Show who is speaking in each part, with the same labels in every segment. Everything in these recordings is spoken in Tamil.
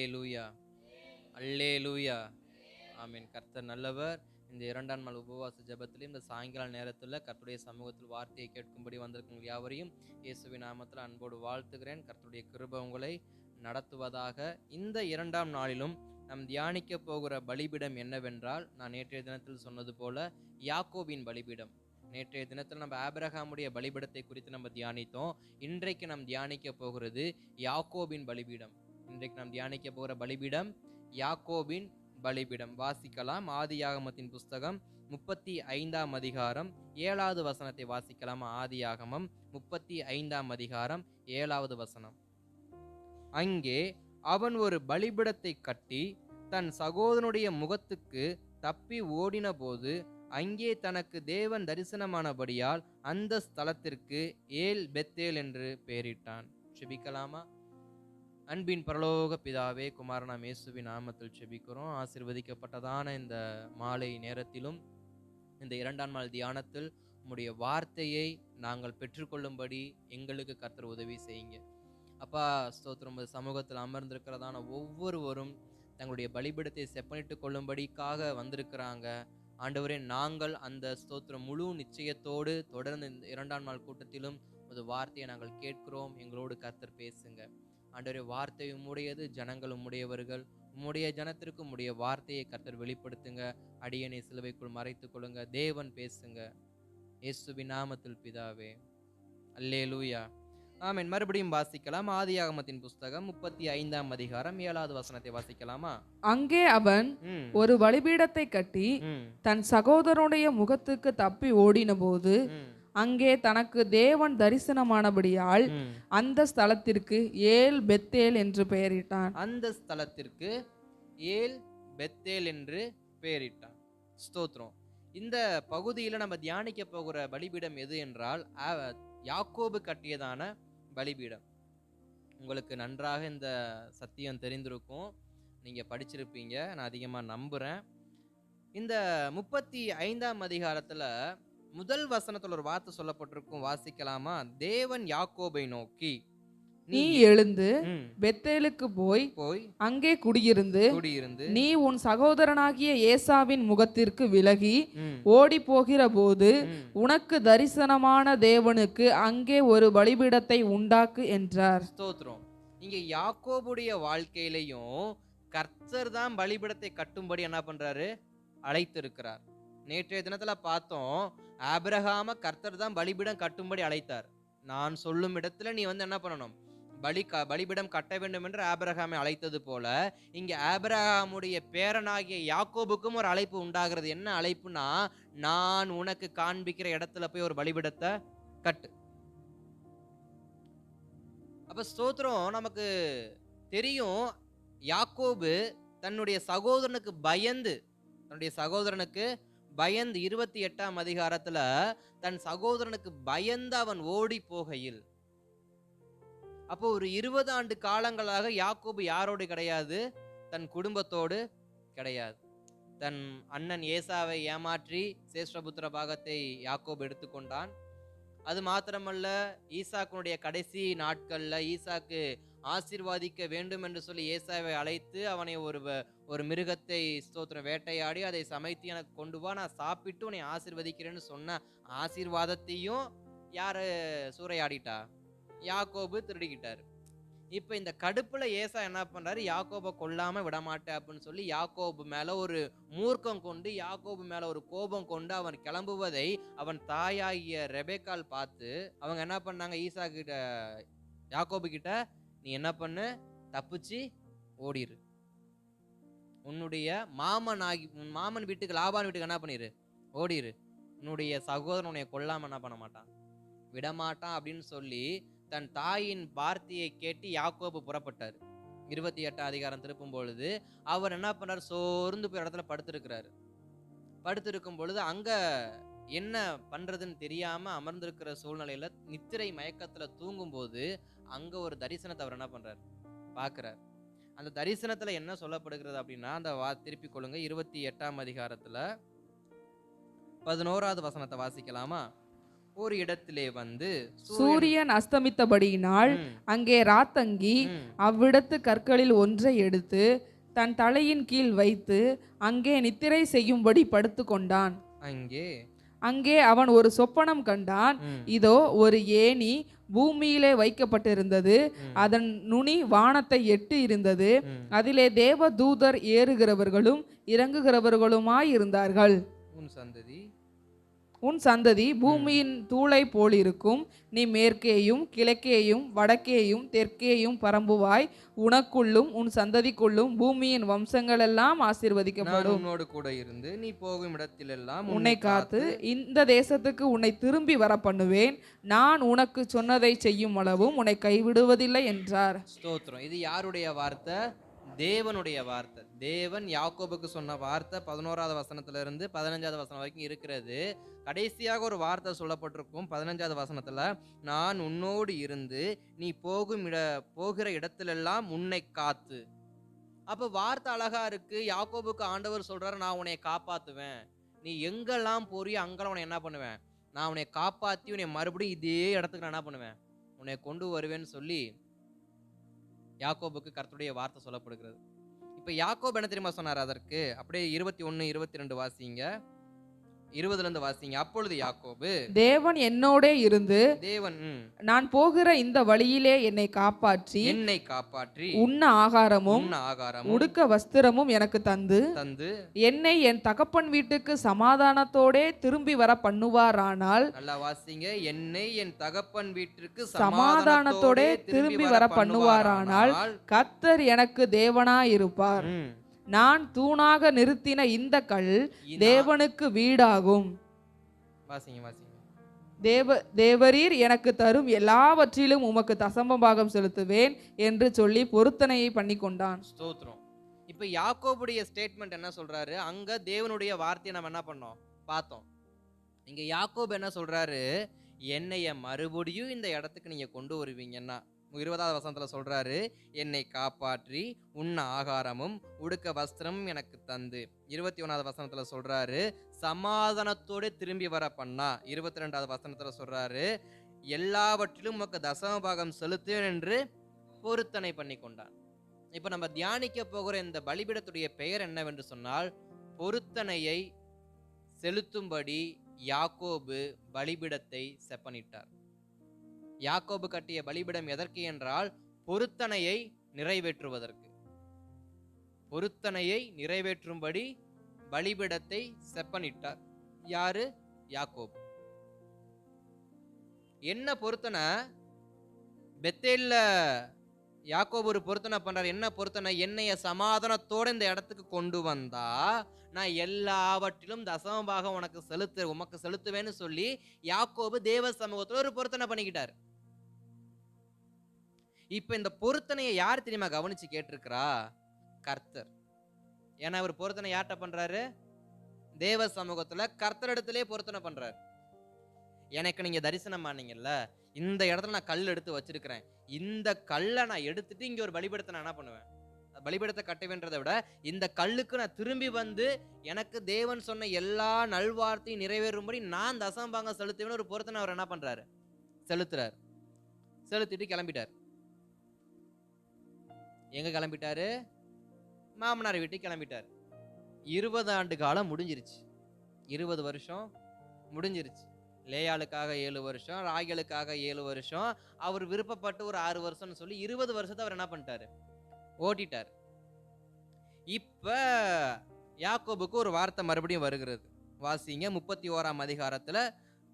Speaker 1: அல்லேலூயா, அல்லேலூயா. ஆமென். கர்த்தர் நல்லவர். இந்த 2ஆம் நாள் உபவாச ஜெபத்திலும் இந்த சாயங்கால நேரத்தில் கர்த்தருடைய சமூகத்தில் வார்த்தையை கேட்கும்படி வந்திருக்கும் யாவரையும் இயேசுவின் நாமத்தில் அன்போடு வாழ்த்துகிறேன். கர்த்தருடைய கிருபை உங்களை நடத்துவதாக. இந்த 2ஆம் நாளிலும் நாம் தியானிக்க போகிற பலிபீடம் என்னவென்றால், நான் நேற்றைய தினத்தில் சொன்னது போல யாக்கோபின் பலிபீடம். நேற்றைய தினத்தில் நம்ம ஆபிரகாமுடைய பலிபீடத்தை குறித்து நம்ம தியானித்தோம். இன்றைக்கு நாம் தியானிக்க போகிறது யாக்கோபின் பலிபீடம். இன்றைக்கு நாம் தியானிக்க போகிற பலிபீடம் யாக்கோபின் பலிபீடம். வாசிக்கலாம். ஆதியாகமத்தின் புஸ்தகம் 35ஆம் அதிகாரம் 7வது வசனத்தை வாசிக்கலாம். ஆதியாகமம் 35ஆம் அதிகாரம் 7வது வசனம். அங்கே அவன் ஒரு பலிபீடத்தை கட்டி தன் சகோதரனுடைய முகத்துக்கு தப்பி ஓடின போது அங்கே தனக்கு தேவன் தரிசனமானபடியால் அந்த ஸ்தலத்திற்கு ஏல் பெத்தேல் என்று பெயரிட்டான். செபிக்கலாமா? அன்பின் பரலோக பிதாவே, குமாரனாம் இயேசுவின் நாமத்தில் செபிக்கிறோம். ஆசீர்வதிக்கப்பட்டதான இந்த மாலை நேரத்திலும் இந்த 2ஆம் நாள் தியானத்தில் உம்முடைய வார்த்தையை நாங்கள் பெற்றுக்கொள்ளும்படி எங்களுக்கு கர்த்தர் உதவி செய்யுங்க. அப்பா ஸ்தோத்திரம். சமூகத்தில் அமர்ந்திருக்கிறதான ஒவ்வொருவரும் தங்களுடைய பலிபீடத்தை செப்பனிட்டு கொள்ளும்படிக்காக வந்திருக்கிறாங்க. ஆண்டவரே, நாங்கள் அந்த ஸ்தோத்திரம் முழு நிச்சயத்தோடு தொடர்ந்து இந்த 2ஆம் நாள் கூட்டத்திலும் ஒரு வார்த்தையை நாங்கள் கேட்கிறோம். எங்களோடு கர்த்தர் பேசுங்க. ஆண்டவரே, வார்த்தை உம்முடையது, ஜனங்கள் உம்முடையவர்கள். உம்முடைய ஜனத்திற்கு உம்முடைய வார்த்தையை கர்த்தர் வெளிப்படுத்துங்க. அடியனை சிலுவைக்குள் மறைத்துக் கொள்ளுங்க. தேவன் பேசுங்க. இயேசுவின் நாமத்தில் பிதாவே, அல்லேலூயா, ஆமென். மறுபடியும் வாசிக்கலாம். ஆதியாகமத்தின் புஸ்தகம் 35ஆம் அதிகாரம் 7வது வசனத்தை வாசிக்கலாமா?
Speaker 2: அங்கே அவன் ஒரு பலிபீடத்தை கட்டி தன் சகோதரனுடைய முகத்துக்கு தப்பி ஓடின போது அங்கே தனக்கு தேவன் தரிசனமானபடியால் அந்த ஸ்தலத்திற்கு ஏல் பெத்தேல் என்று பெயரிட்டான்.
Speaker 1: அந்த ஸ்தலத்திற்கு ஏல் பெத்தேல் என்று பெயரிட்டான். ஸ்தோத்திரம். இந்த பகுதியில் நம்ம தியானிக்க போகிற பலிபீடம் எது என்றால் யாக்கோபு கட்டியதான பலிபீடம். உங்களுக்கு நன்றாக இந்த சத்தியம் தெரிந்திருக்கும், நீங்க படிச்சிருப்பீங்க, நான் அதிகமா நம்புறேன். இந்த 35ஆம் அதிகாரத்துல முதல் வசனத்துல ஒரு வார்த்தை சொல்லப்பட்டிருக்கும். வாசிக்கலாமா? தேவன் யாக்கோபை நோக்கி,
Speaker 2: நீ எழுந்து பெத்தேலுக்கு போய் அங்கே குடியிருந்து நீ உன் சகோதரனாகிய ஏசாவின் முகத்திற்கு விலகி ஓடி போகிற போது உனக்கு தரிசனமான தேவனுக்கு அங்கே ஒரு பலிபீடத்தை உண்டாக்கு என்றார்.
Speaker 1: ஸ்தோத்திரம். இங்க யாக்கோபுடைய வாழ்க்கையிலையும் கர்த்தர் தான் பலிபீடத்தை கட்டும்படி என்ன பண்றாரு? அழைத்திருக்கிறார். நேற்றைய தினத்துல பார்த்தோம், ஆபிரகாம கர்த்தர் தான் பலிபீடம் கட்டும்படி அழைத்தார். நான் சொல்லும் இடத்துல நீ என்ன பண்ணணும்? பலிபீடம் கட்ட வேண்டும் என்று ஆபிரகாமை அழைத்தது போல இங்க ஆபிரகாமுடைய பேரனாகிய யாக்கோபுக்கும் ஒரு அழைப்பு உண்டாகிறது. என்ன அழைப்புனா, நான் உனக்கு காண்பிக்கிற இடத்துல போய் ஒரு பலிபீடத்தை கட்டு. அப்ப ஸ்தோத்திரம். நமக்கு தெரியும், யாக்கோபு தன்னுடைய சகோதரனுக்கு பயந்து 28ஆம் அதிகாரத்துல தன் சகோதரனுக்கு பயந்து அவன் ஓடி போகையில், அப்போ ஒரு 20 ஆண்டு காலங்களாக யாக்கோபு யாரோடு கிடையாது? தன் குடும்பத்தோடு கிடையாது. தன் அண்ணன் ஏசாவை ஏமாற்றி சேஷ்டபுத்திர பாகத்தை யாக்கோபு எடுத்துக்கொண்டான். அது மாத்திரமல்ல, ஈசாக்குடைய கடைசி நாட்கள்ல ஈசாக்கு ஆசீர்வாதிக்க வேண்டும் என்று சொல்லி ஏசாவை அழைத்து அவனை ஒரு மிருகத்தை ஸ்தோத்திரம் வேட்டையாடி அதை சமைத்து எனக்கு கொண்டு வா, நான் சாப்பிட்டு உன்னை ஆசீர்வதிக்கிறேன்னு சொன்ன ஆசீர்வாதத்தையும் யாரு சூறையாடிட்டா? யாக்கோபு திருடிக்கிட்டாரு. இப்ப இந்த கடுப்புல ஏசா என்ன பண்றாரு? யாக்கோபை கொல்லாம விடமாட்டேன் அப்படின்னு சொல்லி யாக்கோபு மேல ஒரு மூர்க்கம் கொண்டு, யாக்கோபு மேல ஒரு கோபம் கொண்டு அவன் கிளம்புவதை அவன் தாயாகிய ரெபேக்கால் பார்த்து அவங்க என்ன பண்ணாங்க? ஈசா கிட்ட, யாக்கோபு கிட்ட, நீ என்ன பண்ணு? தப்பிச்சு ஓடிரு. உன்னுடைய உன் மாமன் வீட்டுக்கு, லாபான் வீட்டுக்கு என்ன பண்ணிரு? ஓடிரு. உன்னுடைய சகோதரன் உன்னை கொல்லாம என்ன பண்ண மாட்டான், விடமாட்டான் அப்படின்னு சொல்லி தன் தாயின் வார்த்தையை கேட்டு யாக்கோபு புறப்பட்டார். 28ஆம் அதிகாரம் திருப்பும் பொழுது அவர் என்ன பண்ணார்? சோர்ந்து போய் இடத்துல படுத்திருக்கும் பொழுது அங்க என்ன பண்றதுன்னு தெரியாம அமர்ந்திருக்கிற சூழ்நிலையில நித்திரை மயக்கத்துல தூங்கும் போது அங்க ஒரு தரிசனத்தை அவர் என்ன பண்றார்? பார்க்கிறார். அந்த தரிசனத்துல என்ன சொல்லப்படுகிறது அப்படின்னா, அந்த திருப்பி கொள்ளுங்க. 28ஆம் அதிகாரத்துல 11வது வசனத்தை வாசிக்கலாமா? ஒரு இடத்திலே வந்து
Speaker 2: சூரியன் அஸ்தமித்தபடியினால்
Speaker 1: ம்,
Speaker 2: அங்கே ராத்தங்கி
Speaker 1: ம்,
Speaker 2: அவ்விடத்து கற்களில் ஒன்றை எடுத்து தன் தலையின் கீழ் வைத்து அங்கே நித்திரை செய்யும்படி படுத்து கொண்டான்.
Speaker 1: அங்கே
Speaker 2: அங்கே அவன் ஒரு சொப்பனம் கண்டான்.
Speaker 1: ம்,
Speaker 2: இதோ ஒரு ஏணி பூமியிலே வைக்கப்பட்டிருந்தது,
Speaker 1: ம்,
Speaker 2: அதன் நுனி வானத்தை எட்டி இருந்தது,
Speaker 1: ம்.
Speaker 2: அதிலே தேவ தூதர் ஏறுகிறவர்களும் இறங்குகிறவர்களுமாய் இருந்தார்கள்.
Speaker 1: உன் சந்ததி
Speaker 2: உன் சந்ததி பூமியின் தூளை போலிருக்கும். நீ மேற்கேயும் கிழக்கேயும் வடக்கேயும் தெற்கேயும் பரம்புவாய். உனக்குள்ளும் உன் சந்ததிக்குள்ளும் பூமியின் வம்சங்களெல்லாம்
Speaker 1: நான்
Speaker 2: ஆசீர்வதிக்கப்படும்.
Speaker 1: உன்னோடு கூட இருந்து நீ போகும் இடத்திலெல்லாம்
Speaker 2: உன்னை காத்து இந்த தேசத்துக்கு உன்னை திரும்பி வர பண்ணுவேன். நான் உனக்கு சொன்னதை செய்யும் அளவும் உன்னை கைவிடுவதில்லை என்றார்.
Speaker 1: ஸ்தோத்திரம். இது யாருடைய வார்த்தை? தேவனுடைய வார்த்தை. தேவன் யாக்கோபுக்கு சொன்ன வார்த்தை 11வது வசனத்துல இருந்து 15வது வசனம் வரைக்கும் இருக்கிறது. கடைசியாக ஒரு வார்த்தை சொல்லப்பட்டிருக்கும் 15வது வசனத்துல, நான் உன்னோடு இருந்து நீ போகிற இடத்திலெல்லாம் உன்னை காத்து. அப்ப வார்த்தை அழகா இருக்கு. யாக்கோபுக்கு ஆண்டவர் சொல்றாரு, நான் உன்னை காப்பாத்துவேன். நீ எங்கெல்லாம் போறியோ அங்கெல்லாம் உன்னை என்ன பண்ணுவேன்? நான் உன்னை காப்பாத்தி உன்னை மறுபடியும் இதே இடத்துக்கு நான் என்ன பண்ணுவேன்? உன்னை கொண்டு வருவேன்னு சொல்லி யாக்கோபுக்கு கர்த்தருடைய வார்த்தை சொல்லப்படுகிறது. இப்ப யாக்கோபு என்ன தெரியுமா சொன்னார்? அதற்கு அப்படியே 21, 22 வாசிங்க. 20ல இருந்து வாசிங்க. அப்பொழுது யாக்கோபு,
Speaker 2: தேவன் என்னோடே இருந்து
Speaker 1: தேவன்
Speaker 2: நான் போகிற இந்த வழியிலே என்னை காப்பாற்றி
Speaker 1: என்னை காப்பாற்றி
Speaker 2: உண்ண ஆகாரமும்
Speaker 1: உண்ண ஆகாரமும்
Speaker 2: உடுக்க வஸ்திரமும் எனக்கு தந்து
Speaker 1: தந்து
Speaker 2: என்னை என் தகப்பன் வீட்டுக்கு சமாதானத்தோடே திரும்பி வர பண்ணுவாரானால்,
Speaker 1: நல்லா வாசிங்க. என்னை என் தகப்பன் வீட்டிற்கு
Speaker 2: சமாதானத்தோடே திரும்பி வர பண்ணுவாரானால் கர்த்தர் எனக்கு தேவனாயிருப்பார். நான் தூணாக நிறுத்தின இந்த கல் தேவனுக்கு வீடாகும்.
Speaker 1: வாசிங்க வாசிங்க.
Speaker 2: தேவரீர் எனக்கு தரும் எல்லாவற்றிலும் உமக்கு தசமபாகம் செலுத்துவேன் என்று சொல்லி பொருத்தனையை பண்ணி கொண்டான்.
Speaker 1: ஸ்தோத்திரம். இப்ப யாக்கோபுடைய ஸ்டேட்மெண்ட் என்ன சொல்றாரு? அங்க தேவனுடைய வார்த்தையை நம்ம என்ன பண்ணோம்? பார்த்தோம். இங்க யாக்கோபு என்ன சொல்றாரு? என்னைய மறுபடியும் இந்த இடத்துக்கு நீங்க கொண்டு வருவீங்கன்னா, 20வது வசனத்துல சொல்றாரு, என்னை காப்பாற்றி உண்ண ஆகாரமும் உடுக்க வஸ்திரமும் எனக்கு தந்து. 21வது வசனத்துல சொல்றாரு, சமாதானத்தோடு திரும்பி வர பண்ணா. 22வது வசனத்துல சொல்றாரு, எல்லாவற்றிலும் உமக்கு தசமபாகம் செலுத்துவேன் என்று பொருத்தனை பண்ணி கொண்டான். இப்ப நம்ம தியானிக்க போகிற இந்த பலிபீடத்துடைய பெயர் என்னவென்று சொன்னால், பொருத்தனையை செலுத்தும்படி யாக்கோபு பலிபீடத்தை செப்பனிட்டார். யாக்கோபு கட்டிய பலிபீடம் எதற்கு என்றால், பொருத்தனையை நிறைவேற்றுவதற்கு. பொருத்தனையை நிறைவேற்றும்படி பலிபீடத்தை செப்பனிட்டார். யாரு? யாக்கோபு. என்ன பொருத்தனை? பெத்தேல்ல யாக்கோபு ஒரு பொருத்தனை பண்றார். என்ன பொருத்தனை? என்னைய சமாதானத்தோட இந்த இடத்துக்கு கொண்டு வந்தா நான் எல்லாவற்றிலும் தசமபாகம் உமக்கு செலுத்துவேன்னு சொல்லி யாக்கோபு தேவ சமூகத்துல ஒரு பொருத்தனை பண்ணிக்கிட்டார். இப்ப இந்த பொருத்தனையை யார் தெரியுமா கவனிச்சு கேட்டிருக்கிறா? கர்த்தர். ஏன்னா அவர் பொருத்தனை யார்கிட்ட பண்றாரு? தேவ சமூகத்துல கர்த்தரிடத்திலே பொருத்தனை பண்றாரு. எனக்கு நீங்க தரிசனம் பண்ணீங்கல்ல, இந்த இடத்துல நான் கல் எடுத்து வச்சிருக்கிறேன். இந்த கல்லை நான் எடுத்துட்டு இங்க ஒரு பலிபீடத்தை நான் என்ன பண்ணுவேன்? பலிபீடத்தை கட்டுவேன்றதை விட இந்த கல்லுக்கு நான் திரும்பி வந்து எனக்கு தேவன் சொன்ன எல்லா நல்வார்த்தையும் நிறைவேறும்படி நான் தசமபாகம் செலுத்துவேன்னு ஒரு பொருத்தனை அவர் என்ன பண்றாரு? செலுத்துறாரு. செலுத்திட்டு கிளம்பிட்டார். எங்க கிளம்பிட்டாரு? மாமனார் வீட்டுக்கு கிளம்பிட்டார். 20 ஆண்டு காலம் முடிஞ்சிருச்சு. 20 வருஷம் முடிஞ்சிருச்சு. லேயாளுக்காக 7 வருஷம், ராகேலுக்காக 7 வருஷம், அவர் விருப்பப்பட்டு ஒரு 6 வருஷம்னு சொல்லி 20 வருஷத்தை அவர் என்ன பண்ணிட்டாரு? ஓட்டிட்டார். இப்ப யாக்கோபுக்கு ஒரு வார்த்தை மறுபடியும் வருகிறது. வாசிங்க 31ஆம் அதிகாரத்துல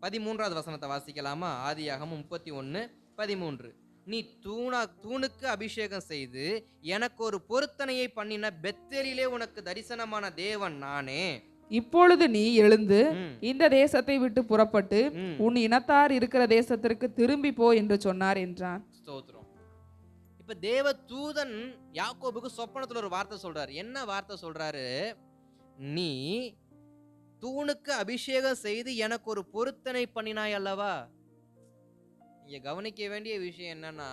Speaker 1: 13வது வசனத்தை வாசிக்கலாமா? ஆதியாகமம் 31:13. நீ தூணுக்கு அபிஷேகம் செய்து எனக்கு ஒரு பொருத்தனையை பண்ணின பெத்தேலிலே உனக்கு தரிசனமான தேவன் நானே.
Speaker 2: இப்பொழுது நீ எழுந்து இந்த தேசத்தை விட்டு புறப்பட்டு உன் இனத்தார் இருக்கிற தேசத்திற்கு திரும்பி போ என்று சொன்னார் என்றான்.
Speaker 1: ஸ்தோத்திரம். இப்ப தேவ தூதன் யாக்கோபுக்கு சொப்பனத்துல ஒரு வார்த்தை சொல்றாரு. என்ன வார்த்தை சொல்றாரு? நீ தூணுக்கு அபிஷேகம் செய்து எனக்கு ஒரு பொருத்தனை பண்ணினாய் அல்லவா? இங்க கவனிக்க வேண்டிய விஷயம் என்னன்னா,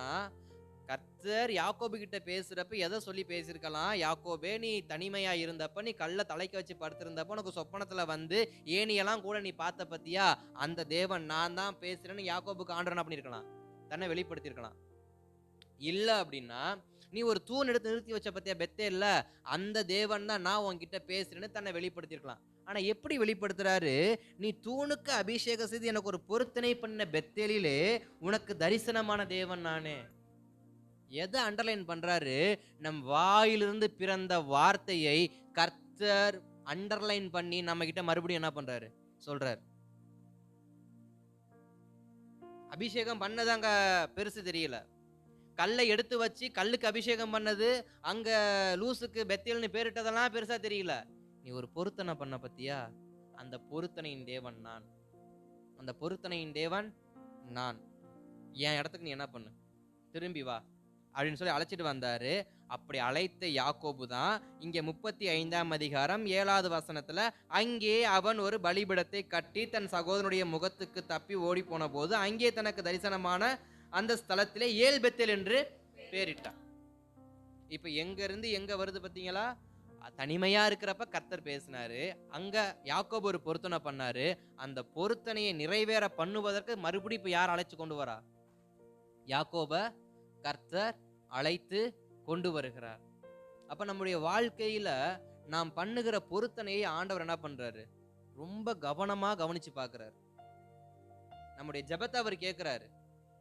Speaker 1: கர்த்தர் யாக்கோபு கிட்ட பேசுறப்ப எதை சொல்லி பேசியிருக்கலாம்? யாக்கோபே, நீ தனிமையா இருந்தப்ப, நீ கல்ல தலைக்க வச்சு படுத்திருந்தப்ப உனக்கு சொப்பனத்துல வந்து ஏணியெல்லாம் கூட நீ பார்த்த பத்தியா, அந்த தேவன் நான் தான் பேசுறேன்னு யாக்கோபுக்கு ஆண்டவர் என்ன பண்ணிருக்கலாம்? தன்னை வெளிப்படுத்தியிருக்கலாம். இல்ல அப்படின்னா, நீ ஒரு தூண் எடுத்து நிறுத்தி வச்ச பத்தியா பெத்தேல்ல, அந்த தேவன் தான் நான் உன்கிட்ட பேசுறேன்னு தன்னை வெளிப்படுத்தியிருக்கலாம். ஆனா எப்படி வெளிப்படுத்துறாரு? நீ தூணுக்கு அபிஷேகம் செய்து எனக்கு ஒரு பொருத்தனை பண்ண பெத்தேலிலே உனக்கு தரிசனமான தேவன் நானே. எதை அண்டர்லைன் பண்றாரு? நம் வாயிலிருந்து பிறந்த வார்த்தையை கர்த்தர் அண்டர்லைன் பண்ணி நம்ம கிட்ட மறுபடியும் என்ன பண்றாரு? சொல்றாரு. அபிஷேகம் பண்ணது அங்க பெருசு தெரியல. கல்லை எடுத்து வச்சு கல்லுக்கு அபிஷேகம் பண்ணது, அங்க லூசுக்கு பெத்தேல்னு பேரிட்டதெல்லாம் பெருசா தெரியல. நீ ஒரு பொருத்தனை பண்ண பத்தியா, அந்த பொருத்தனையின் தேவன் நான். அந்த பொருத்தனையின் தேவன் நான். என் இடத்துக்கு நீ என்ன பண்ணு, திரும்பி வா அப்படின்னு சொல்லி அழைச்சிட்டு வந்தாரு. அப்படி அழைத்த யாக்கோபு தான் இங்க 35ஆம் அதிகாரம் 7வது வசனத்துல, அங்கே அவன் ஒரு பலிபீடத்தை கட்டி தன் சகோதரனுடைய முகத்துக்கு தப்பி ஓடி போன போது அங்கே தனக்கு தரிசனமான அந்த ஸ்தலத்திலே ஏல் பெத்தேல் என்று பேரிட்டான். இப்ப எங்க இருந்து எங்க வருது பாத்தீங்களா? தனிமையா இருக்கிறப்ப கர்த்தர் பேசினாரு. அங்க யாக்கோபு ஒரு பொருத்தனை பண்ணாரு. அந்த பொருத்தனையை நிறைவேற பண்ணுவதற்கு மறுபடியும் இப்ப யார் அழைச்சு கொண்டு வரா? யாக்கோப கர்த்தர் அழைத்து கொண்டு வருகிறார். அப்ப நம்முடைய வாழ்க்கையில நாம் பண்ணுகிற பொருத்தனையை ஆண்டவர் என்ன பண்றாரு? ரொம்ப கவனமா கவனிச்சு பார்க்கிறாரு. நம்முடைய ஜெபத்தை அவர் கேட்கிறாரு.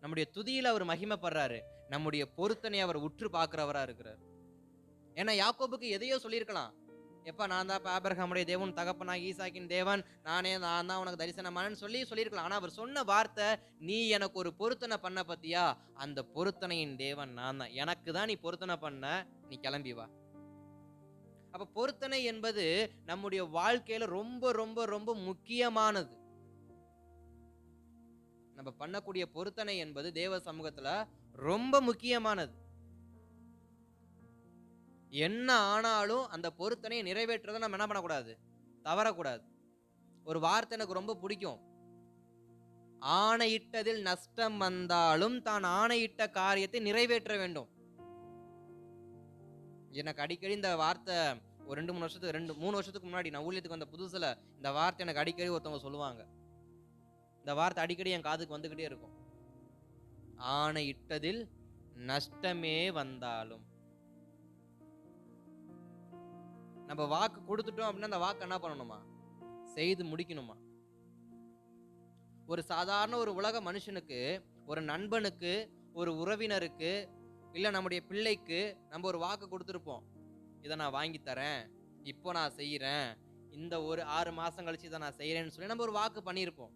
Speaker 1: நம்முடைய துதியில அவர் மகிமைப்படுறாரு. நம்முடைய பொருத்தனை அவர் உற்று பார்க்கிறவரா இருக்கிறார். ஏன்னா யாக்கோபுக்கு எதையோ சொல்லியிருக்கலாம். எப்ப நான் தான் ஆபிரகாமுடைய தேவன், தகப்பனாக ஈசாக்கின் தேவன், நான் தான் உனக்கு தரிசனமானன்னு சொல்லியிருக்கலாம். ஆனா அவர் சொன்ன வார்த்தை, நீ எனக்கு ஒரு பொருத்தனை பண்ண பத்தியா, அந்த பொருத்தனையின் தேவன் நான் தான். எனக்கு தான் நீ பொருத்தனை பண்ண, நீ கிளம்பி வா. அப்ப பொருத்தனை என்பது நம்முடைய வாழ்க்கையில ரொம்ப ரொம்ப ரொம்ப முக்கியமானது. நம்ம பண்ணக்கூடிய பொருத்தனை என்பது தேவ சமூகத்துல ரொம்ப முக்கியமானது. என்ன ஆனாலும் அந்த பொருத்தனையை நிறைவேற்றதை நம்ம என்ன பண்ணக்கூடாது? தவறக்கூடாது. ஒரு வார்த்தை எனக்கு ரொம்ப பிடிக்கும். ஆணையிட்டதில் நஷ்டம் வந்தாலும் தான் ஆணையிட்ட காரியத்தை நிறைவேற்ற வேண்டும். எனக்கு அடிக்கடி இந்த வார்த்தை ஒரு 3 வருஷத்துக்கு முன்னாடி நான் ஊழியத்துக்கு வந்த புதுசுல இந்த வார்த்தை எனக்கு அடிக்கடி ஒருத்தவங்க சொல்லுவாங்க. இந்த வார்த்தை அடிக்கடி என் காதுக்கு வந்துகிட்டே இருக்கும். ஆணையிட்டதில் நஷ்டமே வந்தாலும். நம்ம வாக்கு கொடுத்துட்டோம் அப்படின்னா அந்த வாக்கு என்ன பண்ணணுமா? செய்து முடிக்கணுமா? ஒரு சாதாரண ஒரு உலக மனுஷனுக்கு, ஒரு நண்பனுக்கு, ஒரு உறவினருக்கு, இல்ல நம்முடைய பிள்ளைக்கு நம்ம ஒரு வாக்கு கொடுத்துருப்போம். இதை நான் வாங்கி தரேன், இப்போ நான் செய்யறேன், இந்த ஒரு 6 மாசம் கழிச்சு இதை நான் செய்யறேன்னு சொல்லி நம்ம ஒரு வாக்கு பண்ணியிருப்போம்.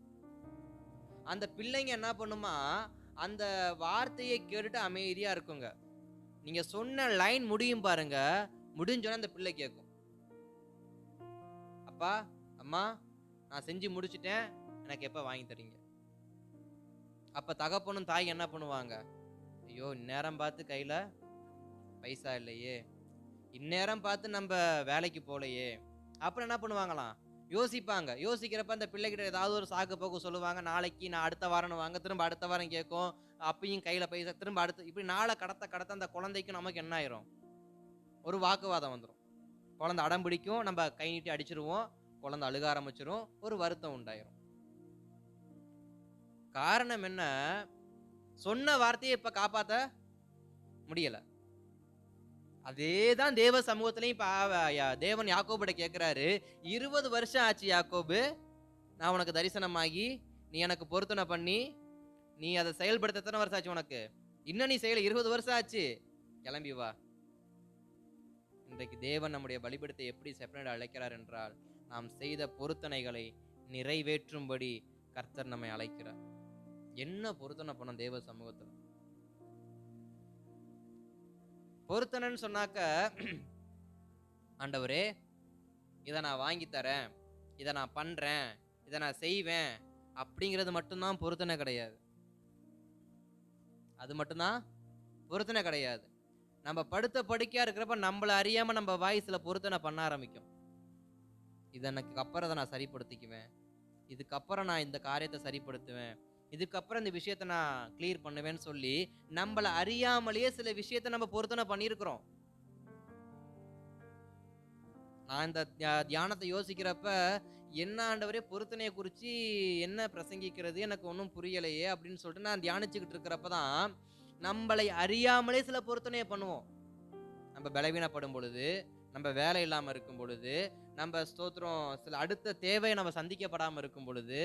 Speaker 1: அந்த பிள்ளைங்க என்ன பண்ணுமா? அந்த வார்த்தையை கேட்டுட்டு அமைதியா இருக்குங்க. நீங்க சொன்ன லைன் முடியும் பாருங்க, முடிஞ்சோன்னா அந்த பிள்ளை கேட்கும், அப்பா அம்மா நான் செஞ்சு முடிச்சிட்டேன், எனக்கு எப்ப வாங்கி தரீங்க? அப்ப தகப்பனும் தாய் என்ன பண்ணுவாங்க? ஐயோ இந்நேரம் பார்த்து கையில பைசா இல்லையே, இந்நேரம் பார்த்து நம்ம வேலைக்கு போலையே, அப்புறம் என்ன பண்ணுவாங்களாம்? யோசிப்பாங்க. யோசிக்கிறப்ப அந்த பிள்ளைகிட்ட ஏதாவது ஒரு சாக்கு போக்கு சொல்லுவாங்க. நாளைக்கு நான் அடுத்த வாரம் வாங்க, திரும்ப அடுத்த வாரம் கேட்கும், அப்பயும் கையில பைசா, திரும்ப அடுத்து, இப்படி நாளை கடத்த அந்த குழந்தைக்கு நமக்கு என்ன ஆயிரும்? ஒரு வாக்குவாதம் வந்துடும். குழந்தை அடம் பிடிக்கும், நம்ம கை நீட்டி அடிச்சிருவோம், குழந்தை அழுக ஆரம்பிச்சிரும், ஒரு வருத்தம் உண்டாயிரும். காரணம் என்ன? சொன்ன வார்த்தையை இப்ப காப்பாத்த முடியல. அதேதான் தேவ சமூகத்திலையும் இப்ப தேவன் யாக்கோபிட்ட கேட்கிறாரு, 20 வருஷம் ஆச்சு யாக்கோபு, நான் உனக்கு தரிசனமாகி நீ எனக்கு பொருத்தனை பண்ணி நீ அதை செயல்படுத்த எத்தனை வருஷம் ஆச்சு உனக்கு? இன்னும் நீ செய்யல, 20 வருஷம் ஆச்சு, கிளம்பி வா. இன்றைக்கு தேவன் நம்முடைய பலிபீடத்தை எப்படி செப்பரேட் அழைக்கிறார் என்றால், நாம் செய்த பொருத்தனைகளை நிறைவேற்றும்படி கர்த்தர் நம்மை அழைக்கிறார். என்ன பொருத்தனை பண்ண தேவ சமூகத்துல? பொருத்தனைன்னு சொன்னாக்க, ஆண்டவரே இதை நான் வாங்கி தரேன், இதை நான் பண்றேன், இதை நான் செய்வேன் அப்படிங்கிறது மட்டும்தான் பொருத்தனை கிடையாது. அது மட்டும்தான் பொருத்தனை கிடையாது. நம்ம படுத்த படுக்கையா இருக்கிறப்ப நம்மள அறியாம நம்ம வாய்ஸ்ல பொருத்தனை பண்ண ஆரம்பிக்கும். இதற்கு அப்புறம் அதை நான் சரிப்படுத்திக்குவேன், இதுக்கப்புறம் நான் இந்த காரியத்தை சரிப்படுத்துவேன், இதுக்கப்புறம் இந்த விஷயத்த நான் கிளியர் பண்ணுவேன்னு சொல்லி நம்மள அறியாமலேயே சில விஷயத்த நம்ம பொருத்தனை பண்ணியிருக்கிறோம். நான் இந்த தியானத்தை யோசிக்கிறப்ப, என்ன ஆண்டவரே பொருத்தனையை குறித்து என்ன பிரசங்கிக்கிறது எனக்கு ஒன்றும் புரியலையே அப்படின்னு சொல்லிட்டு நான் தியானிச்சுக்கிட்டு இருக்கிறப்ப தான் நம்மளை அறியாமலே சில பொருத்தனையை பண்ணுவோம். நம்ம பலவீனப்படும் பொழுது, நம்ம வேலை இல்லாமல் இருக்கும் பொழுது, நம்ம ஸ்தோத்திரம் சில அடுத்த தேவையை நம்ம சந்திக்கப்படாமல் இருக்கும் பொழுது,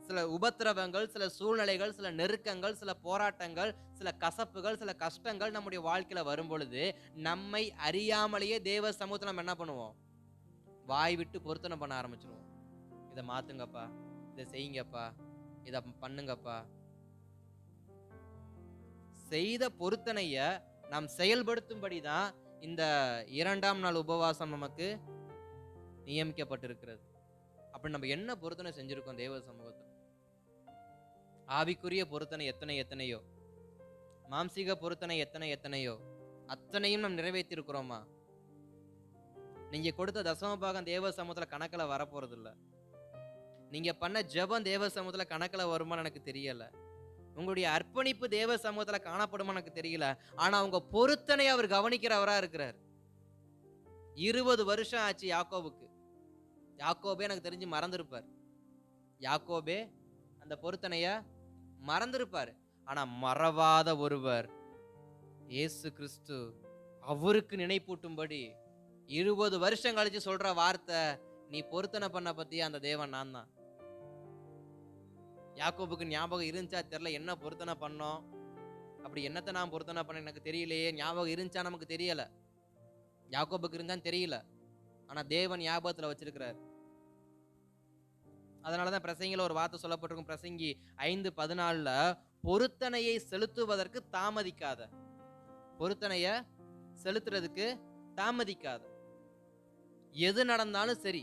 Speaker 1: சில உபத்திரவங்கள், சில சூழ்நிலைகள், சில நெருக்கங்கள், சில போராட்டங்கள், சில கசப்புகள், சில கஷ்டங்கள் நம்முடைய வாழ்க்கையில வரும் பொழுது நம்மை அறியாமலேயே தேவ சமூகத்துல நம்ம என்ன பண்ணுவோம்? வாய் விட்டு பொருத்தனை பண்ண ஆரம்பிச்சிருவோம். இதை மாத்துங்கப்பா, இதை செய்யுங்கப்பா, இதை பண்ணுங்கப்பா. செய்த பொருத்தனைய நாம் செயல்படுத்தும்படிதான் இந்த 2ஆம் நாள் உபவாசம் நமக்கு நியமிக்கப்பட்டிருக்கிறது. அப்படி நம்ம என்ன பொருத்தனை செஞ்சிருக்கோம் தேவ சமூகத்தில்? ஆவிக்குரிய பொருத்தனை எத்தனையோ, மாம்சீக பொருத்தனை எத்தனையோ, அத்தனையும் நாம் நிறைவேற்றிருக்கிறோமா? நீங்க கொடுத்த தசம பாகம் தேவ சமூகத்துல கணக்குல வரப்போறது இல்ல. நீங்க பண்ண ஜெபம் தேவ சமூகத்துல கணக்குல வருமான்னு எனக்கு தெரியல. உங்களுடைய அர்ப்பணிப்பு தேவ சமூகத்துல காணப்படுமா எனக்கு தெரியல. ஆனா உங்க பொருத்தனை அவர் கவனிக்கிறவரா இருக்கிறார். 20 வருஷம் ஆச்சு யாக்கோபுக்கு. யாக்கோபே எனக்கு தெரிஞ்சு மறந்திருப்பார். யாக்கோபே அந்த பொருத்தனைய மறந்திருப்பார். ஆனா மறவாத ஒருவர் இயேசு கிறிஸ்து. அவருக்கு நினைப்பூட்டும்படி 20 வருஷம் கழிச்சு சொல்ற வார்த்தை, நீ பொருத்தனை பண்ண பத்தியா அந்த தேவன் நான் தான். யாக்கோபுக்கு ஞாபகம் இருந்துச்சா தெரியல, என்ன பொருத்தனை பண்ணோம், அப்படி என்னத்தை நான் பொருத்தனை பண்ண எனக்கு தெரியலையே. ஞாபகம் இருந்துச்சா நமக்கு தெரியல. யாக்கோபுக்கு இருந்தான்னு தெரியல. ஆனா தேவன் ஞாபகத்துல வச்சிருக்கிறார். அதனாலதான் பிரசங்கில ஒரு வார்த்தை சொல்லப்பட்டிருக்கும். பிரசங்கி 5:14 பொருத்தனையை செலுத்துவதற்கு தாமதிக்காத. பொருத்தனைய செலுத்துறதுக்கு தாமதிக்காத. எது நடந்தாலும் சரி,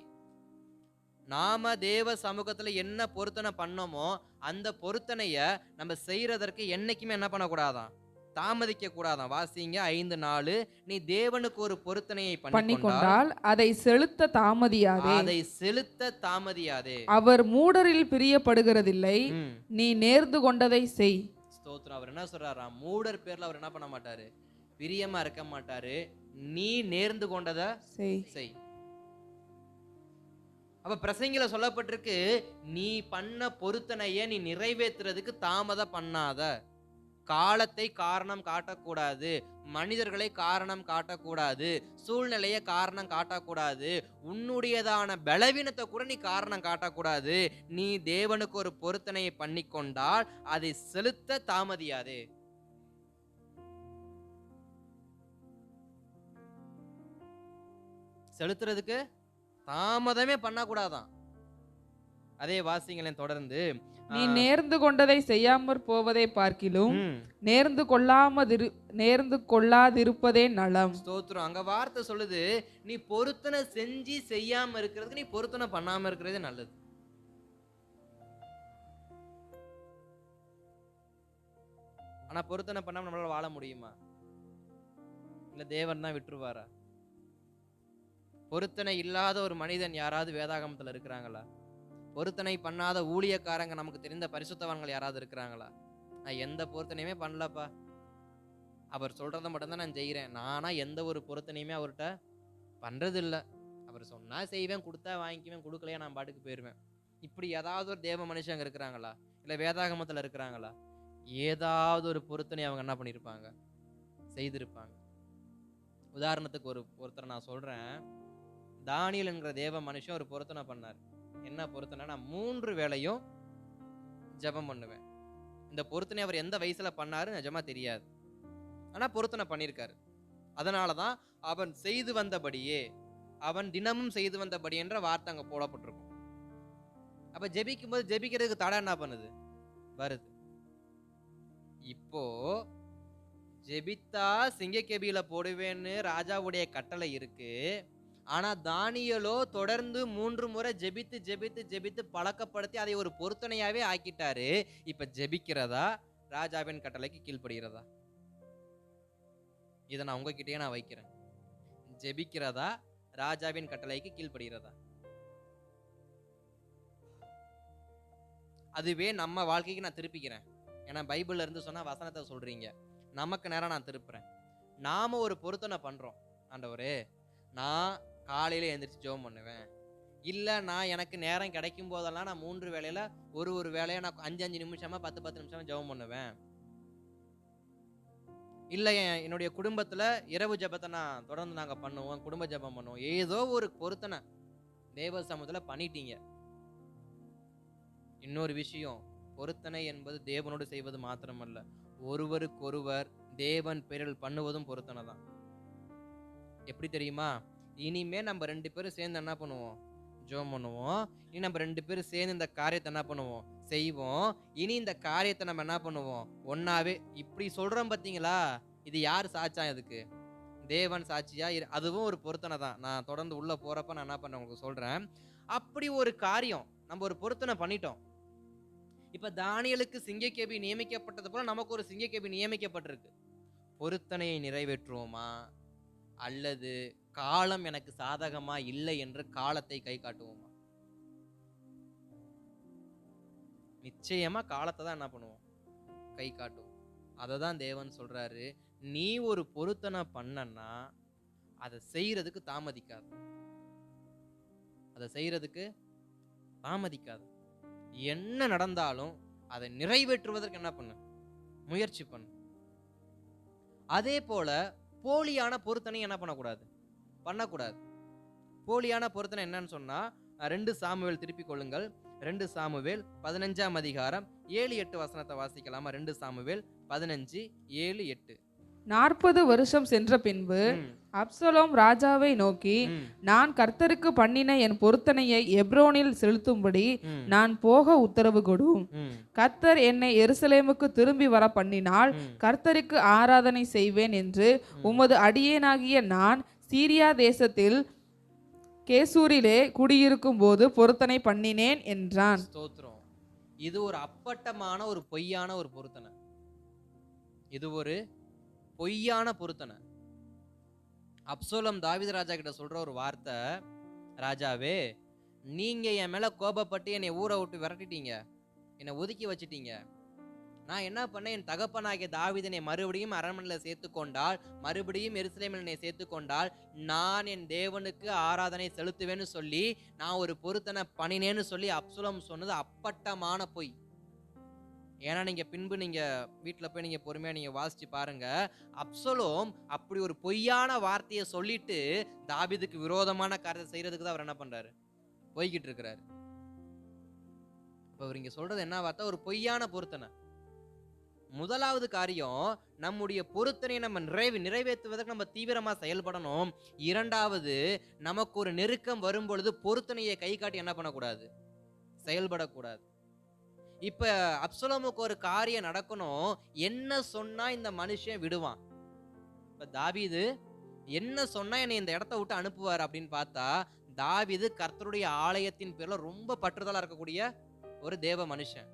Speaker 1: நாம தேவ சமூகத்துல என்ன பொருத்தனை பண்ணோமோ அந்த பொருத்தனைய நம்ம செய்யறதற்கு என்னைக்குமே என்ன பண்ணக்கூடாதான்? தாமதிக்க கூடாதான். வாசிங்க 5:4. நீ தேவனுக்கு ஒரு பொருத்தனையை பண்ணிக்கொண்டால்
Speaker 2: அதை செலுத்த தாமதியாதே.
Speaker 1: அதை செலுத்த தாமதியாதே.
Speaker 2: அவர் மூடரில் பிரியப்படுகிறதில்லை, நீ நேர்ந்து கொண்டதை செய்.
Speaker 1: ஸ்தோத்திரம். அவர் என்ன சொல்றாரா? மூடர் பேர்ல அவர் என்ன பண்ண மாட்டாரு? பிரியமா இருக்க மாட்டாரு. நீ நேர்ந்து கொண்டதை செய். அப்ப பிரசங்கில சொல்லப்பட்டிருக்கு, நீ பண்ண பொருத்தனைய நீ நிறைவேற்றுறதுக்கு தாமதம் பண்ணாத. காலத்தை காரணம் காட்டக்கூடாது, மனிதர்களை காரணம் காட்டக்கூடாது, சூழ்நிலையை காரணம் காட்டக்கூடாது, உன்னுடையதான பலவீனத்தை கூட நீ காரணம் காட்டக்கூடாது. நீ தேவனுக்கு ஒரு பொருத்தனையை பண்ணிக்கொண்டால் அதை செலுத்த தாமதியாதே. செலுத்துறதுக்கு தாமதமே பண்ணக்கூடாதான். அதே வாசிங்களேன் தொடர்ந்து.
Speaker 2: நீ நேர்ந்து கொண்டதை செய்யாமற் போவதை பார்க்கிலும் நேர்ந்து கொள்ளாதிருப்பதே நலம்.
Speaker 1: ஸ்தோத்திரம். அங்க வார்த்தை சொல்லுது, நீ பொருத்தனை செஞ்சு செய்யாம இருக்கிறதுக்கு நீ பொருத்தனை பண்ணாம இருக்கிறதே நல்லது. ஆனா பொருத்தனை பண்ணாம நம்மளால வாழ முடியுமா? இல்ல தேவன் தான் விட்டுருவாரா? பொருத்தனை இல்லாத ஒரு மனிதன் யாராவது வேதாகமத்துல இருக்கிறாங்களா? பொருத்தனை பண்ணாத ஊழியக்காரங்க நமக்கு தெரிந்த பரிசுத்தவான்கள் யாராவது இருக்கிறாங்களா? நான் எந்த பொருத்தனையுமே பண்ணலப்பா, அவர் சொல்றதை மட்டும்தான் நான் செய்கிறேன், நானா எந்த ஒரு பொருத்தனையுமே அவர்கிட்ட பண்றது இல்லை, அவர் சொன்னா செய்வேன், கொடுத்தா வாங்கிக்குவேன், கொடுக்கலையா நான் பாட்டுக்கு போயிடுவேன். இப்படி ஏதாவது ஒரு தேவ மனுஷங்க இருக்கிறாங்களா? இல்லை வேதாகமத்தில் இருக்கிறாங்களா? ஏதாவது ஒரு பொருத்தனை அவங்க என்ன பண்ணியிருப்பாங்க? செய்திருப்பாங்க. உதாரணத்துக்கு ஒருத்தர் நான் சொல்றேன். தானியேல் என்கிற தேவ மனுஷன் ஒரு பொருத்தனை பண்ணார். என்ன பொருத்தனை? நான் 3 வேளையும் ஜெபம் பண்ணுவேன். இந்த பொருத்தனை அவர் எந்த வயசுல பண்ணாரு நிஜமா தெரியாது, ஆனா பொருத்தனை பண்ணியிருக்காரு. அதனாலதான் அவன் செய்து வந்தபடியே, அவன் தினமும் செய்து வந்தபடி என்ற வார்த்தை அங்க போடப்பட்டிருக்கும். அப்ப ஜெபிக்கும் போது ஜெபிக்கிறதுக்கு தடை என்ன பண்ணுது? வருது. இப்போ ஜெபித்தா சிங்கக்கேபியில போடுவேன்னு ராஜாவுடைய கட்டளை இருக்கு. ஆனா தானியேலோ தொடர்ந்து 3 முறை ஜெபித்து ஜெபித்து ஜெபித்து பழக்கப்படுத்தி அதை ஒரு பொருத்தனையாவே ஆக்கிட்டாரு. இப்ப ஜெபிக்கிறதா ராஜாவின் கட்டளைக்கு கீழ்ப்படுகிறதா? இதை நான் உங்ககிட்டயே நான் வைக்கிறேன். ஜெபிக்கிறதா ராஜாவின் கட்டளைக்கு கீழ்ப்படுகிறதா? அதுவே நம்ம வாழ்க்கைக்கு நான் திருப்பிக்கிறேன். ஏன்னா பைபிள்ல இருந்து சொன்னா வசனத்தை சொல்றீங்க, நமக்கு நேரம் நான் திருப்புறேன். நாம ஒரு பொருத்தனை பண்றோம். ஆண்டவரே, நான் காலையில எழுந்திரிச்சு ஜெபம் பண்ணுவேன், இல்ல நான் எனக்கு நேரம் கிடைக்கும் போதெல்லாம் நான் 3 வேளையில ஒரு வேலையை நான் 5 நிமிஷமா 10 நிமிஷமா ஜெபம் பண்ணுவேன், இல்ல என்னுடைய குடும்பத்துல இரவு ஜெபத்தை நான் தொடர்ந்து நாங்க பண்ணுவோம், குடும்ப ஜெபம் பண்ணுவோம். ஏதோ ஒரு பொருத்தனை தேவ சமூகத்துல பண்ணிட்டீங்க. இன்னொரு விஷயம், பொருத்தனை என்பது தேவனோடு செய்வது மாத்திரமல்ல, ஒருவருக்கொருவர் தேவன் பேரில் பண்ணுவதும் பொருத்தனை தான். எப்படி தெரியுமா? இனிமே நம்ம 2 பேரும் சேர்ந்து என்ன பண்ணுவோம்? ஜெபம் பண்ணுவோம். இனி நம்ம 2 பேரும் சேர்ந்து இந்த காரியத்தை என்ன பண்ணுவோம்? செய்வோம். இனி இந்த காரியத்தை நம்ம என்ன பண்ணுவோம்? ஒன்னாவே. இப்படி சொல்றோம் பாத்தீங்களா? இது யார் சாட்சியா? இதுக்கு தேவன் சாட்சியா? அதுவும் ஒரு பொருத்தனை தான். நான் தொடர்ந்து உள்ள போறப்ப நான் என்ன பண்ண உங்களுக்கு சொல்றேன். அப்படி ஒரு காரியம் நம்ம ஒரு பொருத்தனை பண்ணிட்டோம். இப்ப தானியேலுக்கு சிங்கக்கேபி நியமிக்கப்பட்டது போல நமக்கு ஒரு சிங்கக்கேபி நியமிக்கப்பட்டிருக்கு. பொருத்தனையை நிறைவேற்றுவோமா, அல்லது காலம் எனக்கு சாதகமா இல்லை என்று காலத்தை கை காட்டுவோமா? நிச்சயமா காலத்தை தான் என்ன பண்ணுவோம்? கை காட்டுவோம். அதை தான் தேவன் சொல்றாரு, நீ ஒரு பொருத்தனை பண்ணனா அதை செய்யறதுக்கு தாமதிக்காது. அதை செய்யறதுக்கு தாமதிக்காது. என்ன நடந்தாலும் அதை நிறைவேற்றுவதற்கு என்ன பண்ணு? முயற்சி பண்ணு. அதே போல போலியான பொருத்தனை என்ன பண்ணக்கூடாது? பண்ணக்கூடாது. போலியான பொருத்தனை என்னன்னு சொன்னா, 2 சாமுவேல் திருப்பிக் கொள்ளுங்கள். 2 சாமுவேல் 15ஆம் அதிகாரம் 7-8 வசனத்தை வாசிக்கலாமா? 2 சாமுவேல் 15, 7, 8.
Speaker 2: 40 வருஷம் சென்ற பின்பு அப்சலோம் ராஜாவை நோக்கி, நான் கர்த்தருக்கு பண்ணின என் பொருத்தனையை எப்ரோனில் செலுத்தும்படி நான் போக உத்தரவு கொடும். கர்த்தர் என்னை எருசலேமுக்கு திரும்பி வர பண்ணினால் கர்த்தருக்கு ஆராதனை செய்வேன் என்று உமது அடியேனாகிய நான் சீரியா தேசத்தில் கேசூரிலே குடியிருக்கும் போது பொருத்தனை பண்ணினேன் என்றான்.
Speaker 1: ஸ்தோத்திரம். இது ஒரு அப்பட்டமான ஒரு பொய்யான ஒரு பொருத்தனை. இது ஒரு பொய்யான பொருத்தனை. அப்சலோம் தாவீது ராஜா கிட்ட சொல்ற ஒரு வார்த்தை, ராஜாவே, நீங்க என் மேல கோபப்பட்டு என்னை ஊரை விட்டு விரட்டிட்டீங்க, என்னை ஒதுக்கி வச்சிட்டீங்க. நான் என்ன பண்ணேன்? என் தகப்பனாகிய தாவீதினை மறுபடியும் அரண்மனையில் சேர்த்துக்கொண்டால், மறுபடியும் எருசலேமில் என்னை சேர்த்துக்கொண்டால், நான் என் தேவனுக்கு ஆராதனை செலுத்துவேன்னு சொல்லி நான் ஒரு பொருத்தனை பண்ணினேன்னு சொல்லி அப்சலோம் சொன்னது அப்பட்டமான பொய். ஏன்னா நீங்க பின்பு நீங்க வீட்டுல போய் நீங்க பொறுமையா நீங்க வாசிச்சு பாருங்க. அப்சலோம் அப்படி ஒரு பொய்யான வார்த்தையை சொல்லிட்டு தாவீதுக்கு விரோதமான காரியத்தை செய்யறதுக்கு தான் அவர் என்ன பண்றாரு? போய்கிட்டு இருக்கிறாரு. அவர் இங்க சொல்றது என்ன வார்த்தை? ஒரு பொய்யான பொருத்தனை. முதலாவது காரியம், நம்முடைய பொருத்தனை நம்ம நிறைவேற்றுவதற்கு நம்ம தீவிரமா செயல்படணும். இரண்டாவது, நமக்கு ஒரு நெருக்கம் வரும் பொழுது பொருத்தனையை கை காட்டி என்ன பண்ணக்கூடாது? செயல்படக்கூடாது. இப்ப அப்சலோமுக்கு ஒரு காரியம் நடக்கணும், என்ன சொன்னா இந்த மனுஷன் விடுவான்? இப்ப தாவீது என்ன சொன்னா என்னை இந்த இடத்த விட்டு அனுப்புவார் அப்படின்னு பார்த்தா, தாவீது கர்த்தருடைய ஆலயத்தின் பேர்ல ரொம்ப பற்றுதலா இருக்கக்கூடிய ஒரு தேவ மனுஷன்,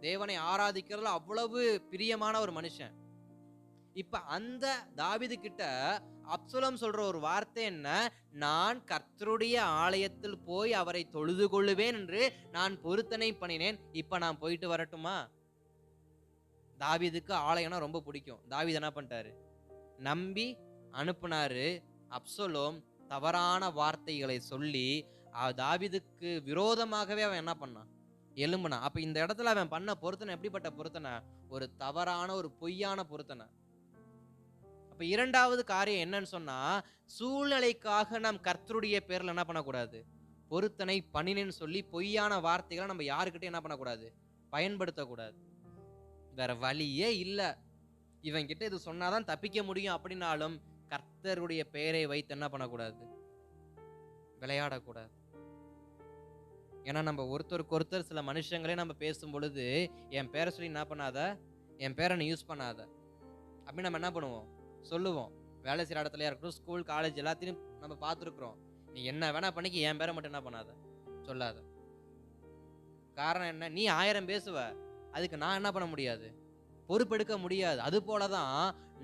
Speaker 1: தேவனை ஆராதிக்கிறதுல அவ்வளவு பிரியமான ஒரு மனுஷன். இப்ப அந்த தாவீது கிட்ட அப்சலோம் சொல்ற ஒரு வார்த்தை என்ன? நான் கர்த்தருடைய ஆலயத்தில் போய் அவரை தொழுது கொள்ளுவேன் என்று நான் பொருத்தனை பண்ணினேன், இப்ப நான் போயிட்டு வரட்டுமா? தாவீதுக்கு ஆலயம்னா ரொம்ப பிடிக்கும். தாவீது என்ன பண்ணிட்டாரு? நம்பி அனுப்புனாரு. அப்சலோம் தவறான வார்த்தைகளை சொல்லி தாவீதுக்கு விரோதமாகவே அவன் என்ன பண்ணான்? எழும்புனா. அப்ப இந்த இடத்துல அவன் பண்ண பொருத்தனை எப்படிப்பட்ட பொருத்தனை? ஒரு தவறான ஒரு பொய்யான பொருத்தனை. அப்ப இரண்டாவது காரியம் என்னன்னு சொன்னா, சூழ்நிலைக்காக நாம் கர்த்தருடைய பேர்ல என்ன பண்ணக்கூடாது? பொருத்தனை பண்ணினேன்னு சொல்லி பொய்யான வார்த்தைகளை நம்ம யாருக்கிட்ட என்ன பண்ணக்கூடாது? பயன்படுத்தக்கூடாது. வேற வழியே இல்ல, இவன் கிட்ட இது சொன்னாதான் தப்பிக்க முடியும் அப்படின்னாலும் கர்த்தருடைய பெயரை வைத்து என்ன பண்ணக்கூடாது? விளையாடக்கூடாது. ஏன்னா நம்ம ஒருத்தருக்கு ஒருத்தர் சில மனுஷங்களே நம்ம பேசும் பொழுது, என் பேரை சொல்லி என்ன பண்ணாத, என் பேரை நீ யூஸ் பண்ணாத அப்படின்னு நம்ம என்ன பண்ணுவோம்? சொல்லுவோம். வேலை செய்கிற இடத்துலயா இருக்கட்டும், ஸ்கூல் காலேஜ் எல்லாத்தையும் நம்ம பார்த்துருக்குறோம். நீ என்ன வேணா பண்ணிக்க, என் பேரை மட்டும் என்ன பண்ணாத, சொல்லாத. காரணம் என்ன? நீ 1000 பேசுவ, அதுக்கு நான் என்ன பண்ண முடியாது? பொறுப்பெடுக்க முடியாது. அது போலதான்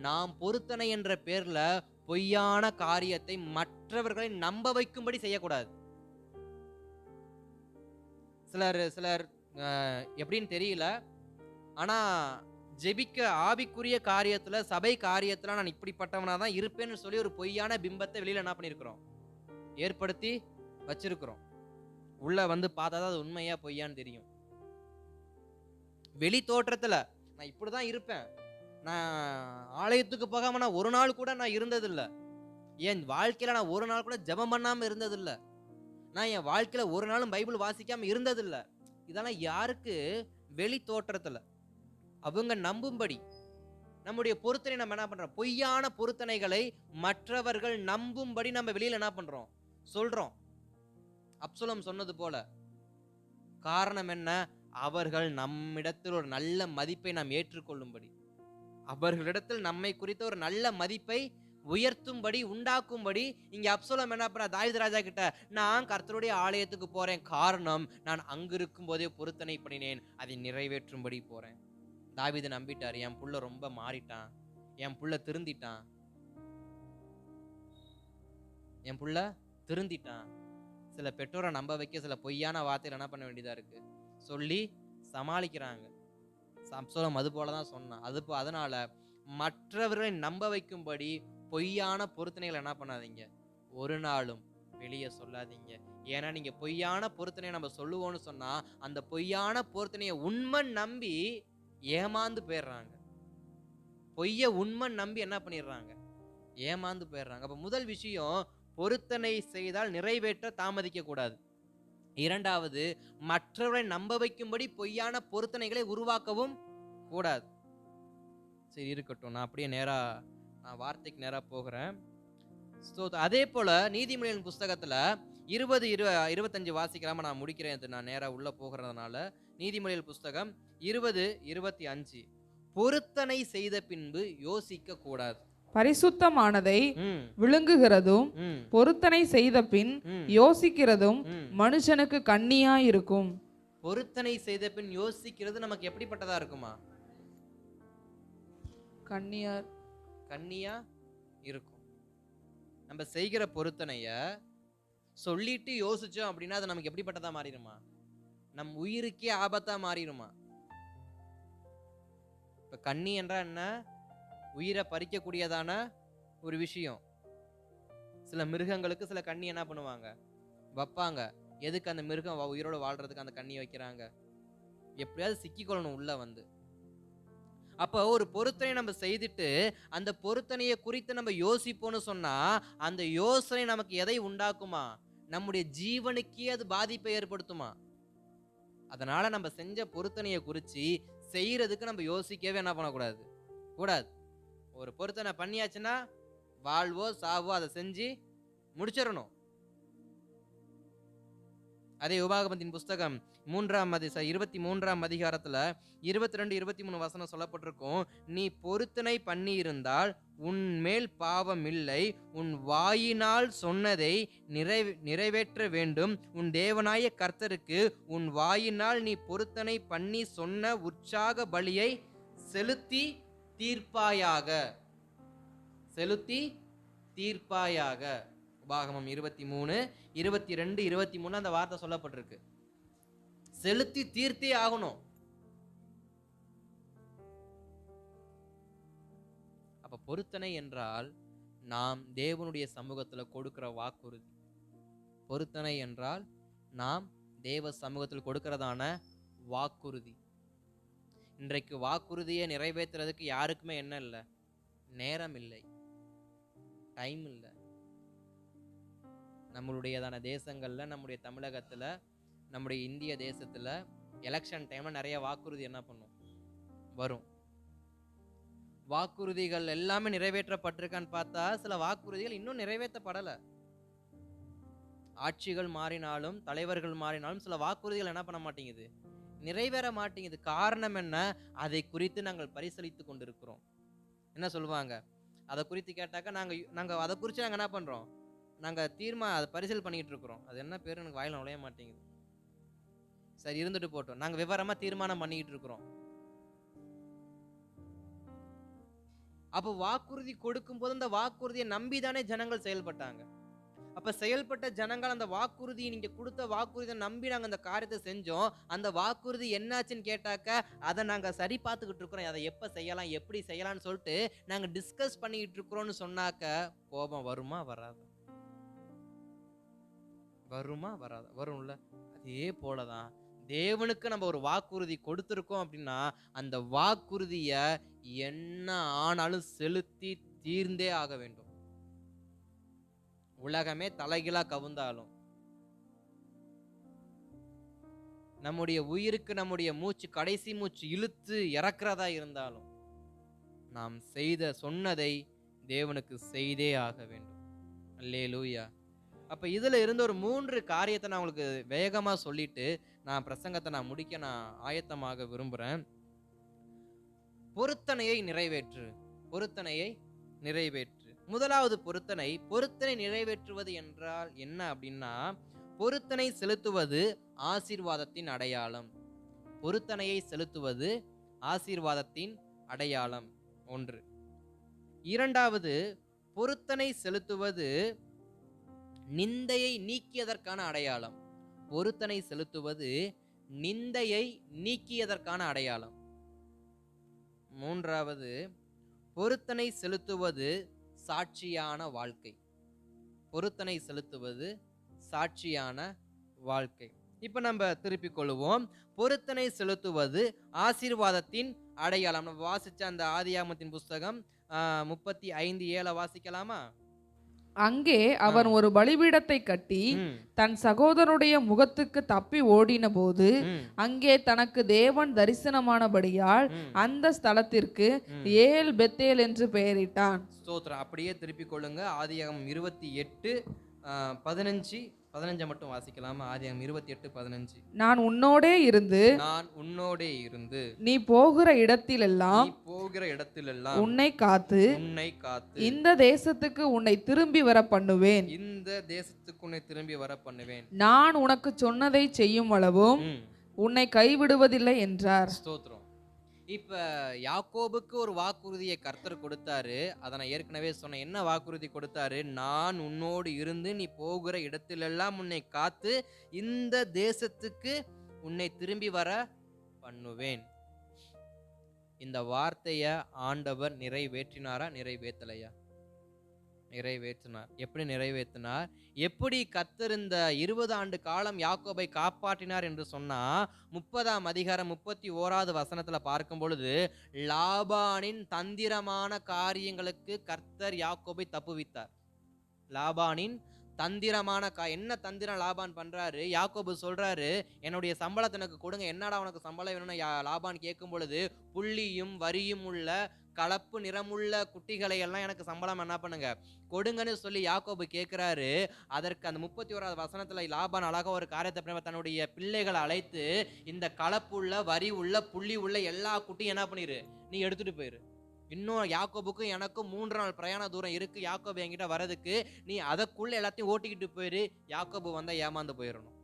Speaker 1: நாம் பொருத்தனை என்ற பேர்ல பொய்யான காரியத்தை மற்றவர்களை நம்ப வைக்கும்படி செய்யக்கூடாது. சிலர் எப்படின்னு தெரியல. ஆனா ஜெபிக்க ஆவிக்குரிய காரியத்துல, சபை காரியத்துல நான் இப்படிப்பட்டவனா தான் இருப்பேன்னு சொல்லி ஒரு பொய்யான பிம்பத்தை வெளியில என்ன பண்ணியிருக்கிறோம், ஏற்படுத்தி வச்சிருக்கிறோம். உள்ள வந்து பார்த்தா தான் அது உண்மையா பொய்யான்னு தெரியும். வெளி தோற்றத்துல நான் இப்படிதான் இருப்பேன், நான் ஆலயத்துக்கு போகாம நான் ஒரு நாள் கூட நான் இருந்ததில்ல, என் வாழ்க்கையில நான் ஒரு நாள் கூட ஜெபம் பண்ணாம இருந்ததில்ல, நான் என் வாழ்க்கையில ஒரு நாளும் பைபிள் வாசிக்காம இருந்ததில்ல. இதெல்லாம் யாருக்கு? வெளி தோற்றத்துல அவங்க நம்பும்படி நம்முடைய பொருத்தனை நம்ம என்ன பண்றோம், பொய்யான பொருத்தனைகளை மற்றவர்கள் நம்பும்படி நம்ம வெளியில என்ன பண்றோம், சொல்றோம். அப்சலோம் சொன்னது போல, காரணம் என்ன? அவர்கள் நம்மிடத்தில் ஒரு நல்ல மதிப்பை நாம் ஏற்றுக்கொள்ளும்படி, அவர்களிடத்தில் நம்மை குறித்த ஒரு நல்ல மதிப்பை உயர்த்தும்படி, உண்டாக்கும்படி. இங்க அப்சலோம் என்ன பண்ண, தாவீது ராஜா கிட்ட, நான் கர்த்தருடைய ஆலயத்துக்கு போறேன், காரணம் நான் அங்க இருக்கும் போதே பொருத்தனை பண்ணினேன், அதை நிறைவேற்றும்படி போறேன். தாவீது நம்பிட்டார், என் புள்ள ரொம்ப மாறிட்டான், என் புள்ள திருந்திட்டான், என் புள்ள திருந்திட்டான். சில பெற்றோரை நம்ப வைக்க சில பொய்யான வார்த்தைகள் என்ன பண்ண வேண்டியதா இருக்கு, சொல்லி சமாளிக்கிறாங்க. அப்சலோம் அது போலதான் சொன்னான். அதனால மற்றவர்களை நம்ப வைக்கும்படி பொய்யான பொருத்தனைகளை என்ன பண்ணாதீங்க, ஒரு நாளும் வெளியே சொல்லாதீங்க. ஏன்னா நீங்க பொய்யான பொருத்தனையை நம்ம சொல்லுவோம்னு சொன்னா, அந்த பொய்யான பொருத்தனையை உண்மை நம்பி ஏமாந்து போயிடுறாங்க. பொய்ய உண்மை நம்பி என்ன பண்ணிடுறாங்க, ஏமாந்து போயிடுறாங்க. அப்ப முதல் விஷயம், பொருத்தனை செய்தால் நிறைவேற்ற தாமதிக்க கூடாது. இரண்டாவது, மற்றவரை நம்ப வைக்கும்படி பொய்யான பொருத்தனைகளை உருவாக்கவும் கூடாது. சரி இருக்கட்டும், நான் அப்படியே நான் வார்த்தைக்கு நேரா போகிறேன். அதே போல நீதிமொழியின் புஸ்தகத்துல 20-25 வாசிக்கலாம, நான் முடிக்கிறேன். நான் நேரா உள்ள போகிறதுனால நீதிமொழியின் புஸ்தகம் 20-25, பொருத்தனை செய்த பின்பு யோசிக்க கூடாது.
Speaker 2: பரிசுத்தமானதை விழுங்குகிறதும் பொருத்தனை செய்த பின் யோசிக்கிறதும் மனுஷனுக்கு கண்ணியா இருக்கும்.
Speaker 1: பொருத்தனை செய்த பின் யோசிக்கிறது நமக்கு எப்படிப்பட்டதா இருக்குமா? கண்ணியா இருக்கும். நம்ம செய்கிற பொருத்தனைய சொல்லிட்டு யோசிச்சோம் அப்படின்னா அது நமக்கு எப்படிப்பட்டதா மாறிடுமா? நம் உயிருக்கே ஆபத்தா மாறிடுமா? இப்ப கண்ணி என்றா என்ன? உயிரை பறிக்கக்கூடியதான ஒரு விஷயம். சில மிருகங்களுக்கு சில கண்ணி என்ன பண்ணுவாங்க, வைப்பாங்க. எதுக்கு? அந்த மிருகம் உயிரோட வாழ்றதுக்கு அந்த கண்ணி வைக்கிறாங்க, எப்படியாவது சிக்கிக்கொள்ளணும் உள்ள வந்து. அப்போ ஒரு பொருத்தனை நம்ம செய்துட்டு அந்த பொருத்தனையை குறித்து நம்ம யோசிப்போம்னு சொன்னா, அந்த யோசனை நமக்கு எதை உண்டாக்குமா? நம்முடைய ஜீவனுக்கே அது பாதிப்பை ஏற்படுத்துமா? அதனால நம்ம செஞ்ச பொருத்தனையை குறித்து செய்யறதுக்கு நம்ம யோசிக்கவே என்ன பண்ணக்கூடாது, கூடாது. ஒரு பொருத்தனை பண்ணியாச்சுன்னா வாழ்வோ சாவோ அதை செஞ்சு முடிச்சிடணும். அதே உபாகமத்தின் புஸ்தகம் 23ஆம் அதிகாரத்துல 22-23 வசனம் சொல்லப்பட்டிருக்கும். நீ பொருத்தனை பண்ணி இருந்தால் உன் மேல் பாவம் இல்லை, உன் வாயினால் சொன்னதை நிறைவேற்ற வேண்டும். உன் தேவனாய கர்த்தருக்கு உன் வாயினால் நீ பொருத்தனை பண்ணி சொன்ன உற்சாக பலியை செலுத்தி தீர்ப்பாயாக. உபாகமம் 23-22-23 அந்த வார்த்தை சொல்லப்பட்டிருக்கு. செலுத்தி தீர்த்தே ஆகணும். அப்ப பொருத்தனை என்றால் நாம் தேவனுடைய சமூகத்துல கொடுக்கிற வாக்குறுதி. பொருத்தனை என்றால் நாம் தேவ சமூகத்தில் கொடுக்கிறதான வாக்குறுதி. இன்றைக்கு வாக்குறுதியை நிறைவேற்றுறதுக்கு யாருக்குமே என்ன இல்லை, நேரம் இல்லை, டைம் இல்லை. நம்மளுடையதான தேசங்கள்ல, நம்முடைய தமிழகத்துல, நம்முடைய இந்திய தேசத்துல எலெக்ஷன் டைம்ல நிறைய வாக்குறுதி என்ன பண்ணும், வரும். வாக்குறுதிகள் எல்லாமே நிறைவேற்றப்பட்டிருக்கான்னு பார்த்தா சில வாக்குறுதிகள் இன்னும் நிறைவேற்றப்படலை. ஆட்சிகள் மாறினாலும் தலைவர்கள் மாறினாலும் சில வாக்குறுதிகள் என்ன பண்ண மாட்டேங்குது, நிறைவேற மாட்டேங்குது. காரணம் என்ன? அதை குறித்து நாங்கள் பரிசீலித்து கொண்டிருக்கிறோம். என்ன சொல்லுவாங்க, அதை குறித்து கேட்டாக்கா நாங்க அதை குறித்து நாங்கள் என்ன பண்றோம், நாங்க அதை பரிசீலனை பண்ணிட்டு இருக்கிறோம். அது என்ன பேரு எனக்கு வாயில நுழைய மாட்டேங்குது. சரி இருந்துட்டு போட்டோம், நாங்க விவரமா தீர்மானம் பண்ணிட்டு இருக்கிறோம். அப்போ வாக்குறுதி கொடுக்கும் போது அந்த வாக்குறுதியை நம்பிதானே ஜனங்கள் செயல்பட்டாங்க. அப்ப செயல்பட்ட ஜனங்கள் அந்த வாக்குறுதியை, நீங்க கொடுத்த வாக்குறுதியை நம்பி நாங்க அந்த காரியத்தை செஞ்சோம், அந்த வாக்குறுதி என்னாச்சுன்னு கேட்டாக்க அதை நாங்க சரி பார்த்துக்கிட்டு இருக்கிறோம், அதை எப்ப செய்யலாம் எப்படி செய்யலாம்னு சொல்லிட்டு நாங்க டிஸ்கஸ் பண்ணிக்கிட்டு இருக்கிறோம்னு சொன்னாக்க கோபம் வருமா வராது? வருமா வராது? வரும்ல. அதே போலதான் தேவனுக்கு நம்ம ஒரு வாக்குறுதி கொடுத்திருக்கோம் அப்படின்னா அந்த வாக்குறுதிய என்ன ஆனாலும் செலுத்தி தீர்ந்தே ஆக வேண்டும். உலகமே தலைகீழா கவுந்தாலும், நம்முடைய உயிருக்கு நம்முடைய மூச்சு கடைசி மூச்சு இழுத்து இறக்குறதா இருந்தாலும் நாம் சொன்னதை தேவனுக்கு செய்தே ஆக வேண்டும். அல்லேலூயா. அப்ப இதுல இருந்து ஒரு 3 காரியத்தை நான் உங்களுக்கு வேகமா சொல்லிட்டு நான் பிரசங்கத்தை முடிக்க ஆயத்தமாக விரும்புறேன். பொருத்தனையை நிறைவேற்று. பொருத்தனையை நிறைவேற்று. முதலாவது பொருத்தனை நிறைவேற்றுவது என்றால் என்ன அப்படின்னா, பொருத்தனை செலுத்துவது ஆசீர்வாதத்தின் அடையாளம். பொருத்தனையை செலுத்துவது ஆசீர்வாதத்தின் அடையாளம். 1. இரண்டாவது, பொருத்தனை செலுத்துவது நிந்தையை நீக்கியதற்கான அடையாளம். பொருத்தனை செலுத்துவது நிந்தையை நீக்கியதற்கான அடையாளம். 3வது, பொருத்தனை செலுத்துவது சாட்சியான வாழ்க்கை. பொருத்தனை செலுத்துவது சாட்சியான வாழ்க்கை. இப்ப நம்ம திருப்பிக் கொள்வோம். பொருத்தனை செலுத்துவது ஆசீர்வாதத்தின் அடையாளம். நம்ம வாசிச்ச அந்த ஆதியாகமத்தின் புஸ்தகம் 35:7 வாசிக்கலாமா?
Speaker 2: அங்கே அவன் ஒரு பலிபீடத்தை கட்டி தன் சகோதரனுடைய முகத்துக்கு தப்பி ஓடின போது அங்கே தனக்கு தேவன் தரிசனமானபடியால் அந்த ஸ்தலத்திற்கு ஏல் பெத்தேல் என்று பெயரிட்டான்.
Speaker 1: ஸ்தோத்திரம். அப்படியே திருப்பிக் கொள்ளுங்க. ஆதியாகமம் 28:15 மட்டும் வாசிக்கலாமா? ஆதியாகமம் 28:15.
Speaker 2: நான் உன்னோடே இருந்து நீ போகிற இடத்திலெல்லாம் உன்னை காத்து இந்த தேசத்துக்கு உன்னை திரும்பி வர பண்ணுவேன். நான் உனக்கு சொன்னதை செய்யும் அளவும் உன்னை கைவிடுவதில்லை என்றார்.
Speaker 1: ஸ்தோத்திரம். இப்ப யாக்கோபுக்கு ஒரு வாக்குறுதியை கர்த்தர் கொடுத்தாரு. அதை நான் ஏற்கனவே சொன்னேன். என்ன வாக்குறுதி கொடுத்தாரு? நான் உன்னோடு இருந்து நீ போகிற இடத்திலெல்லாம் உன்னை காத்து இந்த தேசத்துக்கு உன்னை திரும்பி வர பண்ணுவேன். இந்த வார்த்தைய ஆண்டவர் நிறைவேற்றினாரா? நிறைவேற்றலையா? நிறைவேற்றினார். எப்படி நிறைவேற்றினார்? எப்படி கர்த்தர் இந்த 20 ஆண்டு காலம் யாக்கோபை காப்பாற்றினார் என்று சொன்னா 30ஆம் அதிகாரம் 31வது வசனத்துல பார்க்கும் பொழுது, லாபானின் தந்திரமான காரியங்களுக்கு கர்த்தர் யாக்கோபை தப்புவித்தார். லாபானின் தந்திரமான என்ன தந்திரம் லாபான் பண்றாரு? யாக்கோபு சொல்றாரு, என்னுடைய சம்பளத்தை எனக்கு கொடுங்க. என்னடா உனக்கு சம்பளம் வேணும்னு லாபான் கேட்கும் பொழுது, புள்ளியும் வரியும் உள்ள கலப்பு நிறமுள்ள குட்டிகளை எல்லாம் எனக்கு சம்பளம் என்ன பண்ணுங்க கொடுங்கன்னு சொல்லி யாக்கோபு கேட்கிறாரு. அதற்கு அந்த 31வது வசனத்துல லாபான் அழகா ஒரு காரியத்தை தன்னுடைய பிள்ளைகளை அழைத்து, இந்த கலப்பு உள்ள வரி உள்ள புள்ளி உள்ள எல்லா குட்டியும் என்ன பண்ணிரு, நீ எடுத்துட்டு போயிரு. இன்னும் யாக்கோபுக்கும் எனக்கும் 3 நாள் பிரயாண தூரம் இருக்கு. யாக்கோபு என்கிட்ட வரதுக்கு நீ அதற்குள்ள எல்லாத்தையும் ஓட்டிக்கிட்டு போயிரு. யாக்கோபு வந்தா ஏமாந்து போயிடணும்.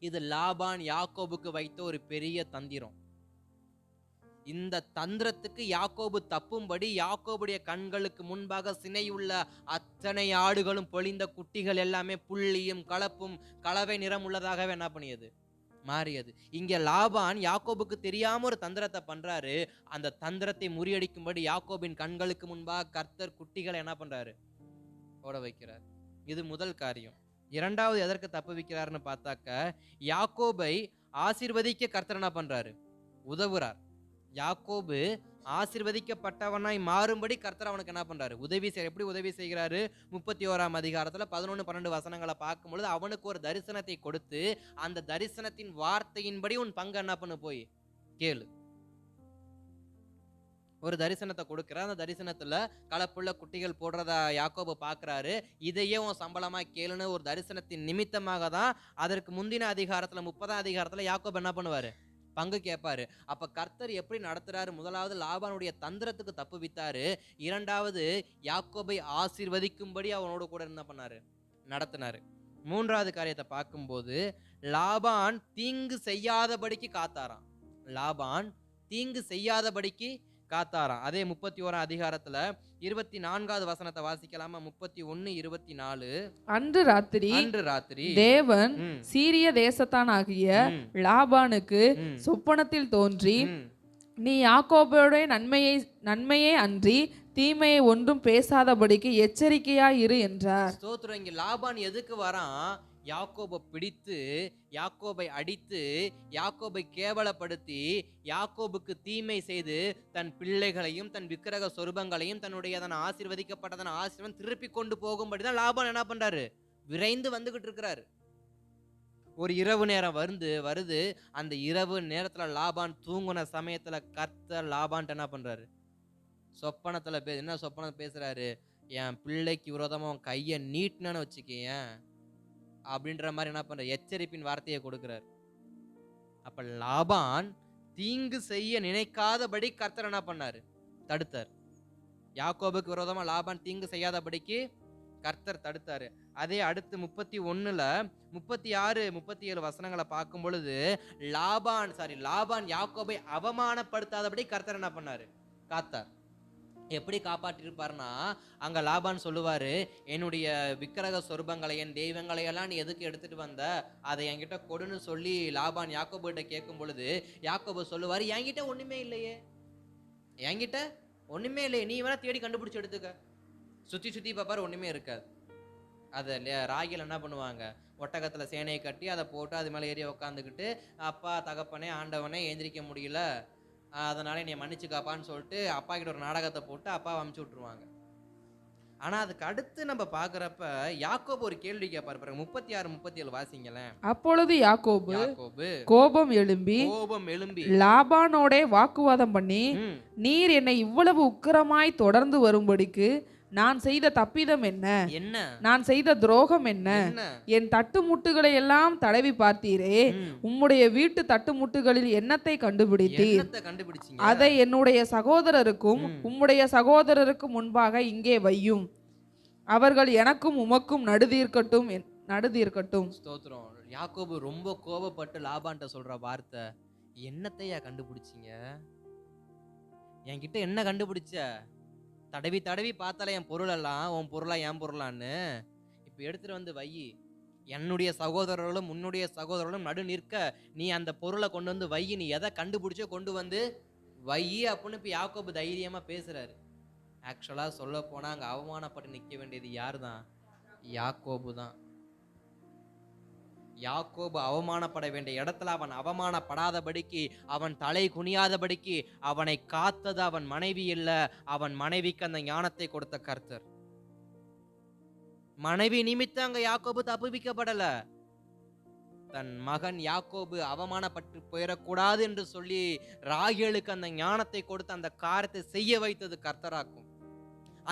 Speaker 1: இது லாபான் யாக்கோபுக்கு வைத்த ஒரு பெரிய தந்திரம். இந்த தந்திரத்துக்கு யாக்கோபு தப்பும்படி யாக்கோபுடைய கண்களுக்கு முன்பாக சினையுள்ள அத்தனை ஆடுகளும் பொழிந்த குட்டிகள் எல்லாமே புள்ளியும் கலப்பும் கலவை நிறம் உள்ளதாகவே என்ன பண்ணியது, மாறியது. இங்க லாபான் யாக்கோபுக்கு தெரியாம ஒரு தந்திரத்தை பண்றாரு. அந்த தந்திரத்தை முறியடிக்கும்படி யாக்கோபின் கண்களுக்கு முன்பாக கர்த்தர் குட்டிகளை என்ன பண்றாரு, ஓட வைக்கிறார். இது முதல் காரியம். இரண்டாவது எதற்கு தப்பு வைக்கிறாருன்னு பார்த்தாக்க, யாக்கோபை ஆசீர்வதிக்க கர்த்தர் என்ன பண்றாரு, உதவுறார். யாக்கோபு ஆசீர்வதிக்கப்பட்டவனாய் மாறும்படி கர்த்தர் அவனுக்கு என்ன பண்றாரு, உதவி செய்ய. எப்படி உதவி செய்கிறாரு? 31ஆம் அதிகாரத்துல 11-12 வசனங்களை பார்க்கும் பொழுது, அவனுக்கு ஒரு தரிசனத்தை கொடுத்து, அந்த தரிசனத்தின் வார்த்தையின்படி உன் பங்கு என்ன பண்ணு, போய் கேளு. ஒரு தரிசனத்தை கொடுக்கிற, அந்த தரிசனத்துல கலப்புள்ள குட்டிகள் போடுறதா யாக்கோபு பார்க்கிறாரு. இதையே உன் சம்பளமா கேளுன்னு ஒரு தரிசனத்தின் நிமித்தமாக தான் அதற்கு முந்தின அதிகாரத்துல 30ஆம் அதிகாரத்துல யாக்கோபு என்ன பண்ணுவாரு, பங்கு கேட்பாரு. அப்ப கர்த்தர் எப்படி நடத்துறாரு? முதலாவது லாபானுடைய தந்திரத்துக்கு தப்பு வித்தாரு. இரண்டாவது யாக்கோபை ஆசீர்வதிக்கும்படி அவனோடு கூட என்ன பண்ணாரு, நடத்தினாரு. மூன்றாவது காரியத்தை பார்க்கும்போது, லாபான் தீங்கு செய்யாதபடிக்கு காத்தாராம். லாபான் தீங்கு செய்யாதபடிக்கு காத்தாராம். அதே 31 அதிகாரத்துல 24வது வசனத்தை வாசிக்கலாமா? 31:24.
Speaker 2: அன்று ராத்திரி
Speaker 1: அன்று ராத்திரி
Speaker 2: தேவன்
Speaker 1: ம்,
Speaker 2: சீரிய தேசத்தானாகிய
Speaker 1: ம்,
Speaker 2: லாபானுக்கு
Speaker 1: ம்,
Speaker 2: சொப்பனத்தில் தோன்றி,
Speaker 1: ம்.
Speaker 2: நீ யாக்கோபோடைய நன்மையே அன்றி தீமையை ஒன்றும் பேசாதபடிக்கு எச்சரிக்கையாய் இரு என்றார்.
Speaker 1: ஸ்தோத்திரம். இங்க லாபான் எதுக்கு வரான்? யாக்கோபை பிடித்து, யாக்கோபை அடித்து, யாக்கோபை கேவலப்படுத்தி, யாக்கோபுக்கு தீமை செய்து, தன் பிள்ளைகளையும் தன் விக்கிரக சொரூபங்களையும் தன்னுடையதான ஆசீர்வதிக்கப்பட்டதான ஆசீர்வாதம் திருப்பி கொண்டு போகும்படிதான் லாபான் என்ன பண்றாரு? விரைந்து வந்துகிட்டு இருக்கிறாரு. ஒரு இரவு நேரம் வருது. அந்த இரவு நேரத்துல லாபான் தூங்குன சமயத்துல கர்த்தர் லாபான்ட்டு என்ன பண்றாரு? சொப்பனத்துல என்ன சொப்பனம் பேசுறாரு? என் பிள்ளைக்கு விரோதமா உன் கையை நீட்டினு வச்சுக்கேன் அப்படின்ற மாதிரி என்ன பண்ற? எச்சரிப்பின் வார்த்தையை கொடுக்கிறார். அப்ப லாபான் தீங்கு செய்ய நினைக்காதபடி கர்த்தர் என்ன பண்ணாரு? தடுத்தார். யாக்கோபுக்கு விரோதமா லாபான் தீங்கு செய்யாதபடிக்கு கர்த்தர் தடுத்தாரு. அதே அடுத்து 31ல 36, 37 வசனங்களை பார்க்கும் பொழுது லாபான் யாக்கோபை அவமானப்படுத்தாதபடி கர்த்தர் என்ன பண்ணாரு? காத்தார். எப்படி காப்பாற்றிருப்பாருன்னா, அங்க லாபான் சொல்லுவாரு, என்னுடைய விக்கிரக சொரூபங்களை என் தெய்வங்களை எல்லாம் நீ எதுக்கு எடுத்துட்டு வந்த? அதை என்கிட்ட கொடுன்னு சொல்லி லாபான் யாக்கோபு கிட்ட கேட்கும் பொழுது யாக்கோபு சொல்லுவாரு, என்கிட்ட ஒண்ணுமே இல்லையே, என்கிட்ட ஒண்ணுமே இல்லையே, நீ வேணா தேடி கண்டுபிடிச்சு எடுத்துக்க. சுத்தி பாப்பாரு, ஒண்ணுமே இருக்காது. அதை ராகில என்ன பண்ணுவாங்க? ஒட்டகத்துல சேனையை கட்டி அதை போட்டு அது மேலே ஏறி உக்காந்துக்கிட்டு, அப்பா தகப்பனே ஆண்டவனே எந்திரிக்க முடியல, அதனால என்னை மன்னிச்சு காப்பான்னு சொல்லிட்டு அப்பா கிட்ட ஒரு நாடகத்தை போட்டு அப்பாவை அமுச்சு விட்டுருவாங்க. ஆனா அதுக்கு அடுத்து நம்ம பாக்குறப்ப யாக்கோபு ஒரு கேள்வி கேட்பாரு பாருங்க. 36, 37 வாசிங்களேன்.
Speaker 2: அப்பொழுது யாக்கோபு கோபம் எழும்பி லாபானோடே வாக்குவாதம் பண்ணி, நீர் என்னை இவ்வளவு உக்கிரமாய் தொடர்ந்து வரும்படிக்கு நான் செய்த தப்பிதம் என்ன? நான் செய்த துரோகம் என்ன? என் தட்டுமுட்டுகளை எல்லாம் தடவி பார்த்தீரே, உம்முடைய வீட்டு தட்டுமுட்டுகளில் என்னத்தை கண்டுபிடித்தீர்? அதை என்னுடைய சகோதரருக்கும் உம்முடைய சகோதரருக்கும் முன்பாக இங்கே வையும், அவர்கள் எனக்கும் உமக்கும் நடுதீர்க்கட்டும்.
Speaker 1: ஸ்தோத்திரம். யாக்கோபு ரொம்ப கோபப்பட்டு லாபான்ட்ட சொல்ற வார்த்தை, என்னத்தையா கண்டுபிடிச்சீங்க? என்கிட்ட என்ன கண்டுபிடிச்ச? தடவி பார்த்தாலே என் பொருள் எல்லாம் உன் பொருளா என் பொருளான்னு இப்ப எடுத்துட்டு வந்து வை, என்னுடைய சகோதரர்களும் உன்னுடைய சகோதரர்களும் நடு நிற்க நீ அந்த பொருளை கொண்டு வந்து வை, நீ எதை கண்டுபிடிச்சோ கொண்டு வந்து வை அப்படின்னு இப்ப யாக்கோபு தைரியமா பேசுறாரு. ஆக்சுவலா சொல்ல போனா அங்க அவமானப்பட்டு நிக்க வேண்டியது யார் தான்? யாக்கோபு தான். யாக்கோபு அவமானப்பட வேண்டிய இடத்துல அவன் அவமானப்படாதபடிக்கு, அவன் தலை குனியாதபடிக்கு அவனை காத்தது அவன் மனைவி இல்ல, அவன் மனைவிக்கு அந்த ஞானத்தை கொடுத்த கர்த்தர். மனைவி நிமித்தம் அங்க யாக்கோபு தப்புவிக்கப்படல. தன் மகன் யாக்கோபு அவமானப்பட்டு போயிடக்கூடாது என்று சொல்லி ராகேலுக்கு அந்த ஞானத்தை கொடுத்து அந்த காரியத்தை செய்ய வைத்தது கர்த்தராக்கும்.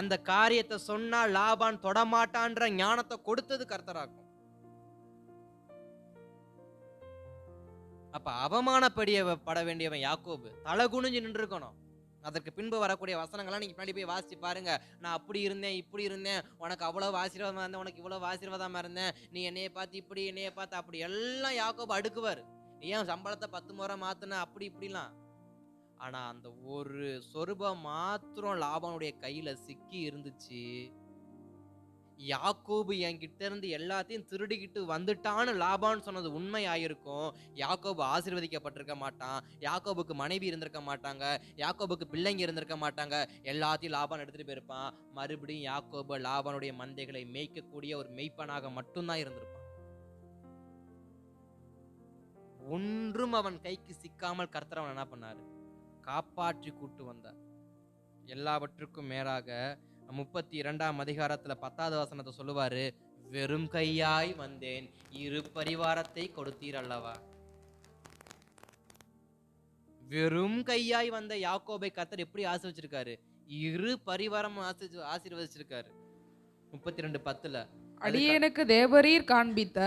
Speaker 1: அந்த காரியத்தை சொன்னா லாபான் தொடமாட்டான்ற ஞானத்தை கொடுத்தது கர்த்தராக்கும். அப்ப அவமானப்பட வேண்டியவன் யாக்கோபு தலை குனிஞ்சு நின்று இருக்கணும். அதற்கு பின்பு வரக்கூடிய வசனங்கள்லாம் நீங்க பின்னாடி போய் வாசிச்சு பாருங்க. நான் அப்படி இருந்தேன், இப்படி இருந்தேன், உனக்கு அவ்வளவு ஆசீர்வாதமா இருந்தேன், உனக்கு இவ்வளவு ஆசீர்வாதமா இருந்தேன், நீ என்னைய பார்த்து இப்படி, என்னைய பார்த்து அப்படி எல்லாம் யாக்கோபு அடுக்குவார். ஏன் சம்பளத்தை 10 முறை மாத்துன அப்படி இப்படிலாம். ஆனா அந்த ஒரு சொரூபம் மாத்திரம் லாபானுடைய கையில சிக்கி இருந்துச்சு. யாக்கோபு என்கிட்ட இருந்து எல்லாத்தையும் திருடிக்கிட்டு வந்துட்டான்னு லாபான் சொன்னது உண்மை ஆயிருக்கும். யாக்கோபு ஆசீர்வதிக்கப்பட்டிருக்க மாட்டான், யாக்கோபுக்கு மனைவி இருந்திருக்க மாட்டாங்க, யாக்கோபுக்கு பிள்ளைங்க இருந்திருக்க மாட்டாங்க, எல்லாத்தையும் லாபான் எடுத்துட்டு போயிருப்பான். மறுபடியும் யாக்கோபு லாபானுடைய மந்தைகளை மேய்க்கக்கூடிய ஒரு மெய்ப்பனாக மட்டும்தான் இருந்திருப்பான். ஒன்றும் அவன் கைக்கு சிக்காமல் கர்த்தர் அவன் என்ன பண்ணாரு? காப்பாற்றி கூட்டு வந்தார். எல்லாவற்றுக்கும் மேலாக 32ஆம் அதிகாரத்துல 10வது வசனத்தை சொல்லுவாரு, வெறும் கையாய் வந்தேன், இரு பரிவாரத்தை கொடுத்தீர் அல்லவா. வெறும் கையாய் வந்த யாக்கோபை கர்த்தர் எப்படி ஆசீர்வதிச்சிருக்காரு? இரு பரிவாரம் ஆசீர்வதிச்சிருக்காரு. 32:10
Speaker 2: அடியேனுக்கு தேவரீர் காண்பித்த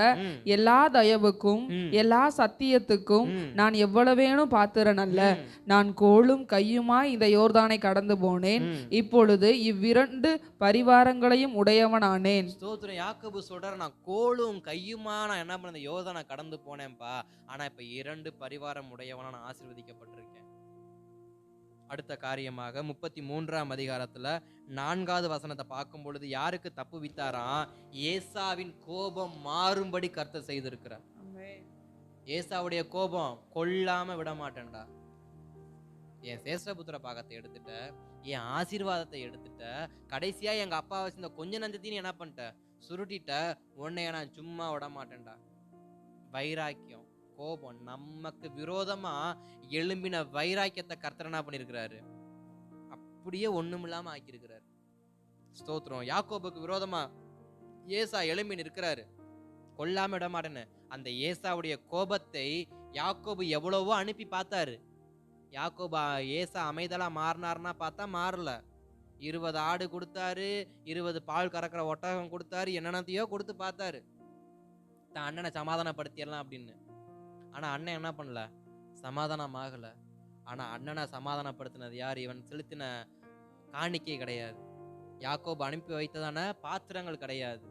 Speaker 2: எல்லா தயவுக்கும் எல்லா சத்தியத்துக்கும் நான் எவ்வளவேனும் பாத்திரன் அல்ல. நான் கோலும் கையுமாய் இந்த யோர்தானை கடந்து போனேன், இப்பொழுது இவ்விரண்டு பரிவாரங்களையும் உடையவனானேன்.
Speaker 1: ஸ்தோத்திரம். யாக்கோபு சொல்றாரு, நான் கோலும் கையுமா நான் என்ன பண்ண யோர்தானை கடந்து போனேன்பா, ஆனா இப்ப 2 பரிவாரம் உடையவனா நான் ஆசீர்வதிக்கப்பட்டிருக்கேன். அடுத்த காரியமாக 33ஆம் அதிகாரத்துல 4வது வசனத்தை பார்க்கும் பொழுது யாருக்கு தப்பு வித்தாராம்? ஏசாவின் கோபம் மாறும்படி கர்த்தர் செய்திருக்கிறார். ஏசாவுடைய கோபம், கொல்லாம விட மாட்டேன்டா, என் சேஷ்டபுத்திர பாகத்தை எடுத்துட்ட, என் ஆசீர்வாதத்தை எடுத்துட்ட, கடைசியா எங்க அப்பா வச்சிருந்த கொஞ்ச நஞ்சத்தையும் என்ன பண்ணிட்ட, சுருட்டிட்ட, உன்னைய நான் சும்மா விட மாட்டேன்டா. வைராக்கியம், கோபம், நமக்கு விரோதமா எழும்பின வைராக்கியத்தை கர்த்தர் என்ன பண்ணிருக்கிறாரு, அப்படியே ஒண்ணுமில்லாம ஆக்கியிருக்கிறாரு. ஸ்தோத்திரம். யாக்கோபுக்கு விரோதமா ஏசா எழும்பி நிற்கிறாரு, கொல்லாம விட மாட்டேன்னு. அந்த ஏசாவுடைய கோபத்தை யாக்கோபு எவ்வளவோ அனுப்பி பார்த்தாரு. யாக்கோபா ஏசா அமைதலா மாறினார்னா பார்த்தா மாறல. 20 ஆடு கொடுத்தாரு, 20 பால் கறக்கிற ஒட்டகம் கொடுத்தாரு, என்னென்னத்தையோ கொடுத்து பார்த்தாரு தான் அண்ணனை சமாதானப்படுத்திடலாம் அப்படின்னு. ஆனா அண்ணன் என்ன பண்ணல, சமாதானம் ஆகல. ஆனா அண்ணனை சமாதானப்படுத்தினது யார்? இவன் செலுத்தின காணிக்கை கிடையாது, யாக்கோபு அனுப்பி வைத்ததான பாத்திரங்கள் கிடையாது.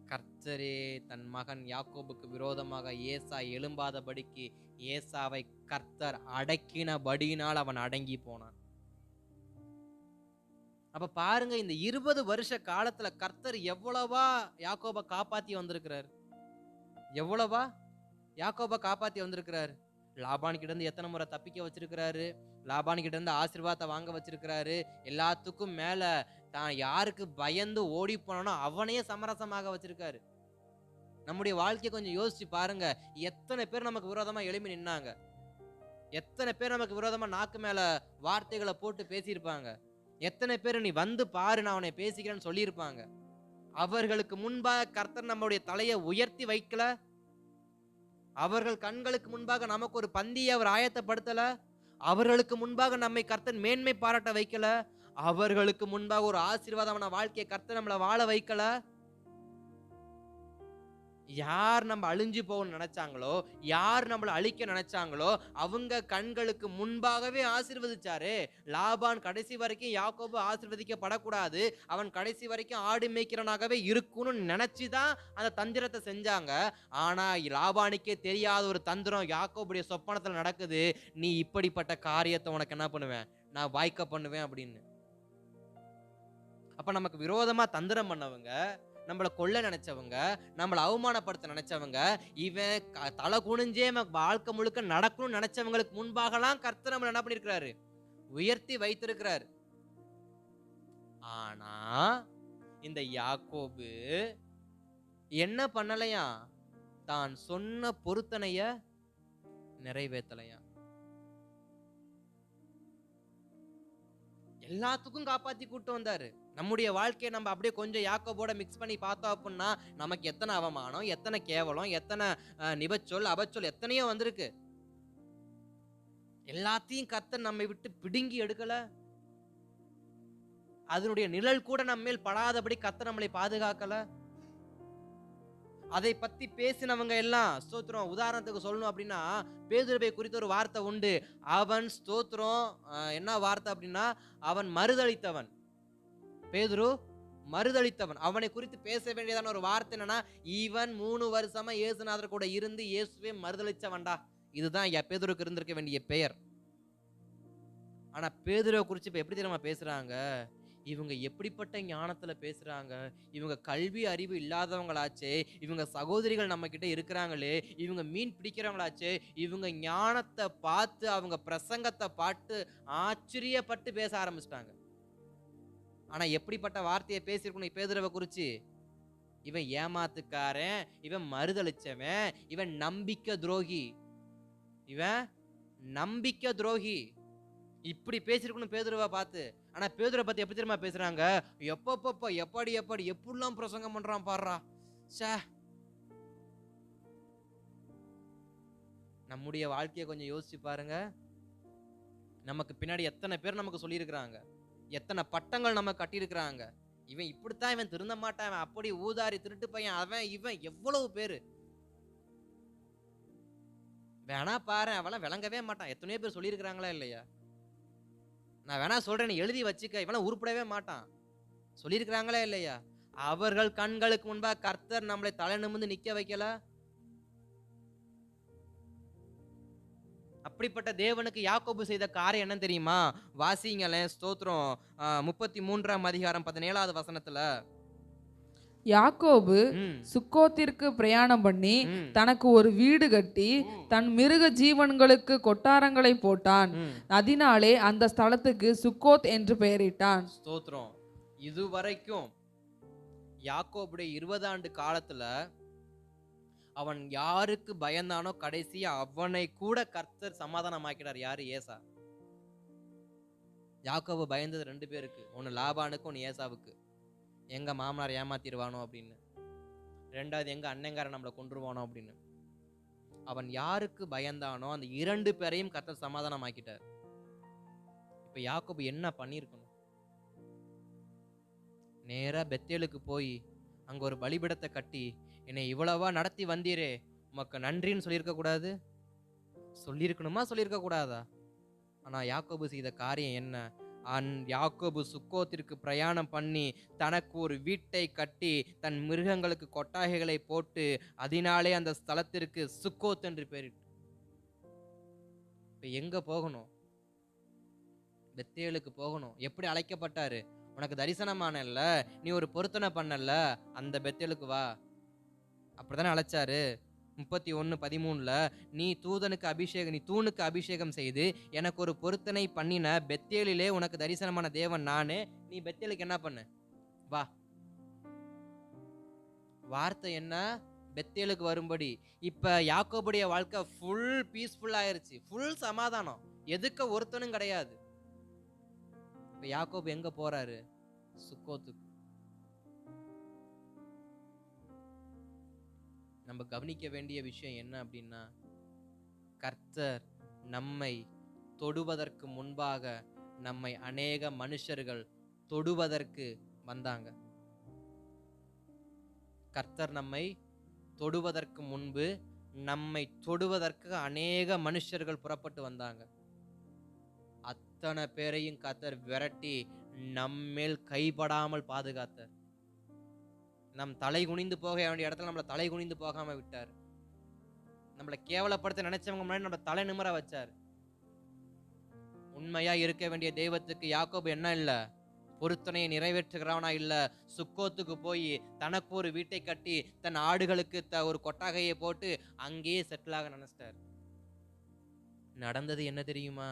Speaker 1: கர்த்தரே தன் மகன் யாக்கோபுக்கு விரோதமாக ஏசா எழும்பாதபடிக்கு ஏசாவை கர்த்தர் அடக்கினபடியினால் அவன் அடங்கி போனான். அப்ப பாருங்க, இந்த 20 வருஷ காலத்துல கர்த்தர் எவ்வளவா யாக்கோபை காப்பாத்தி வந்திருக்கிறார், எவ்வளவா யாக்கோபை காப்பாத்தி வந்திருக்கிறார். லாபான் கிட்ட இருந்து எத்தனை முறை தப்பிக்க வச்சிருக்கிறாரு, லாபான் கிட்ட இருந்து ஆசீர்வாதத்தை வாங்க வச்சிருக்கிறாரு. எல்லாத்துக்கும் மேல தான் யாருக்கு பயந்து ஓடி போனானோ அவனையே சமரசமாக வச்சிருக்காரு. நம்முடைய வாழ்க்கையை கொஞ்சம் யோசிச்சு பாருங்க. எத்தனை பேர் நமக்கு விரோதமா எழுப்பி நின்னாங்க, எத்தனை பேர் நமக்கு விரோதமா நாக்கு மேல வார்த்தைகளை போட்டு பேசியிருப்பாங்க, எத்தனை பேர் நீ வந்து பாரு நான் அவனை பேசிக்கிறேன்னு சொல்லியிருப்பாங்க. அவர்களுக்கு முன்பாக கர்த்தர் நம்முடைய தலையை உயர்த்தி வைக்கல, அவர்கள் கண்களுக்கு முன்பாக நமக்கு ஒரு பந்தியை அவர் ஆயத்தப்படுத்தல, அவர்களுக்கு முன்பாக நம்மை கர்த்தர் மேன்மை பாராட்ட வைக்கல, அவர்களுக்கு முன்பாக ஒரு ஆசீர்வாதமான வாழ்க்கையை கர்த்தர் நம்மளை வாழ வைக்கல. யார் நம்ம அழிஞ்சு போகணும்னு நினைச்சாங்களோ, யார் நம்மளை அழிக்க நினைச்சாங்களோ அவங்க கண்களுக்கு முன்பாகவே ஆசீர்வதிச்சாரு. லாபான் கடைசி வரைக்கும் யாக்கோபு ஆசீர்வதிக்கப்படக்கூடாது, அவன் கடைசி வரைக்கும் ஆடு மேய்க்கிறவனாகவே இருக்கணும்னு நினைச்சுதான் அந்த தந்திரத்தை செஞ்சாங்க. ஆனா லாபானுக்கே தெரியாத ஒரு தந்திரம் யாக்கோபுடைய சொப்பனத்துல நடக்குது. நீ இப்படிப்பட்ட காரியத்தை உனக்கு என்ன பண்ணுவேன், நான் வாய்க்க பண்ணுவேன் அப்படின்னு. அப்ப நமக்கு விரோதமா தந்திரம் பண்ணவங்க, நம்மளை கொல்ல நினைச்சவங்க, நம்மளை அவமானப்படுத்த நினைச்சவங்க, இவன் தலை குனிஞ்சே வாழ்க்கை முழுக்க நடக்கணும்னு நினைச்சவங்களுக்கு முன்பாகலாம் கர்த்தர் நம்மளை என்ன பண்ணிருக்கிறாரு, உயர்த்தி வைத்திருக்கிறாரு. ஆனா இந்த யாக்கோபு என்ன பண்ணலையா, தான் சொன்ன பொருத்தனைய நிறைவேற்றலையா. எல்லாத்துக்கும் காப்பாத்தி கூட்டு வந்தாரு. நம்முடைய வாழ்க்கையை நம்ம அப்படியே கொஞ்சம் யாக்கோபோட மிக்ஸ் பண்ணி பார்த்தோம் அப்படின்னா நமக்கு எத்தனை அவமானம், எத்தனை கேவலம், எத்தனை நிபச்சொல் அபச்சொல் எத்தனையோ வந்திருக்கு. எல்லாத்தையும் கர்த்தர் நம்மை விட்டு பிடுங்கி எடுக்கல. அதனுடைய நிழல் கூட நம்ம மேல் படாதபடி கர்த்தர் நம்மளை பாதுகாக்கல. அதை பத்தி பேசினவங்க எல்லாம் ஸ்தோத்திரம். உதாரணத்துக்கு சொல்லணும் அப்படின்னா பேதுருவை குறித்த ஒரு வார்த்தை உண்டு. அவன் ஸ்தோத்திரம், என்ன வார்த்தை அப்படின்னா அவன் மறுதளித்தவன். பேதுரு மறுதளித்தவன். அவனை குறித்து பேச வேண்டியதான ஒரு வார்த்தை என்னன்னா, இவன் 3 வருஷமா இயேசுநாதர் கூட இருந்து இயேசுவே மறுதளிச்சவன்டா. இதுதான் பேதுருக்கு இருந்திருக்க வேண்டிய பெயர். ஆனா பேதுருவை குறித்து இப்ப எப்படி தெரியுமா பேசுறாங்க, இவங்க எப்படிப்பட்ட ஞானத்துல பேசுறாங்க, இவங்க கல்வி அறிவு இல்லாதவங்களாச்சே, இவங்க சகோதரிகள் நம்ம கிட்ட இருக்கிறாங்களே, இவங்க மீன் பிடிக்கிறவங்களாச்சே, இவங்க ஞானத்தை பார்த்து அவங்க பிரசங்கத்தை பார்த்து ஆச்சரியப்பட்டு பேச ஆரம்பிச்சிட்டாங்க. ஆனா எப்படிப்பட்ட வார்த்தையை பேசியிருக்கணும் பேதுருவை குறிச்சு, இவன் ஏமாத்துக்காரன், இவன் மறுதளிச்சவன், இவன் நம்பிக்கை துரோகி, இவன் நம்பிக்கை துரோகி, இப்படி பேசிருக்கணும் பேதுருவை பார்த்து. ஆனா பேதுருவை பத்தி எப்படி தெரியுமா பேசுறாங்க, எப்பப்ப எப்படி எப்படி எப்படிலாம் பிரசங்கம் பண்றான் பாடுறா. நம்முடைய வாழ்க்கையை கொஞ்சம் யோசிச்சு பாருங்க. நமக்கு பின்னாடி எத்தனை பேர் நமக்கு சொல்லியிருக்கிறாங்க, எத்தனை பட்டங்கள் நம்ம கட்டியிருக்கிறாங்க. இவன் இப்படித்தான், இவன் திருந்த மாட்டான், இவன் அப்படி ஊதாரி திருட்டு பையன், அவன் இவன் எவ்வளவு பேரு வேணா பாரு, அவெல்லாம் விளங்கவே மாட்டான். எத்தனையோ பேர் சொல்லியிருக்கிறாங்களா இல்லையா? நான் வேணா சொல்றேன், எழுதி வச்சுக்க, இவெல்லாம் உருப்படவே மாட்டான் சொல்லியிருக்கிறாங்களா இல்லையா? அவர்கள் கண்களுக்கு முன்பாக கர்த்தர் நம்மளை தலை நிமிர்ந்து நிக்க வைக்கல. அப்ப அப்படிப்பட்ட தேவனுக்கு யாக்கோபு செய்த காரியம் என்ன தெரியுமா? வாசிங்களேன், ஸ்தோத்திரம். 33ஆம் அதிகாரம் 17வது வசனத்துல.
Speaker 2: யாக்கோபு
Speaker 1: ம்
Speaker 2: சுக்கோத்திற்கு பிரயாணம் பண்ணி
Speaker 1: ம்
Speaker 2: தனக்கு ஒரு வீடு கட்டி தன் மிருக ஜீவன்களுக்கு கொட்டாரங்களை போட்டான்.
Speaker 1: ம்
Speaker 2: அதனாலே அந்த ஸ்தலத்துக்கு சுக்கோத் என்று பெயரிட்டான்.
Speaker 1: ஸ்தோத்திரம். இதுவரைக்கும் யாக்கோபுடைய 20 ஆண்டு காலத்துல அவன் யாருக்கு பயந்தானோ கடைசியா அவனை கூட கர்த்தர் சமாதானமாக்கிறார். யாரு? ஏசா. யாக்கோபு பயந்தது 2 பேருக்கு. ஒன்னு லாபானுக்கு, ஒன்னு ஏசாவுக்கு. எங்க மாமனார் ஏமாத்திடுவானோ அப்படின்னு, 2வது எங்க அண்ணங்காரன் நம்மளை கொன்றுவானோ அப்படின்னு. அவன் யாருக்கு பயந்தானோ அந்த 2 பேரையும் கர்த்தர் சமாதானமாக்கிட்டார். இப்ப யாக்கோபு என்ன பண்ணிருக்கணும்? நேரா பெத்தேலுக்கு போய் அங்க ஒரு பலிபீடத்தை கட்டி, என்னை இவ்வளவா நடத்தி வந்தீரே, உமக்கு நன்றின்னு சொல்லியிருக்க கூடாது? சொல்லியிருக்கணுமா, சொல்லியிருக்க கூடாதா? ஆனா யாக்கோபு செய்த காரியம் என்ன? யாக்கோபு சுக்கோத்திற்கு பிரயாணம் பண்ணி தனக்கு ஒரு வீட்டை கட்டி தன் மிருகங்களுக்கு கொட்டாகைகளை போட்டு அதனாலே அந்த ஸ்தலத்திற்கு சுக்கோத் என்று பெயரிட்டு. இப்ப எங்க போகணும்? பெத்தேலுக்கு போகணும். எப்படி அழைக்கப்பட்டாரு? உனக்கு தரிசனமானல்ல, நீ ஒரு பொருத்தனை பண்ணல, அந்த பெத்தேலுக்கு வா. அப்படித்தானே அழைச்சாரு. 31:13 நீ தூணுக்கு அபிஷேகம் செய்து எனக்கு ஒரு பொருத்தனை பண்ணின பெத்தேலிலே உனக்கு தரிசனமான தேவன் நானே, நீ பெத்தேலுக்கு என்ன பண்ணு? வா. வார்த்தை என்ன? பெத்தேலுக்கு வரும்படி. இப்ப யாக்கோபுடைய வாழ்க்கை ஃபுல் பீஸ்ஃபுல் ஆயிருச்சு, ஃபுல் சமாதானம், எதுக்க ஒருத்தனும் கிடையாது. இப்ப யாக்கோபு எங்க போறாரு? சுக்கோத்துக்கு. நம்ம கவனிக்க வேண்டிய விஷயம் என்ன அப்படின்னா, கர்த்தர் நம்மை தொடுவதற்கு முன்பாக நம்மை அநேக மனுஷர்கள் தொடுவதற்கு வந்தாங்க. கர்த்தர் நம்மை தொடுவதற்கு முன்பு நம்மை தொடுவதற்கு அநேக மனுஷர்கள் புறப்பட்டு வந்தாங்க. அத்தனை பேரையும் கர்த்தர் விரட்டி நம்மேல் கைப்படாமல் பாதுகாத்தார். நம் தலை குனிந்து போக வேண்டிய இடத்துல நம்மளை தலை குனிந்து போகாம விட்டார். நம்மளை கேவலப்படுத்த நினைச்சவங்க முன்னாடி நம்ம தலை நிமிர வச்சார். உண்மையா இருக்க வேண்டிய தெய்வத்துக்கு யாக்கோபு என்ன இல்ல? பொருத்தனையை நிறைவேற்றுகிறவனா இல்ல. சுக்கோத்துக்கு போய் தனக்கு ஒரு வீட்டை கட்டி தன் ஆடுகளுக்கு ஒரு கொட்டாகையை போட்டு அங்கேயே செட்டில் ஆக நினைச்சிட்டார். நடந்தது என்ன தெரியுமா?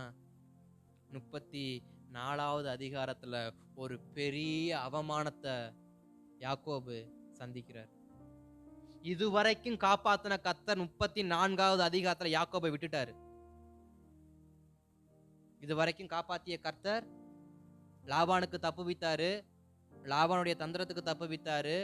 Speaker 1: 34வது அதிகாரத்துல ஒரு பெரிய அவமானத்தை யாக்கோபு சந்திக்கிறார். இதுவரைக்கும் காப்பாத்தின கர்த்தர் 34வது அதிகாரத்துல யாக்கோபை விட்டுட்டாரு. இதுவரைக்கும் காப்பாத்திய கர்த்தர் லாபானுக்கு தப்புவித்தாரு, லாபானுடைய தந்திரத்துக்கு தப்புவித்தாரு,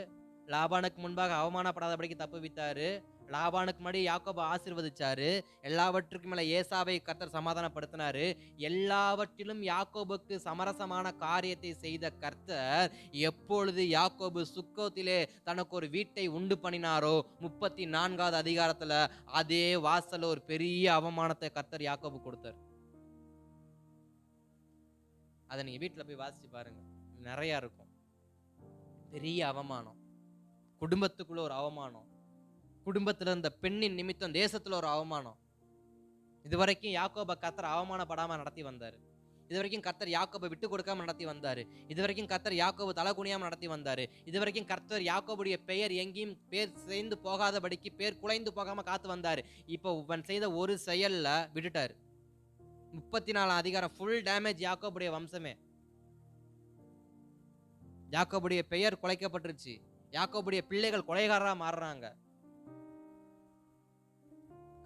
Speaker 1: லாபானுக்கு முன்பாக அவமானப்படாதபடிக்கு தப்புவித்தாரு, லாபானுக்கு முன்னாடி யாக்கோபை ஆசீர்வதிச்சாரு, எல்லாவற்றுக்கும் மேல ஏசாவை கர்த்தர் சமாதானப்படுத்தினாரு. எல்லாவற்றிலும் யாக்கோபுக்கு சமரசமான காரியத்தை செய்த கர்த்தர் எப்பொழுது யாக்கோபு சுக்கோத்திலே தனக்கு ஒரு வீட்டை உண்டு பண்ணினாரோ 34வது அதிகாரத்துல அதே வாசல்ல ஒரு பெரிய அவமானத்தை கர்த்தர் யாக்கோபு கொடுத்தார். அதை நீங்க வீட்டுல போய் வாசிச்சு பாருங்க, நிறைய இருக்கும். பெரிய அவமானம், குடும்பத்துக்குள்ள ஒரு அவமானம், குடும்பத்துல இருந்த பெண்ணின் நிமித்தம் தேசத்துல ஒரு அவமானம். இதுவரைக்கும் யாக்கோபை கர்த்தர் அவமானப்படாம நடத்தி வந்தாரு. இதுவரைக்கும் கர்த்தர் யாக்கோபை விட்டு கொடுக்காம நடத்தி வந்தாரு. இதுவரைக்கும் கர்த்தர் யாக்கோபு தலை குனியாம நடத்தி வந்தாரு. இதுவரைக்கும் கர்த்தர் யாக்கோபுடைய பெயர் எங்கேயும் பேர் சேர்ந்து போகாதபடிக்கு, பேர் குலைந்து போகாம காத்து வந்தாரு. இப்போ இவன் செய்த ஒரு செயல்ல விட்டுட்டாரு. 34 அதிகாரம் ஃபுல் டேமேஜ் யாக்கோபுடைய வம்சமே. யாக்கோபுடைய பெயர் குலைக்கப்பட்டுருச்சு. யாக்கோபுடைய பிள்ளைகள் கொலைகாரரா மாறுறாங்க.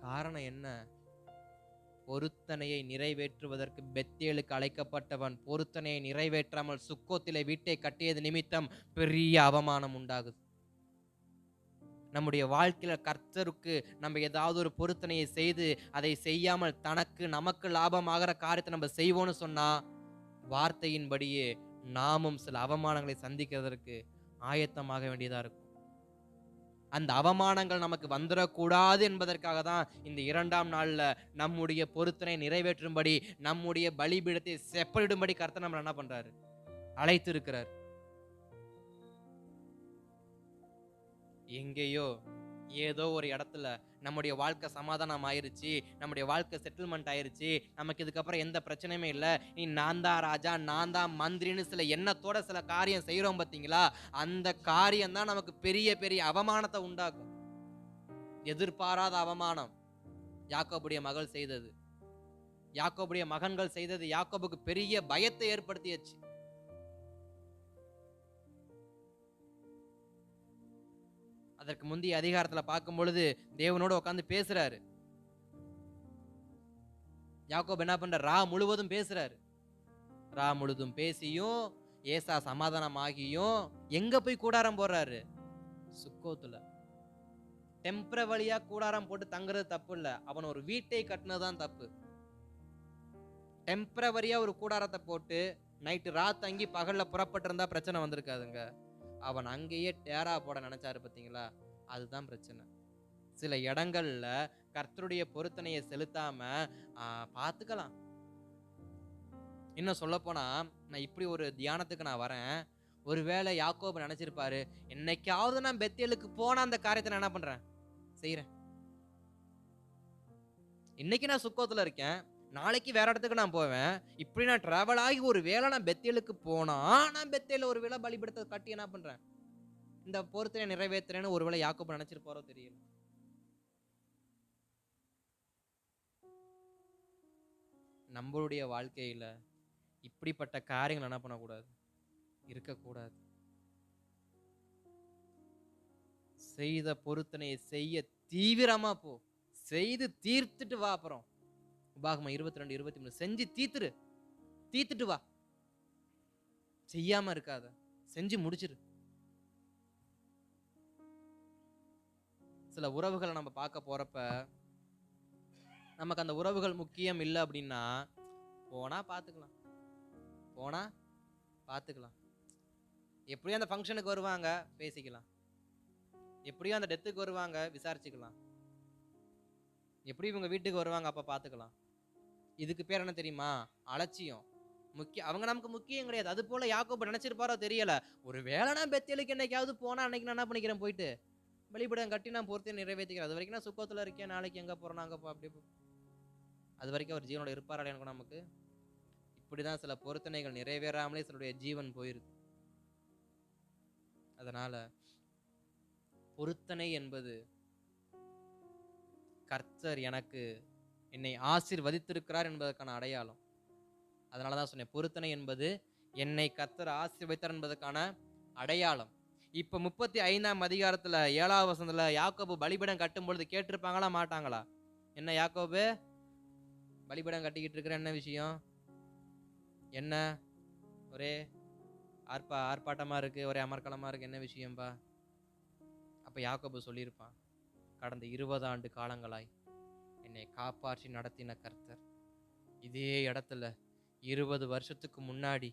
Speaker 1: காரணம் என்ன? பொருத்தனையை நிறைவேற்றுவதற்கு பெத்தேலுக்கு அழைக்கப்பட்டவன் பொருத்தனையை நிறைவேற்றாமல் சுக்கோத்திலே வீட்டை கட்டியது நிமித்தம் பெரிய அவமானம் உண்டாகுது. நம்முடைய வாழ்க்கையில கர்த்தருக்கு நம்ம ஏதாவது ஒரு பொருத்தனையை செய்து அதை செய்யாமல் நமக்கு லாபமாகிற காரியத்தை நம்ம செய்வோம்னு சொன்னா, வார்த்தையின்படியே நாமும் சில அவமானங்களை சந்திக்கிறதற்கு ஆயத்தமாக வேண்டியதா இருக்கும். அந்த அவமானங்கள் நமக்கு வந்துடக்கூடாது என்பதற்காக தான் இந்த 2ஆம் நாள்ல நம்முடைய பொருத்தனை நிறைவேற்றும்படி, நம்முடைய பலிபீடத்தை செப்பலிடும்படி கர்த்தர் நம்மளை என்ன பண்றாரு? அழைத்து இருக்கிறார். எங்கேயோ ஏதோ ஒரு இடத்துல நம்முடைய வாழ்க்கை சமாதானம் ஆயிருச்சு, நம்முடைய வாழ்க்கை செட்டில்மெண்ட் ஆயிருச்சு, நமக்கு இதுக்கப்புறம் எந்த பிரச்சனையுமே இல்லை, நீ நான் தான் ராஜா, நான் தான் மந்திரின்னு சில எண்ணத்தோட சில காரியம் செய்கிறோம் பார்த்தீங்களா, அந்த காரியம் தான் நமக்கு பெரிய பெரிய அவமானத்தை உண்டாக்கும். எதிர்பாராத அவமானம் யாக்கோபுடைய மகள் செய்தது, யாக்கோபுடைய மகன்கள் செய்தது யாக்கோபுக்கு பெரிய பயத்தை ஏற்படுத்தியச்சு. அதற்கு முந்தைய அதிகாரத்துல பார்க்கும் பொழுது தேவனோட உட்கார்ந்து பேசுறாரு. யாக்கோபு என்ன பண்ற, ரா முழுவதும் பேசுறாரு. ரா முழுதும் பேசியும் ஏசா சமாதானம் ஆகியும் எங்க போய் கூடாரம் போடுறாரு? சுக்கோத்துல. டெம்பரவரியா கூடாரம் போட்டு தங்குறது தப்பு இல்ல, அவன் ஒரு வீட்டை கட்டினதுதான் தப்பு. டெம்பரவரியா ஒரு கூடாரத்தை போட்டு நைட்டு ராத் தங்கி பகல்ல புறப்பட்டு இருந்தா பிரச்சனை வந்திருக்காதுங்க. அவன் அங்கேயே டேரா போட நினைச்சாரு பார்த்தீங்களா, அதுதான் பிரச்சனை. சில இடங்கள்ல கர்த்தருடைய பொருத்தனையை செலுத்தாம பார்த்துக்கலாம். இன்னும் சொல்ல போனா, நான் இப்படி ஒரு தியானத்துக்கு நான் வரேன். ஒருவேளை யாக்கோபு நினைச்சிருப்பாரு, என்னைக்காவது நான் பெத்தேலுக்கு போனா அந்த காரியத்தை நான் என்ன பண்றேன், செய்யறேன். இன்னைக்கு நான் சுக்கோத்துல இருக்கேன், நாளைக்கு வேற இடத்துக்கு நான் போவேன். இப்படி நான் டிராவல் ஆகி ஒரு வேளை நான் பெத்தேலுக்கு போனா, நான் பெத்தேல ஒரு வேளை பலிபீடத்தை கட்டி என்ன பண்றேன், இந்த பொருத்தனை நிறைவேற்றுறேன்னு ஒருவேளை யாக்கோபு நினைச்சிருப்பாரோ தெரியல. நம்மளுடைய வாழ்க்கையில இப்படிப்பட்ட காரியங்கள் என்ன பண்ணக்கூடாது, இருக்கக்கூடாது. செய்த பொருத்தனையை செய்ய தீவிரமா போ, செய்து தீர்த்துட்டு வா. அப்புறம் உபாகமம் 22:23 செஞ்சு தீத்துட்டு வா. செய்யாம இருக்காத, செஞ்சு முடிச்சிரு. சில உறவுகளை நம்ம பார்க்க போறப்ப நமக்கு அந்த உறவுகள் முக்கியம் இல்லை அப்படின்னா, போனா பார்த்துக்கலாம், எப்படியும் அந்த ஃபங்க்ஷனுக்கு வருவாங்க பேசிக்கலாம், எப்படியும் அந்த டெத்துக்கு வருவாங்க விசாரிச்சுக்கலாம், எப்படி இவங்க வீட்டுக்கு வருவாங்க அப்ப பார்த்துக்கலாம். இதுக்கு பேர் என்ன தெரியுமா, அலட்சியம். அவங்க நமக்கு முக்கியம் கிடையாது. அது போல யாக்கோபு நினைச்சிருப்பாரோ தெரியல, ஒரு வேளை நான் பெத்தேலுக்கு என்னைக்காவது போனா அன்னைக்கு நான் என்ன பண்ணிக்கிறேன், போயிட்டு பலிபீடம் கட்டி நான் பொறுத்தையை நிறைவேற்றிக்கிறேன். அது வரைக்கும் நான் சுக்கத்துல இருக்கேன், நாளைக்கு எங்க போறேன் அங்க அப்படி அது வரைக்கும் அவர் ஜீவனோட இருப்பாரா எனக்கு நமக்கு. இப்படிதான் சில பொருத்தனைகள் நிறைவேறாமலே சிலருடைய ஜீவன் போயிருக்கு. அதனால பொருத்தனை என்பது கர்த்தர் என்னை ஆசீர்வதித்திருக்கிறார் என்பதற்கான அடையாளம். அதனாலதான் சொன்னேன், பொருத்தனை என்பது என்னை கர்த்தர் ஆசீர்வதித்தார் என்பதற்கான அடையாளம். இப்ப 35ஆம் அதிகாரத்துல 7ஆவது வசனத்துல யாக்கோபு பலிபீடம் கட்டும் பொழுது கேட்டிருப்பாங்களா மாட்டாங்களா? என்ன யாக்கோபு பலிபீடம் கட்டிக்கிட்டு இருக்கிற என்ன விஷயம், என்ன ஒரே ஆர்ப்பாட்டமா இருக்கு, ஒரே அமர்க்களமா இருக்கு, என்ன விஷயம்பா? அப்ப யாக்கோபு சொல்லியிருப்பான், கடந்த 20 ஆண்டு காலங்களாய் என்னை காப்பாற்றி நடத்தின கர்த்தர் இதே இடத்துல 20 வருஷத்துக்கு முன்னாடி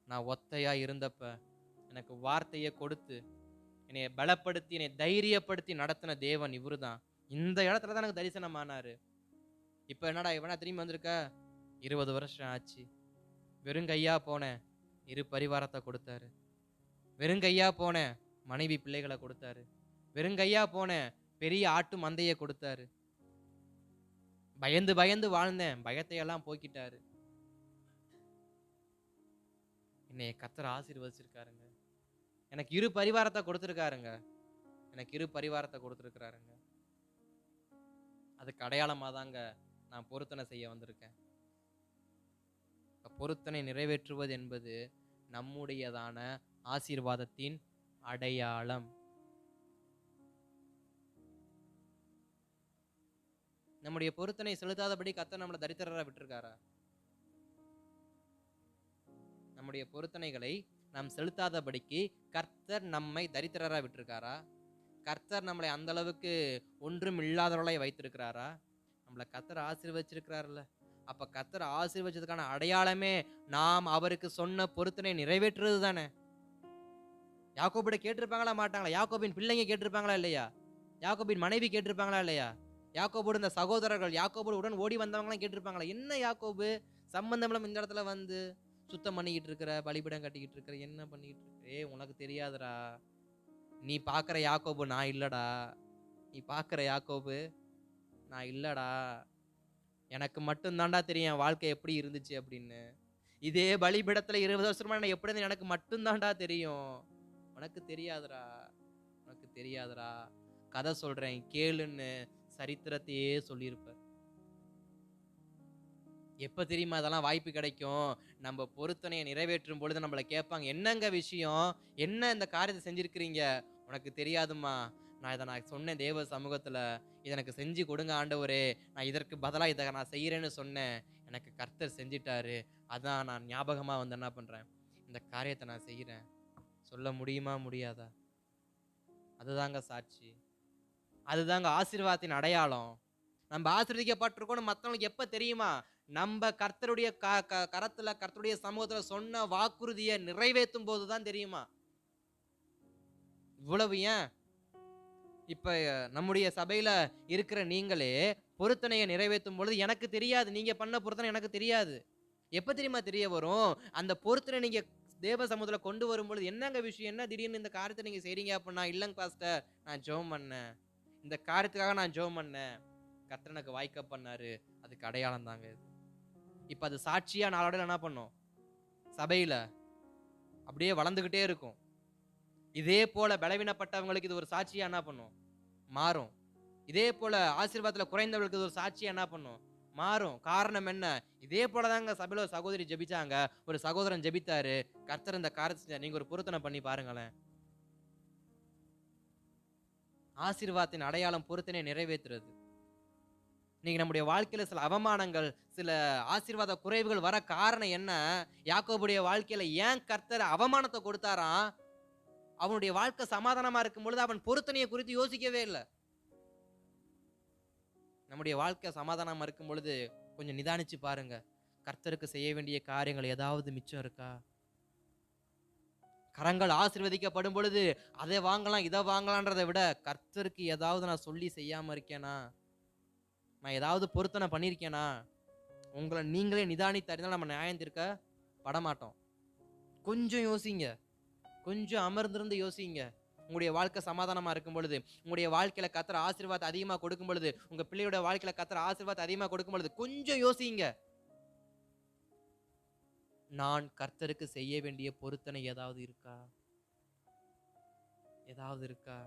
Speaker 1: நான் ஒத்தையா இருந்தப்ப எனக்கு வார்த்தையை கொடுத்து என்னை பலப்படுத்தி என்னை தைரியப்படுத்தி நடத்தின தேவன் இவருதான். இந்த இடத்துல தான் எனக்கு தரிசனம் ஆனாரு. இப்ப என்னடா இவனா திரும்பி வந்திருக்க, 20 வருஷம் ஆச்சு. வெறுங்கையா போனேன், இரு பரிவாரத்தை கொடுத்தாரு. வெறுங்கையா போனேன், மனைவி பிள்ளைகளை கொடுத்தாரு. வெறுங்கையா போனேன், பெரிய ஆட்டு மந்தையை கொடுத்தாரு. பயந்து பயந்து வாழ்ந்தேன், பயத்தையெல்லாம் போக்கிட்டாரு. என்னைய கர்த்தர் ஆசீர்வதிச்சிருக்காருங்க. எனக்கு இரு பரிவாரத்தை கொடுத்துருக்காருங்க. அதுக்கு அடையாளமா தாங்க நான் பொருத்தனை செய்ய வந்திருக்கேன். பொருத்தனை நிறைவேற்றுவது என்பது நம்முடையதான ஆசீர்வாதத்தின் அடையாளம். நம்முடைய பொருத்தனை செலுத்தாதபடி கர்த்தர் நம்மளை தரித்திரரா விட்டுருக்காரா? நம்முடைய பொருத்தனைகளை நாம் செலுத்தாதபடிக்கு கர்த்தர் நம்மை தரித்திரரா விட்டுருக்காரா? கர்த்தர் நம்மளை அந்த அளவுக்கு ஒன்றும் இல்லாதவர்களாய் வைத்திருக்கிறாரா? நம்மளை கர்த்தர் ஆசீர்வதிச்சிருக்கிறார்ல. அப்ப கர்த்தர் ஆசீர்வதிச்சதுக்கான அடையாளமே நாம் அவருக்கு சொன்ன பொருத்தனை நிறைவேற்றுறது தானே. யாக்கோபிட கேட்டிருப்பாங்களா மாட்டாங்களா? யாக்கோபின் பிள்ளைங்க கேட்டிருப்பாங்களா இல்லையா? யாக்கோபின் மனைவி கேட்டிருப்பாங்களா இல்லையா? யாக்கோபோடு இந்த சகோதரர்கள், யாக்கோபோடு உடன் ஓடி வந்தவங்களாம் கேட்டிருப்பாங்களா? என்ன யாக்கோபு சம்பந்தம் இந்த இடத்துல வந்து சுத்தம் பண்ணிக்கிட்டு இருக்கிற, பலிபீடம் கட்டிக்கிட்டு இருக்கிற, என்ன பண்ணிக்கிட்டு இருக்க? உனக்கு தெரியாதுடா, நீ பாக்குற யாக்கோபு நான் இல்லடா. நீ பார்க்குற யாக்கோபு, நான் இல்லடா, எனக்கு மட்டும்தான்டா தெரியும் என் வாழ்க்கை எப்படி இருந்துச்சு அப்படின்னு. இதே பலிபீடத்துல 20 வருஷமா நான் எப்படி இருந்தேன் எனக்கு மட்டும்தான்டா தெரியும். உனக்கு தெரியாதுடா, உனக்கு தெரியாதுடா. கதை சொல்றேன் கேளுன்னு சரித்திரத்தையே சொல்லியிருப்பார். எப்ப தெரியுமா அதெல்லாம் வாய்ப்பு கிடைக்கும்? நம்ம பொருத்தனையை நிறைவேற்றும் பொழுது நம்மள கேட்பாங்க, என்னங்க விஷயம்? என்ன இந்த காரியத்தை செஞ்சிருக்கிறீங்க? உனக்கு தெரியாதும்மா, நான் சொன்னேன் தேவ சமூகத்துல, இதை எனக்கு செஞ்சு கொடுங்க ஆண்டவரே, நான் இதற்கு பதிலா இதை நான் செய்யறேன்னு சொன்னேன், எனக்கு கர்த்தர் செஞ்சிட்டாரு, அதான் நான் ஞாபகமா வந்து என்ன பண்றேன், இந்த காரியத்தை நான் செய்யறேன். சொல்ல முடியுமா முடியாதா? அதுதாங்க சாட்சி, அதுதாங்க ஆசீர்வாதத்தின் அடையாளம். நம்ம ஆசீர்வதிக்கப்பட்டிருக்கோம்னு மத்தவங்களுக்கு எப்ப தெரியுமா? நம்ம கர்த்தருடைய கரத்துல, கர்த்தருடைய சமூகத்துல சொன்ன வாக்குறுதியை நிறைவேற்றும் போதுதான் தெரியுமா. இவ்வளவு ஏன், இப்ப நம்முடைய சபையில இருக்கிற நீங்களே பொருத்தனையை நிறைவேற்றும் பொழுது எனக்கு தெரியாது, நீங்க பண்ண பொருத்தனை எனக்கு தெரியாது. எப்ப தெரியுமா தெரிய வரும்? அந்த பொருத்தனை நீங்க தேவ சமூகத்துல கொண்டு வரும்பொழுது, என்னங்க விஷயம், என்ன திடீர்னு இந்த காரியத்தை நீங்க செய்றீங்க அப்படின்னா, இல்லங்க பாஸ்டர், நான் ஜெபம் பண்ணேன், இந்த காரியத்துக்காக நான் ஜெபம் பண்ணேன், கர்த்தர் எனக்கு வாய்க்க பண்ணாரு, அதுக்கு அடையாளம் தாங்க இது. இப்ப அது சாட்சியா நாளோட என்ன பண்ணும், சபையில அப்படியே வளர்ந்துகிட்டே இருக்கும். இதே போல பலவீனப்பட்டவங்களுக்கு இது ஒரு சாட்சியா என்ன பண்ணும், மாறும். இதே போல ஆசீர்வாதத்துல குறைந்தவர்களுக்கு இது ஒரு சாட்சியா என்ன பண்ணும், மாறும். காரணம் என்ன? இதே போலதாங்க சபையில ஒரு சகோதரி ஜெபிச்சாங்க, ஒரு சகோதரன் ஜெபித்தாரு, கர்த்தர் இந்த காரியத்தை செஞ்சார். நீங்க ஒரு பொருத்தனை பண்ணி பாருங்களேன். ஆசீர்வாதத்தின் அடையாளம் பொருத்தனை நிறைவேற்றுறது. நீங்க நம்முடைய வாழ்க்கையில சில அவமானங்கள், சில ஆசீர்வாத குறைவுகள் வர காரணம் என்ன? யாக்கோபுடைய வாழ்க்கையில ஏன் கர்த்தர் அவமானத்தை கொடுத்தாராம்? அவனுடைய வாழ்க்கை சமாதானமா இருக்கும் பொழுது அவன் பொருத்தனையை குறித்து யோசிக்கவே இல்லை. நம்முடைய வாழ்க்கை சமாதானமா இருக்கும் பொழுது கொஞ்சம் நிதானிச்சு பாருங்க, கர்த்தருக்கு செய்ய வேண்டிய காரியங்கள் ஏதாவது மிச்சம் இருக்கா? கரங்கள் ஆசீர்வதிக்கப்படும் பொழுது அதை வாங்கலாம் இதை வாங்கலான்றதை விட, கர்த்தருக்கு ஏதாவது நான் சொல்லி செய்யாம இருக்கேனா? நான் ஏதாவது பொருத்தனை பண்ணியிருக்கேனா? உங்களை நீங்களே நிதானித்து அறிந்தால் நம்ம நியாயம் தீர்க்க படமாட்டோம். கொஞ்சம் யோசிங்க, கொஞ்சம் அமர்ந்திருந்து யோசிங்க. உங்களுடைய வாழ்க்கை சமாதானமா இருக்கும் பொழுது, உங்களுடைய வாழ்க்கையில கர்த்தர் ஆசீர்வாதத்தை அதிகமா கொடுக்கும் பொழுது, உங்க பிள்ளையோட வாழ்க்கையில கர்த்தர் ஆசீர்வாதத்தை அதிகமா கொடுக்கும் பொழுது கொஞ்சம் யோசிங்க, நான் கர்த்தருக்கு செய்ய வேண்டிய பொருத்தனை ஏதாவது இருக்கா? ஏதாவது இருக்கா?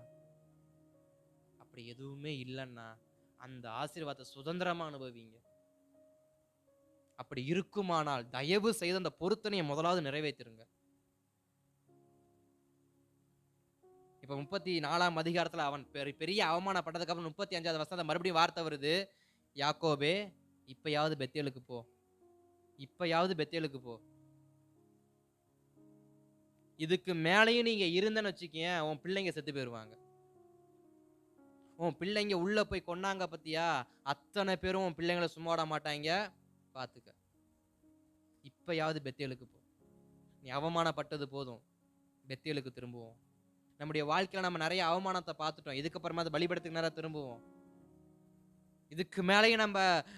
Speaker 1: அப்படி எதுவுமே இல்லைன்னா அந்த ஆசீர்வாதத்தை சுதந்திரமா அனுபவிங்க. அப்படி இருக்குமானால் தயவு செய்து அந்த பொருத்தனையை முதலாவது நிறைவேற்றிருங்க. இப்ப 34ஆம் அதிகாரத்துல அவன் பெரிய அவமானப்பட்டதுக்கு அப்புறம் 35வது வசனத்துல மறுபடியும் வார்த்தை வருது, யாக்கோபே இப்பயாவது பெத்தேலுக்கு போ, இப்பயாவது பெத்தேலுக்கு போ. இதுக்கு மேலையும் நீங்க இருந்தன்னு வச்சுக்கேன், உன் பிள்ளைங்க செத்து போயிருவாங்க. உன் பிள்ளைங்க உள்ள போய் கொன்னாங்க பத்தியா, அத்தனை பேரும் உன் பிள்ளைங்களை சும்மா விட மாட்டாங்க, பாத்துக்க. இப்பயாவது பெத்தேலுக்கு போ. நீ அவமானப்பட்டது போதும், பெத்தேலுக்கு திரும்புவோம். நம்முடைய வாழ்க்கையில நம்ம நிறைய அவமானத்தை பார்த்துட்டோம், இதுக்கப்புறமா அது பலிபீடத்துக்கு நேரம் திரும்புவோம். இதுக்கு மேலேயும்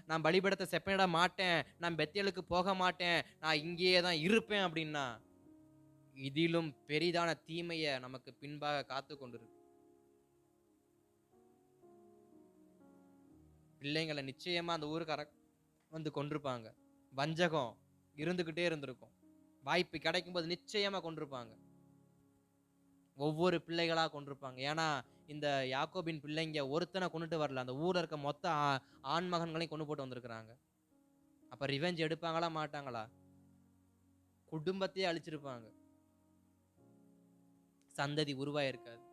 Speaker 1: நான் பலிபீடத்தை செப்பனிட மாட்டேன், நான் பெத்தேலுக்கு போக மாட்டேன், நான் இங்கேயே தான் இருப்பேன் அப்படின்னா, இதிலும் பெரிதான தீமையை நமக்கு பின்பாக காத்து கொண்டிருக்கு. பிள்ளைங்களை நிச்சயமா அந்த ஊருக்கார வந்து கொண்டிருப்பாங்க. வஞ்சகம் இருந்துகிட்டே இருந்திருக்கும். வாய்ப்பு கிடைக்கும் போது நிச்சயமா கொண்டிருப்பாங்க. ஒவ்வொரு பிள்ளைகளா கொண்டிருப்பாங்க. ஏன்னா இந்த யாக்கோபின் பிள்ளைங்க ஒருத்தனை கொண்டுட்டு வரல, அந்த ஊர்ல இருக்க மொத்த ஆண் மகன்களையும் கொண்டு போட்டு வந்திருக்கிறாங்க. அப்ப ரிவெஞ்ச் எடுப்பாங்களா மாட்டாங்களா? குடும்பத்தையே அழிச்சிருப்பாங்க. சந்ததி உருவாயிருக்காது.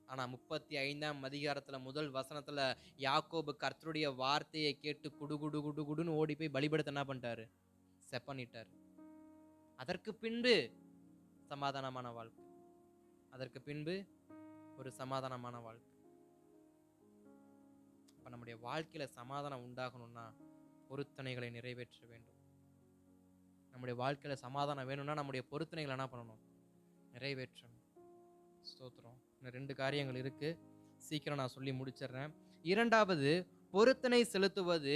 Speaker 1: ஆனா 35ஆம் அதிகாரத்துல முதல் வசனத்துல யாக்கோபு கர்த்தருடைய வார்த்தையை கேட்டு குடு குடு குடுன்னு ஓடி போய் பலிபீடத்தை என்ன பண்ணிட்டாரு, செப்பனிட்டாரு. அதற்கு பின்பு சமாதானமான வாழ்க்கை, அதற்கு பின்பு ஒரு சமாதானமான வாழ்க்கை. அப்ப நம்முடைய வாழ்க்கையில சமாதானம் உண்டாகணும்னா பொருத்தனைகளை நிறைவேற்ற வேண்டும். நம்முடைய வாழ்க்கையில சமாதானம் வேணும்னா நம்முடைய பொருத்தனைகளை என்ன பண்ணணும், நிறைவேற்றணும். ஸ்தோத்திரம். இன்னும் 2 காரியங்கள் இருக்கு, சீக்கிரம் நான் சொல்லி முடிச்சிடுறேன். இரண்டாவது, பொருத்தனை செலுத்துவது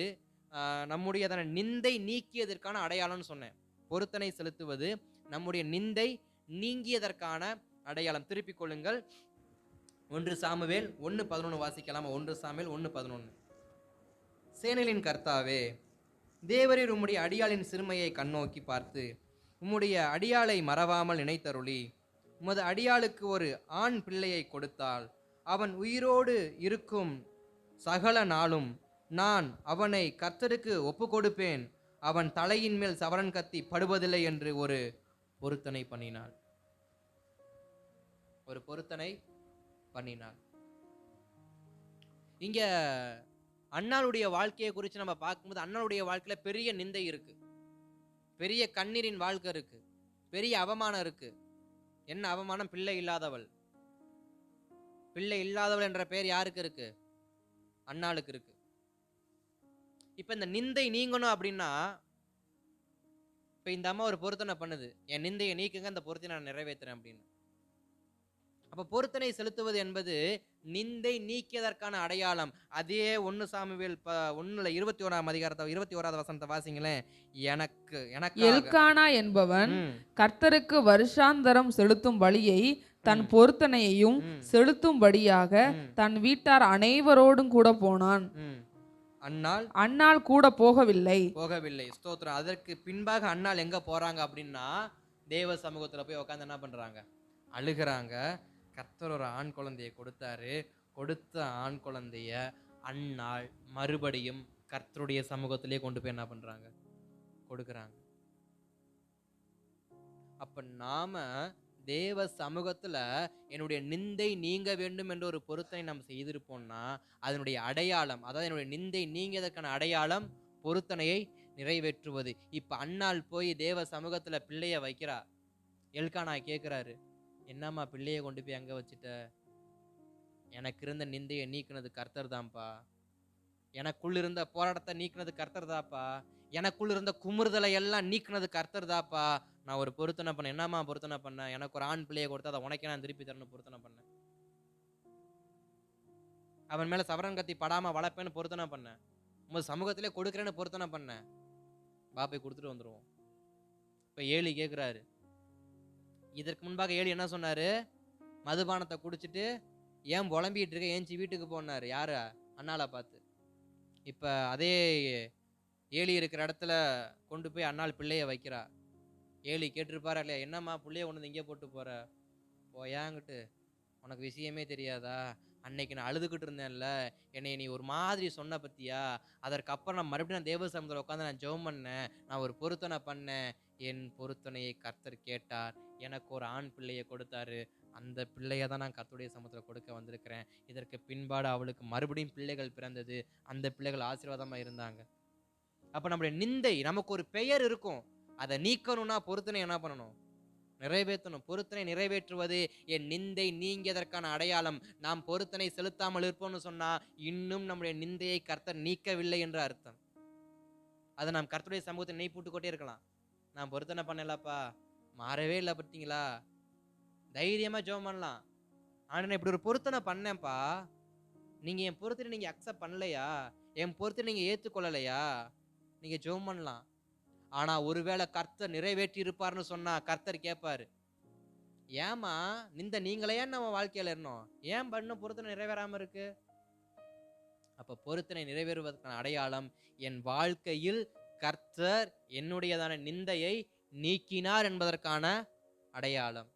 Speaker 1: நம்முடைய நிந்தை நீக்கியதற்கான அடையாளம்னு சொன்னேன். பொருத்தனை செலுத்துவது நம்முடைய நிந்தை நீங்கியதற்கான அடையாளம். திருப்பிக் கொள்ளுங்கள், 1 சாமுவேல் 1:11 வாசிக்கலாமா? 1 சாமுவேல் 1:11. சேனைகளின் கர்த்தாவே, தேவரீர் உம்முடைய அடியாளின் சிறுமையை கண்ணோக்கி பார்த்து உம்முடைய அடியாளை மறவாமல் நினைத்தருளி உமது அடியாளுக்கு ஒரு ஆண் பிள்ளையை கொடுத்தால் அவன் உயிரோடு இருக்கும் சகல நாளும் நான் அவனை கர்த்தருக்கு ஒப்பு கொடுப்பேன், அவன் தலையின் மேல் சவரன் கத்தி படுவதில்லை என்று ஒரு பொருத்தனை பண்ணினாள். ஒரு பொருத்தனை பண்ணினாள். இங்க அண்ணாளுடைய வாழ்க்கையை குறித்து நம்ம பார்க்கும்போது அண்ணாளுடைய வாழ்க்கையில பெரிய நிந்தை இருக்கு, பெரிய கண்ணீரின் வாழ்க்கை இருக்கு, பெரிய அவமானம் இருக்கு. என்ன அவமானம்? பிள்ளை இல்லாதவள். பிள்ளை இல்லாதவள் என்ற பெயர் யாருக்கு இருக்கு? அண்ணாளுக்கு இருக்கு. இப்ப இந்த நிந்தை நீங்கணும் அப்படின்னா, இப்ப இந்த அம்மா ஒரு பொருத்தனை பண்ணுது, என் நிந்தையை நீக்குங்க, இந்த பொருத்தனை நான் நிறைவேற்றுறேன் அப்படின்னு. அப்ப பொருத்தனை செலுத்துவது என்பது நிந்தை நீக்கியதற்கான அடையாளம். அதே 1 சாமுவேல் 1 21ஆம் அதிகாரத்தை 21வது வசனத்தை வாசிங்களேன்.
Speaker 2: எல்கானா என்பவன் கர்த்தருக்கு வருஷாந்தரம் செலுத்தும் பலியை தன் பொருத்தனையையும் செலுத்தும்படியாக தன் வீட்டார் அனைவரோடும் கூட போனான். அன்னாள் கூட போகவில்லை.
Speaker 1: ஸ்தோத்திரம். அதற்கு பின்பாக அன்னாள் எங்க போறாங்க அப்படின்னா, தேவ சமூகத்துல போய் உட்காந்து என்ன பண்றாங்க? அழுகிறாங்க. கர்த்தர் ஒரு ஆண் குழந்தையை கொடுத்தாரு. கொடுத்த ஆண் குழந்தைய அன்னாள் மறுபடியும் கர்த்தருடைய சமூகத்திலே கொண்டு போய் என்ன பண்றாங்க? கொடுக்குறாங்க. அப்ப நாம தேவ சமூகத்துல என்னுடைய நிந்தை நீங்க வேண்டும் என்ற ஒரு பொருத்தனை நாம் செய்திருப்போம்னா அதனுடைய அடையாளம், அதாவது என்னுடைய நிந்தை நீங்கியதற்கான அடையாளம் பொருத்தனையை நிறைவேற்றுவது. இப்ப அன்னாள் போய் தேவ சமூகத்துல பிள்ளைய வைக்கிறா. எல்கானா கேட்கிறாரு, என்னம்மா பிள்ளைய கொண்டு போய் அங்க வச்சுட்ட? எனக்கு இருந்த நிந்தையை நீக்கினது கர்த்தர் தான்ப்பா, எனக்குள்ள இருந்த போராட்டத்தை நீக்கினது கர்த்தர் தாப்பா, எனக்குள்ள இருந்த குமுறுதலை எல்லாம் நீக்கினது கர்த்தர் தாப்பா. நான் ஒரு பொருத்தனை பண்ணேன். என்னம்மா பொருத்தனை பண்ண? எனக்கு ஒரு ஆண் பிள்ளையை கொடுத்து அதை உனக்கே நான் திருப்பி தரணும் பொருத்தனை பண்ணேன். அவன் மேல சவரன் கத்தி படாம வளர்ப்பேன்னு பொருத்தனை பண்ணேன். உங்க சமூகத்திலே கொடுக்குறேன்னு பொருத்தனை பண்ணேன். பாப்பை கொடுத்துட்டு வந்துருவோம். இப்ப ஏலி கேட்கிறாரு. இதற்கு முன்பாக ஏலி என்ன சொன்னாரு? மதுபானத்தை குடிச்சிட்டு ஏன் புலம்பிட்டு இருக்க, ஏஞ்சி வீட்டுக்கு போனாரு. யாரு? அண்ணாளை பார்த்து. இப்ப அதே ஏலி இருக்கிற இடத்துல கொண்டு போய் அண்ணாள் பிள்ளைய வைக்கிறா. ஏலி கேட்டிருப்பாரா இல்லையா, என்னம்மா பிள்ளைய கொண்டு வந்து இங்கே போட்டு போற? போயாங்கிட்டு, உனக்கு விஷயமே தெரியாதா? அன்னைக்கு நான் அழுதுகிட்டு இருந்தேன்ல, என்னை நீ ஒரு மாதிரி சொன்ன பத்தியா? அதற்கப்புறம் நான் மறுபடியும் தேவ சமூகத்தில் உட்காந்து நான் ஜெபம் பண்ணேன், நான் ஒரு பொருத்தனை பண்ணேன். என் பொருத்தனையை கர்த்தர் கேட்டார், எனக்கு ஒரு ஆண் பிள்ளையை கொடுத்தாரு. அந்த பிள்ளையை தான் நான் கர்த்தருடைய சமூகத்தில் கொடுக்க வந்திருக்கிறேன். இதற்கு பின்பாடு அவளுக்கு மறுபடியும் பிள்ளைகள் பிறந்தது. அந்த பிள்ளைகள் ஆசீர்வாதமா இருந்தாங்க. அப்ப நம்மளுடைய நிந்தை, நமக்கு ஒரு பெயர் இருக்கும், அதை நீக்கணும்னா பொருத்தனை என்ன பண்ணணும்? நிறைவேற்றணும். பொருத்தனை நிறைவேற்றுவது என் நிந்தை நீங்கியதற்கான அடையாளம். நாம் பொருத்தனை செலுத்தாமல் இருப்போம்னு சொன்னா இன்னும் நம்முடைய நிந்தையை கர்த்தர் நீக்கவில்லை என்ற அர்த்தம். அதை நாம் கர்த்தருடைய சமூகத்தை நெய் போட்டுக்கொண்டே இருக்கலாம். நான் பொருத்தனை பண்ணலப்பா, மாறவே இல்லை பார்த்தீங்களா, தைரியமா ஜெபம் பண்ணலாம். ஆனா இப்படி ஒரு பொருத்தனை பண்ணேன்ப்பா, நீங்க என் பொருத்தனை நீங்க அக்செப்ட் பண்ணலையா, என் பொருத்தனை நீங்க ஏற்றுக்கொள்ளலையா, நீங்க ஜெபம் பண்ணலாம். ஆனா ஒருவேளை கர்த்தர் நிறைவேற்றி இருப்பார்னு சொன்னா கர்த்தர் கேட்பாரு, ஏமா இந்த நீங்களே நம்ம வாழ்க்கையில இருந்தோம், ஏன் பண்ண பொருத்தனை நிறைவேறாம இருக்கு? அப்ப பொருத்தனை நிறைவேறுவதற்கான அடையாளம் என் வாழ்க்கையில் கர்த்தர் என்னுடையதான நிந்தையை நீக்கினார் என்பதற்கான அடையாளம்.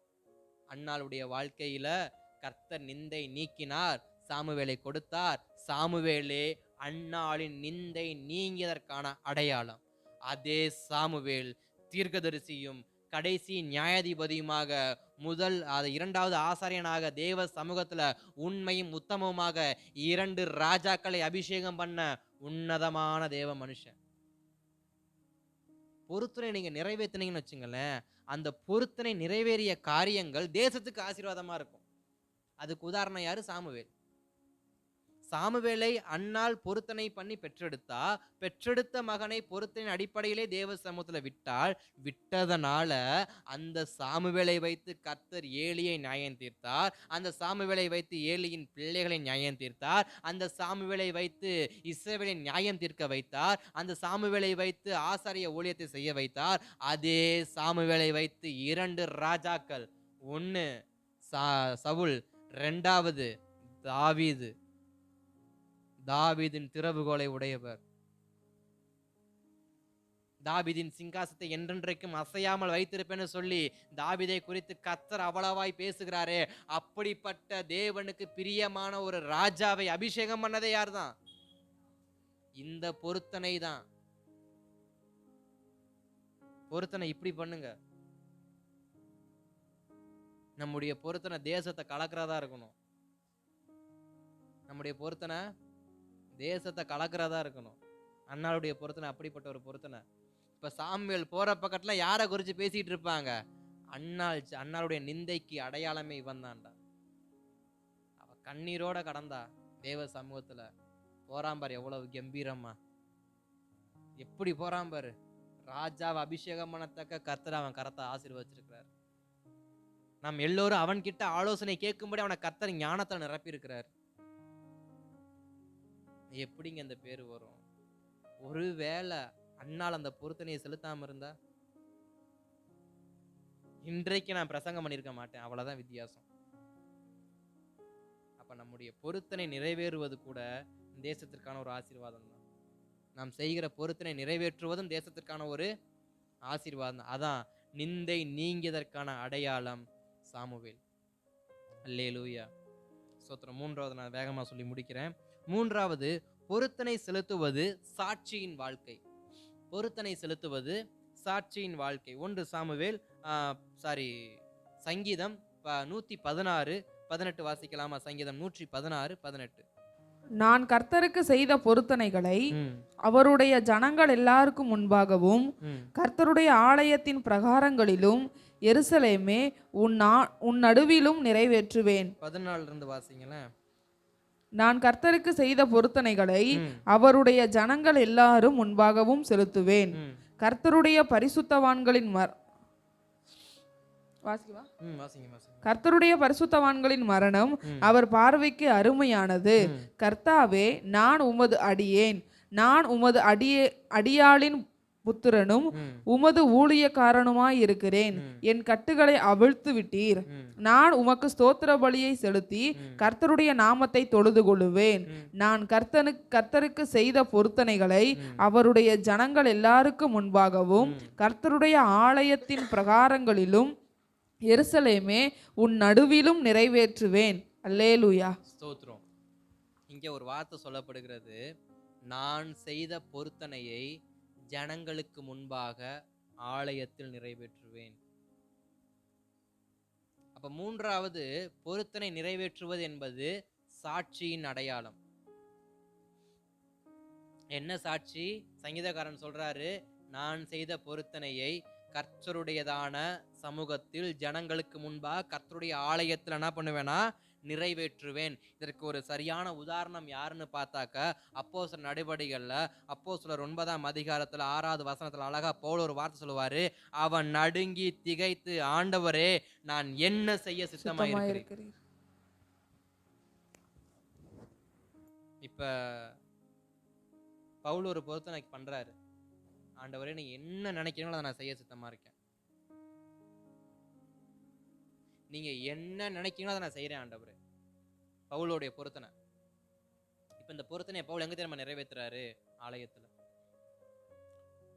Speaker 1: அன்னாளுடைய வாழ்க்கையில கர்த்தர் நிந்தை நீக்கினார், சாமுவேலை கொடுத்தார். சாமுவேலே அன்னாளின் நிந்தை நீங்கியதற்கான அடையாளம். அதே சாமுவேல் தீர்க்கதரிசியும் கடைசி நியாயாதிபதியுமாக, இரண்டாவது ஆசாரியனாக தேவ சமூகத்துல உண்மையும் உத்தமமாக 2 ராஜாக்களை அபிஷேகம் பண்ண உன்னதமான தேவ மனுஷன். பொருத்தனை நீங்க நிறைவேற்றினீங்கன்னு வச்சுங்களேன், அந்த பொருத்தனை நிறைவேறிய காரியங்கள் தேசத்துக்கு ஆசீர்வாதமா இருக்கும். அதுக்கு உதாரணம் யாரு? சாமுவேல். சாமுவேலை அன்னாள் பொருத்தனை பண்ணி பெற்றெடுத்தா, பெற்றெடுத்த மகனை பொருத்தனை அடிப்படையிலே தேவ சமூகத்துல விட்டதனால அந்த சாமுவேலை வைத்து கர்த்தர் ஏலியை நியாயம் தீர்த்தார். அந்த சாமுவேலை வைத்து ஏலியின் பிள்ளைகளை நியாயம் தீர்த்தார். அந்த சாமுவேலை வைத்து இஸ்ரவேலை நியாயம் தீர்க்க வைத்தார். அந்த சாமுவேலை வைத்து ஆசாரிய ஊழியத்தை செய்ய வைத்தார். அதே சாமுவேலை வைத்து 2 ராஜாக்கள், ஒன்னு சவுல், 2வது தாவீது, தாவீதின் திறவுகோலை உடையவர், தாவீதின் சிங்காசத்தை என்றென்றைக்கும் அசையாமல் வைத்திருப்பேன்னு சொல்லி தாவீதை குறித்து கர்த்தர் அவ்வளவாய் பேசுகிறாரே, அப்படிப்பட்ட தேவனுக்கு பிரியமான ஒரு ராஜாவை அபிஷேகம் பண்ணதே யார்தான்? இந்த பொருத்தனை தான். பொருத்தனை இப்படி பண்ணுங்க. நம்முடைய பொருத்தனை தேசத்தை கலக்கிறதா இருக்கணும். நம்முடைய பொருத்தனை தேசத்தை கலக்கிறதா இருக்கணும். அண்ணாளுடைய பொருத்தனை அப்படிப்பட்ட ஒரு பொருத்தனை. இப்ப சாமுவேல் போற பக்கத்துல யாரை குறிச்சு பேசிட்டு இருப்பாங்க? அண்ணாளுடைய நிந்தைக்கு அடையாளமே இவன் தான்டா. அவ கண்ணீரோட கடந்தா தேவ சமூகத்துல. போறாம்பாரு எவ்வளவு கம்பீரமா, எப்படி போறாம்பாரு. ராஜாவை அபிஷேகம் பண்ணத்தக்க கர்த்தர் அவன் கரத்தை ஆசீர்வதிச்சிருக்கிறார். நாம் எல்லோரும் அவன் கிட்ட ஆலோசனை கேட்கும்படி அவனை கர்த்தர் ஞானத்தை நிரப்பி இருக்கிறார். எப்படிங்க இந்த பேரு வரும்? ஒருவேளை அண்ணால் அந்த பொருத்தனையை செலுத்தாம இருந்தா இன்றைக்கு நான் பிரசங்கம் பண்ணியிருக்க மாட்டேன். அவ்வளவுதான் வித்தியாசம். அப்ப நம்முடைய பொருத்தனை நிறைவேறுவது கூட தேசத்திற்கான ஒரு ஆசீர்வாதம் தான். நாம் செய்கிற பொருத்தனை நிறைவேற்றுவதும் தேசத்திற்கான ஒரு ஆசீர்வாதம். அதான் நிந்தை நீங்கியதற்கான அடையாளம் சாமுவேல். அல்லேலூயா, ஸ்தோத்திரம். மூன்றாவது நான் வேகமா சொல்லி முடிக்கிறேன். மூன்றாவது, பொருத்தனை செலுத்துவது சாட்சியின் வாழ்க்கை. பொருத்தனை செலுத்துவது சாட்சியின் வாழ்க்கை. 1 சாமுவேல் சங்கீதம் 116:18 வாசிக்கலாமா? சங்கீதம் 116:18.
Speaker 2: நான் கர்த்தருக்கு செய்த பொருத்தனைகளை அவருடைய ஜனங்கள் எல்லாருக்கும் முன்பாகவும் கர்த்தருடைய ஆலயத்தின் பிரகாரங்களிலும் எருசலேமே உன் நடுவிலும் நிறைவேற்றுவேன்.
Speaker 1: 14 இருந்து வாசிங்களேன்.
Speaker 2: நான் கர்த்தருக்கு செய்த பொருத்தனைகளை அவருடைய ஜனங்கள் எல்லாரும் முன்பாகவும் செலுத்துவேன். கர்த்தருடைய பரிசுத்தவான்களின் கர்த்தருடைய பரிசுத்தவான்களின் மரணம் அவர் பார்வைக்கு அருமையானது. கர்த்தாவே, நான் உமது அடியேன், நான் உமது அடியாளின் புத்திரனும் உமது ஊழியக்காரனுமாய் இருக்கிறேன். என் கட்டுகளை அவிழ்த்து விட்டீர். நான் உமக்கு ஸ்தோத்திர பலியை செலுத்தி கர்த்தருடைய நாமத்தை தொழுது கொள்ளுவேன். நான் கர்த்தருக்கு செய்த பொருத்தனைகளை அவருடைய ஜனங்கள் எல்லாருக்கும் முன்பாகவும் கர்த்தருடைய ஆலயத்தின் பிரகாரங்களிலும் எருசலேமே உன் நடுவிலும் நிறைவேற்றுவேன். அல்லேலூயா,
Speaker 1: ஸ்தோத்திரம். இங்கே ஒரு வார்த்தை சொல்லப்படுகிறது, நான் செய்த பொருத்தனையை ஜனங்களுக்கு முன்பாக ஆலயத்தில் நிறைவேற்றுவேன். அப்ப மூன்றாவது, பொருத்தனை நிறைவேற்றுவது என்பது சாட்சியின் அடையாளம். என்ன சாட்சி? சங்கீதக்காரன் சொல்றாரு, நான் செய்த பொருத்தனையை கர்த்தருடையதான சமூகத்தில் ஜனங்களுக்கு முன்பாக கர்த்தருடைய ஆலயத்தில் என்ன பண்ணுவேனா? நிறைவேற்றுவேன். இதற்கு ஒரு சரியான உதாரணம் யாருன்னு பார்த்தாக்க, அப்போஸ்தலர் நடவடிக்கைகள்ல அப்போஸ்தலர் 9ஆம் அதிகாரத்துல 6வது வசனத்துல அழகா பவுல் ஒரு வார்த்தை சொல்லுவாரு, அவன் நடுங்கி திகைத்து, ஆண்டவரே, நான் என்ன செய்ய சித்தமாயிருக்கிறேன். இப்ப பவுல் ஒரு பொருத்தனை பண்றாரு, ஆண்டவரே, நீ என்ன நினைக்கிறீங்களோ அதை நான் செய்ய சித்தமா இருக்கேன். நீங்க என்ன நினைக்கிறீங்களோ அதை நான் செய்யறேன் ஆண்டவரே. பவுலுடைய பொருத்தனை. இப்ப இந்த பொருத்தனை பவுல் எங்க தெரியுமா நிறைவேற்றுறாரு? ஆலயத்துல.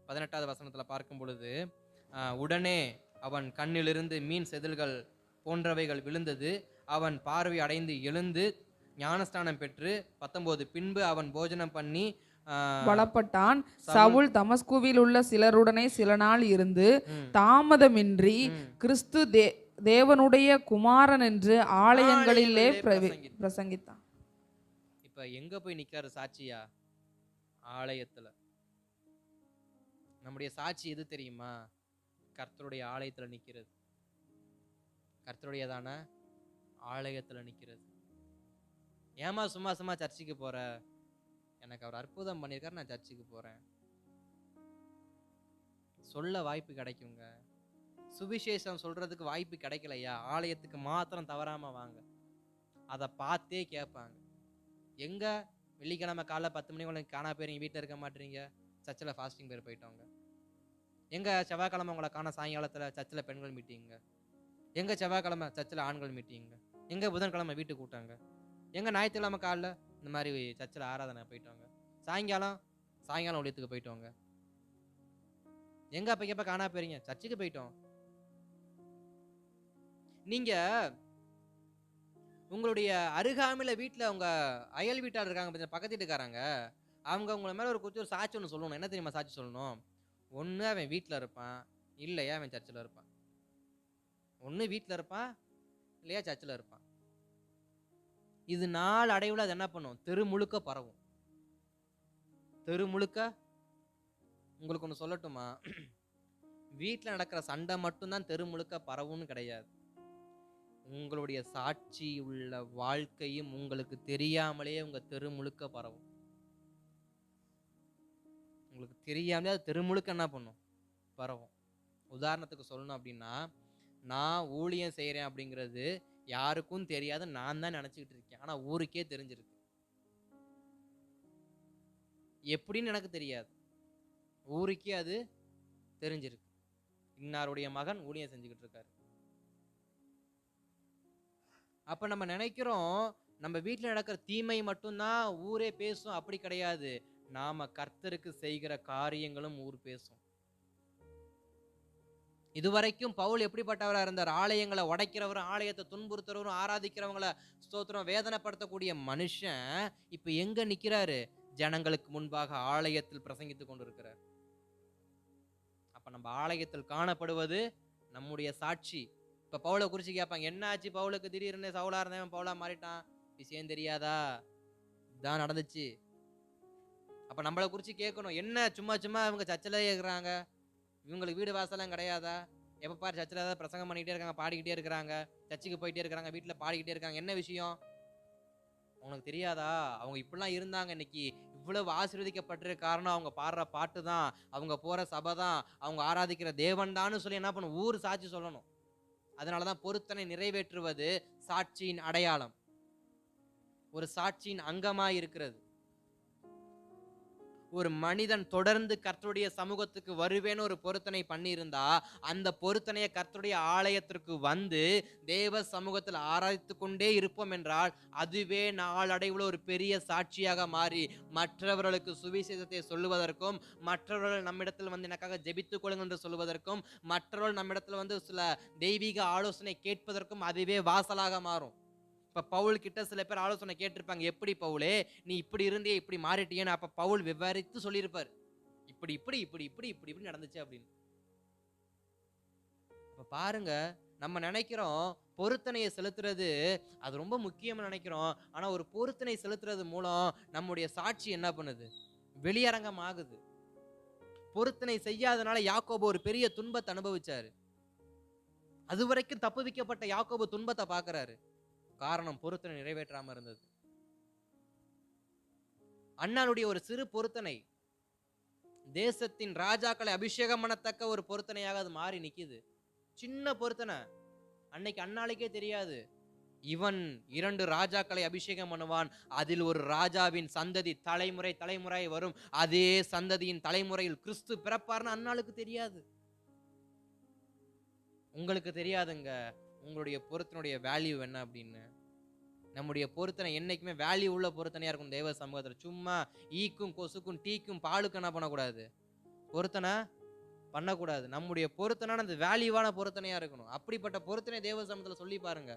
Speaker 1: 18வது வசனத்துல பார்க்கும் பொழுது, உடனே அவன் கண்ணிலிருந்து மீன் செதில்கள் போன்றவைகள் விழுந்தது, அவன் பார்வை அடைந்து எழுந்து ஞானஸ்தானம் பெற்று 19 பின்பு அவன் போஜனம் பண்ணி
Speaker 2: பலப்பட்டான். சவுல் தமஸ்குவில் உள்ள சிலருடனே சில நாள் இருந்து தாமதமின்றி கிறிஸ்து தேவனுடைய குமாரன் என்று ஆலயங்களிலே பிரசங்கித்தான்.
Speaker 1: இப்ப எங்க போய் நிக்காரு சாட்சியா? ஆலயத்துல. நம்முடைய சாட்சி எது தெரியுமா? கர்த்தருடைய ஆலயத்துல நிக்கிறது. கர்த்தருடையதான ஆலயத்துல நிக்கிறது. ஏமா சும்மா சும்மா சர்ச்சுக்கு போற? எனக்கு அவர் அற்புதம் பண்ணியிருக்காரு, நான் சர்ச்சுக்கு போறேன். சொல்ல வாய்ப்பு கிடைக்குங்க. சுவிசேஷம் சொல்றதுக்கு வாய்ப்பு கிடைக்கலையா? ஆலயத்துக்கு மாத்திரம் தவறாம வாங்க. அதை பார்த்தே கேட்பாங்க. எங்க வெள்ளிக்கிழமை காலைல 10 மணி உங்களுக்கு காணா போயிருங்க, வீட்டில் இருக்க மாட்டீங்க, சர்ச்சில் ஃபாஸ்டிங் பேர் போயிட்டோங்க. எங்க செவ்வாய்க்கிழமை உங்களை காண சாயங்காலத்தில் சர்ச்சில் பெண்கள் மீட்டிங்க. எங்க செவ்வாய்க்கிழமை சர்ச்சில் ஆண்கள் மீட்டிங்க. எங்க புதன்கிழமை வீட்டு கூட்டாங்க. எங்க ஞாயிற்றுக்கிழமை காலைல இந்த மாதிரி சர்ச்சில் ஆராதனை போயிட்டோங்க, சாயங்காலம் ஊழியத்துக்கு போயிட்டோங்க. எங்க அப்ப காணா போறீங்க? சர்ச்சுக்கு போயிட்டோம். நீங்க உங்களுடைய அருகாமையில வீட்டுல உங்க அயல் வீட்டார் இருக்காங்க பாத்தீங்களா, பக்கத்து வீட்டுக்காரங்க, அவங்க உங்களை மேல ஒரு சாட்சி ஒன்று சொல்லணும். என்ன தெரியுமா சாட்சி சொல்லணும்? ஒண்ணு அவன் வீட்டுல இருப்பான், இல்லையா அவன் சர்ச்சில் இருப்பான். ஒண்ணு வீட்டுல இருப்பான், இல்லையா சர்ச்சில் இருப்பான். இது நாள் அடைவுல அது என்ன பண்ணும்? தெரு முழுக்க பரவும். தெரு முழுக்க. உங்களுக்கு ஒண்ணு சொல்லட்டுமா? வீட்டுல நடக்கிற சண்டை மட்டும்தான் தெரு முழுக்க பரவும்னு கிடையாது. உங்களுடைய சாட்சி உள்ள வாழ்க்கையும் உங்களுக்கு தெரியாமலேயே உங்க தெரு முழுக்க பரவும். உங்களுக்கு தெரியாமலே அது தெரு முழுக்க என்ன பண்ணும்? பரவும். உதாரணத்துக்கு சொல்லணும் அப்படின்னா, நான் ஊழியம் செய்யறேன் அப்படிங்கிறது யாருக்கும் தெரியாது, நான் தான் நினைச்சுக்கிட்டு இருக்கேன். ஆனா ஊருக்கே தெரிஞ்சிருக்கு. எப்படின்னு எனக்கு தெரியாது, ஊருக்கே அது தெரிஞ்சிருக்கு. இன்னாருடைய மகன் ஊழியம் செஞ்சுக்கிட்டு இருக்காரு. அப்ப நம்ம நினைக்கிறோம் நம்ம வீட்டுல நடக்கிற தீமை மட்டும்தான் ஊரே பேசும். அப்படி கிடையாது. நாம கர்த்தருக்கு செய்கிற காரியங்களும் ஊர் பேசும். இதுவரைக்கும் பவுல் எப்படிப்பட்டவரா இருந்தார்? ஆலயங்களை உடைக்கிறவரும், ஆலயத்தை துன்புறுத்துறவரும், ஆராதிக்கிறவங்களை ஸ்தோத்திரம் வேதனைப்படுத்தக்கூடிய மனுஷன் இப்ப எங்க நிக்கிறாரு? ஜனங்களுக்கு முன்பாக ஆலயத்தில் பிரசங்கித்துக் கொண்டிருக்கிறார். அப்ப நம்ம ஆலயத்தில் காணப்படுவது நம்முடைய சாட்சி. இப்ப பவுலை குறிச்சு கேட்பாங்க, என்ன ஆச்சு பவுலுக்கு திடீர்னு சவுலா இருந்தவன் பவுலா மாறிட்டான்? விஷயம் தெரியாதா? இதான் நடந்துச்சு. அப்ப நம்மளை குறிச்சு கேட்கணும், என்ன சும்மா சும்மா இவங்க சர்ச்சில் இருக்கிறாங்க, இவங்களுக்கு வீடு வாசலாம் கிடையாதா? எப்ப பாரு சர்ச்சில் ஏதாவது பிரசங்கம் பண்ணிக்கிட்டே இருக்காங்க, பாடிக்கிட்டே இருக்கிறாங்க, சர்ச்சுக்கு போயிட்டே இருக்கிறாங்க, வீட்டுல பாடிக்கிட்டே இருக்காங்க, என்ன விஷயம்? உனக்கு தெரியாதா? அவங்க இப்படிலாம் இருந்தாங்க, இன்னைக்கு இவ்வளவு ஆசீர்வதிக்கப்பட்டிருக்க காரணம் அவங்க பாடுற பாட்டு தான், அவங்க போற சபை தான், அவங்க ஆராதிக்கிற தேவன் தான் சொல்லி என்ன பண்ணும்? ஊர் சாட்சி சொல்லணும். அதனாலதான் பொருத்தனை நிறைவேற்றுவது சாட்சியின் அடையாளம், ஒரு சாட்சியின் அங்கமாய் இருக்கிறது. ஒரு மனிதன் தொடர்ந்து கர்த்தருடைய சமூகத்துக்கு வருவேன்னு ஒரு பொருத்தனை பண்ணியிருந்தா, அந்த பொருத்தனையை கர்த்தருடைய ஆலயத்திற்கு வந்து தேவ சமூகத்தில் ஆராய்த்து கொண்டே இருப்போம் என்றால், அதுவே நாளடைவில் ஒரு பெரிய சாட்சியாக மாறி மற்றவர்களுக்கு சுவிசேஷத்தை சொல்லுவதற்கும், மற்றவர்கள் நம்மிடத்தில் வந்து எனக்காக ஜெபித்துக் கொள்ளுங்கள் என்று சொல்லுவதற்கும், மற்றவர்கள் நம்மிடத்தில் வந்து சில தெய்வீக ஆலோசனை கேட்பதற்கும் அதுவே வாசலாக மாறும். இப்ப பவுல் கிட்ட சில பேர் ஆலோசனை கேட்டிருப்பாங்க, எப்படி பவுலே நீ இப்படி இருந்தே இப்படி மாறிட்டியேன்னு. அப்ப பவுல் விவரித்து சொல்லியிருப்பார், இப்படி இப்படி இப்படி இப்படி இப்படி இப்படி நடந்துச்சு அப்படின்னு. இப்ப பாருங்க, நம்ம நினைக்கிறோம் பொருத்தனையை செலுத்துறது அது ரொம்ப முக்கியம் நினைக்கிறோம். ஆனா ஒரு பொருத்தனை செலுத்துறது மூலம் நம்முடைய சாட்சி என்ன பண்ணுது? வெளியரங்கம் ஆகுது. பொருத்தனை செய்யாதனால யாக்கோபு ஒரு பெரிய துன்பத்தை அனுபவிச்சாரு. அது வரைக்கும் தப்பு வைக்கப்பட்ட யாக்கோபு துன்பத்தை பார்க்கிறாரு. காரணம் பொருத்தனை நிறைவேற்றாம இருந்தது. அண்ணாளுடைய ஒரு சிறு பொருத்தனை தேசத்தின் ராஜாக்களை அபிஷேகம் பண்ணத்தக்க ஒரு பொருத்தனையாக அது மாறி நிக்குது. சின்ன பொருத்தனை. அன்னைக்கு அண்ணாளுக்கே தெரியாது, இவன் 2 ராஜாக்களை அபிஷேகம் பண்ணுவான், அதில் ஒரு ராஜாவின் சந்ததி தலைமுறை தலைமுறை வரும், அதே சந்ததியின் தலைமுறையில் கிறிஸ்து பிறப்பார்னு அண்ணாளுக்கு தெரியாது. உங்களுக்கு தெரியாதுங்க உங்களுடைய பொருத்தனுடைய வேல்யூ என்ன அப்படின்னு. நம்முடைய பொருத்தனை என்னைக்குமே வேல்யூ உள்ள பொருத்தனையா இருக்கும் தேவ சமூகத்துல. சும்மா ஈக்கும் கொசுக்கும் டீக்கும் பாலுக்கும் என்ன பண்ணக்கூடாது? பொருத்தனை பண்ணக்கூடாது. நம்முடைய பொருத்தனான அந்த வேல்யூவான பொருத்தனையா இருக்கணும். அப்படிப்பட்ட பொருத்தனை தேவ சமூகத்துல சொல்லி பாருங்க.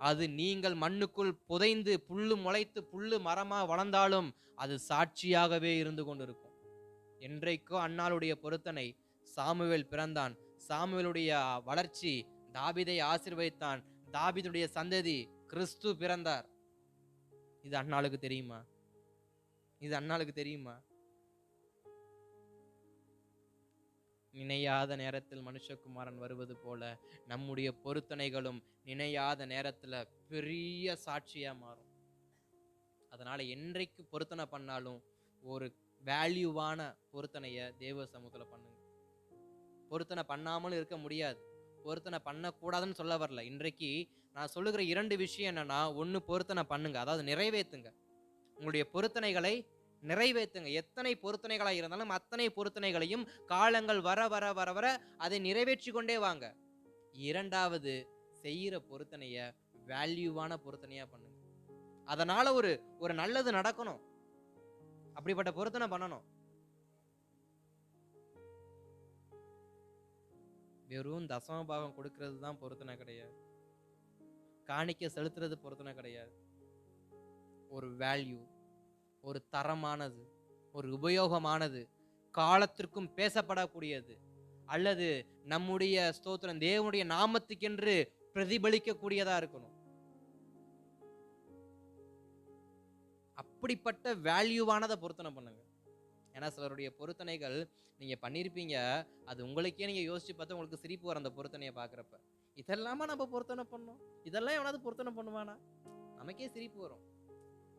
Speaker 1: அது நீங்கள் மண்ணுக்குள் புதைந்து புல்லு முளைத்து புல்லு மரமா வளர்ந்தாலும் அது சாட்சியாகவே இருந்து கொண்டிருக்கும். என்றைக்கோ அன்னாளுடைய பொருத்தனை சாமுவேல் பிறந்தான், சாமுவேலுடைய வளர்ச்சி தாவீதை ஆசீர்வதித்தான், தாவீதுடைய சந்ததி கிறிஸ்து பிறந்தார். இது அன்னாளுக்கு தெரியுமா? இது அன்னாளுக்கு தெரியுமா? நினையாத நேரத்தில் மனுஷகுமாரன் வருவது போல நம்முடைய பொருத்தனைகளும் நினையாத நேரத்துல பெரிய சாட்சியா மாறும். அதனால என்றைக்கு பொருத்தனை பண்ணாலும் ஒரு வேல்யூவான பொருத்தனைய தேவ சமூகத்துல பண்ணுங்க. பொருத்தனை பண்ணாமலும் இருக்க முடியாது, பொருத்தனை பண்ணக்கூடாதுன்னு சொல்ல வரல. இன்றைக்கு நான் சொல்லுகிற 2 விஷயம் என்னன்னா, ஒண்ணு பொருத்தனை பண்ணுங்க, அதாவது நிறைவேற்றுங்க. உங்களுடைய பொருத்தனைகளை நிறைவேற்றுங்க. எத்தனை பொருத்தனைகளாக இருந்தாலும் அத்தனை பொருத்தனைகளையும் காலங்கள் வர வர வர வர அதை நிறைவேற்றி கொண்டே வாங்க. 2வது, செய்யற பொருத்தனைய வேல்யூவான பொருத்தனையா பண்ணுங்க. அதனால ஒரு ஒரு நல்லது நடக்கணும். அப்படிப்பட்ட பொருத்தனை பண்ணணும். வெறும் தசம பாகம் கொடுக்கிறது தான் பொருத்தனை கிடையாது. காணிக்கை செலுத்துறது பொருத்தனை கிடையாது. ஒரு வேல்யூ, ஒரு தரமானது, ஒரு உபயோகமானது, காலத்திற்கும் பேசப்படக்கூடியது, அல்லது நம்முடைய ஸ்தோத்திரம் தேவனுடைய நாமத்துக்கென்று பிரதிபலிக்கக்கூடியதா இருக்கணும். அப்படிப்பட்ட வேல்யூவானதை பொருத்தனை பண்ணுங்க. ஏன்னா சிலருடைய பொருத்தனைகள் நீங்க பண்ணிருப்பீங்க, அது உங்களுக்கே நீங்க யோசிச்சு பார்த்தா உங்களுக்கு சிரிப்பு வரும் அந்த பொருத்தனையை பார்க்குறப்ப. இதெல்லாமா நம்ம பொருத்தனை பண்ணோம், இதெல்லாம் எவனாவது பொருத்தனை பண்ணுவானா, நமக்கே சிரிப்பு வரும்.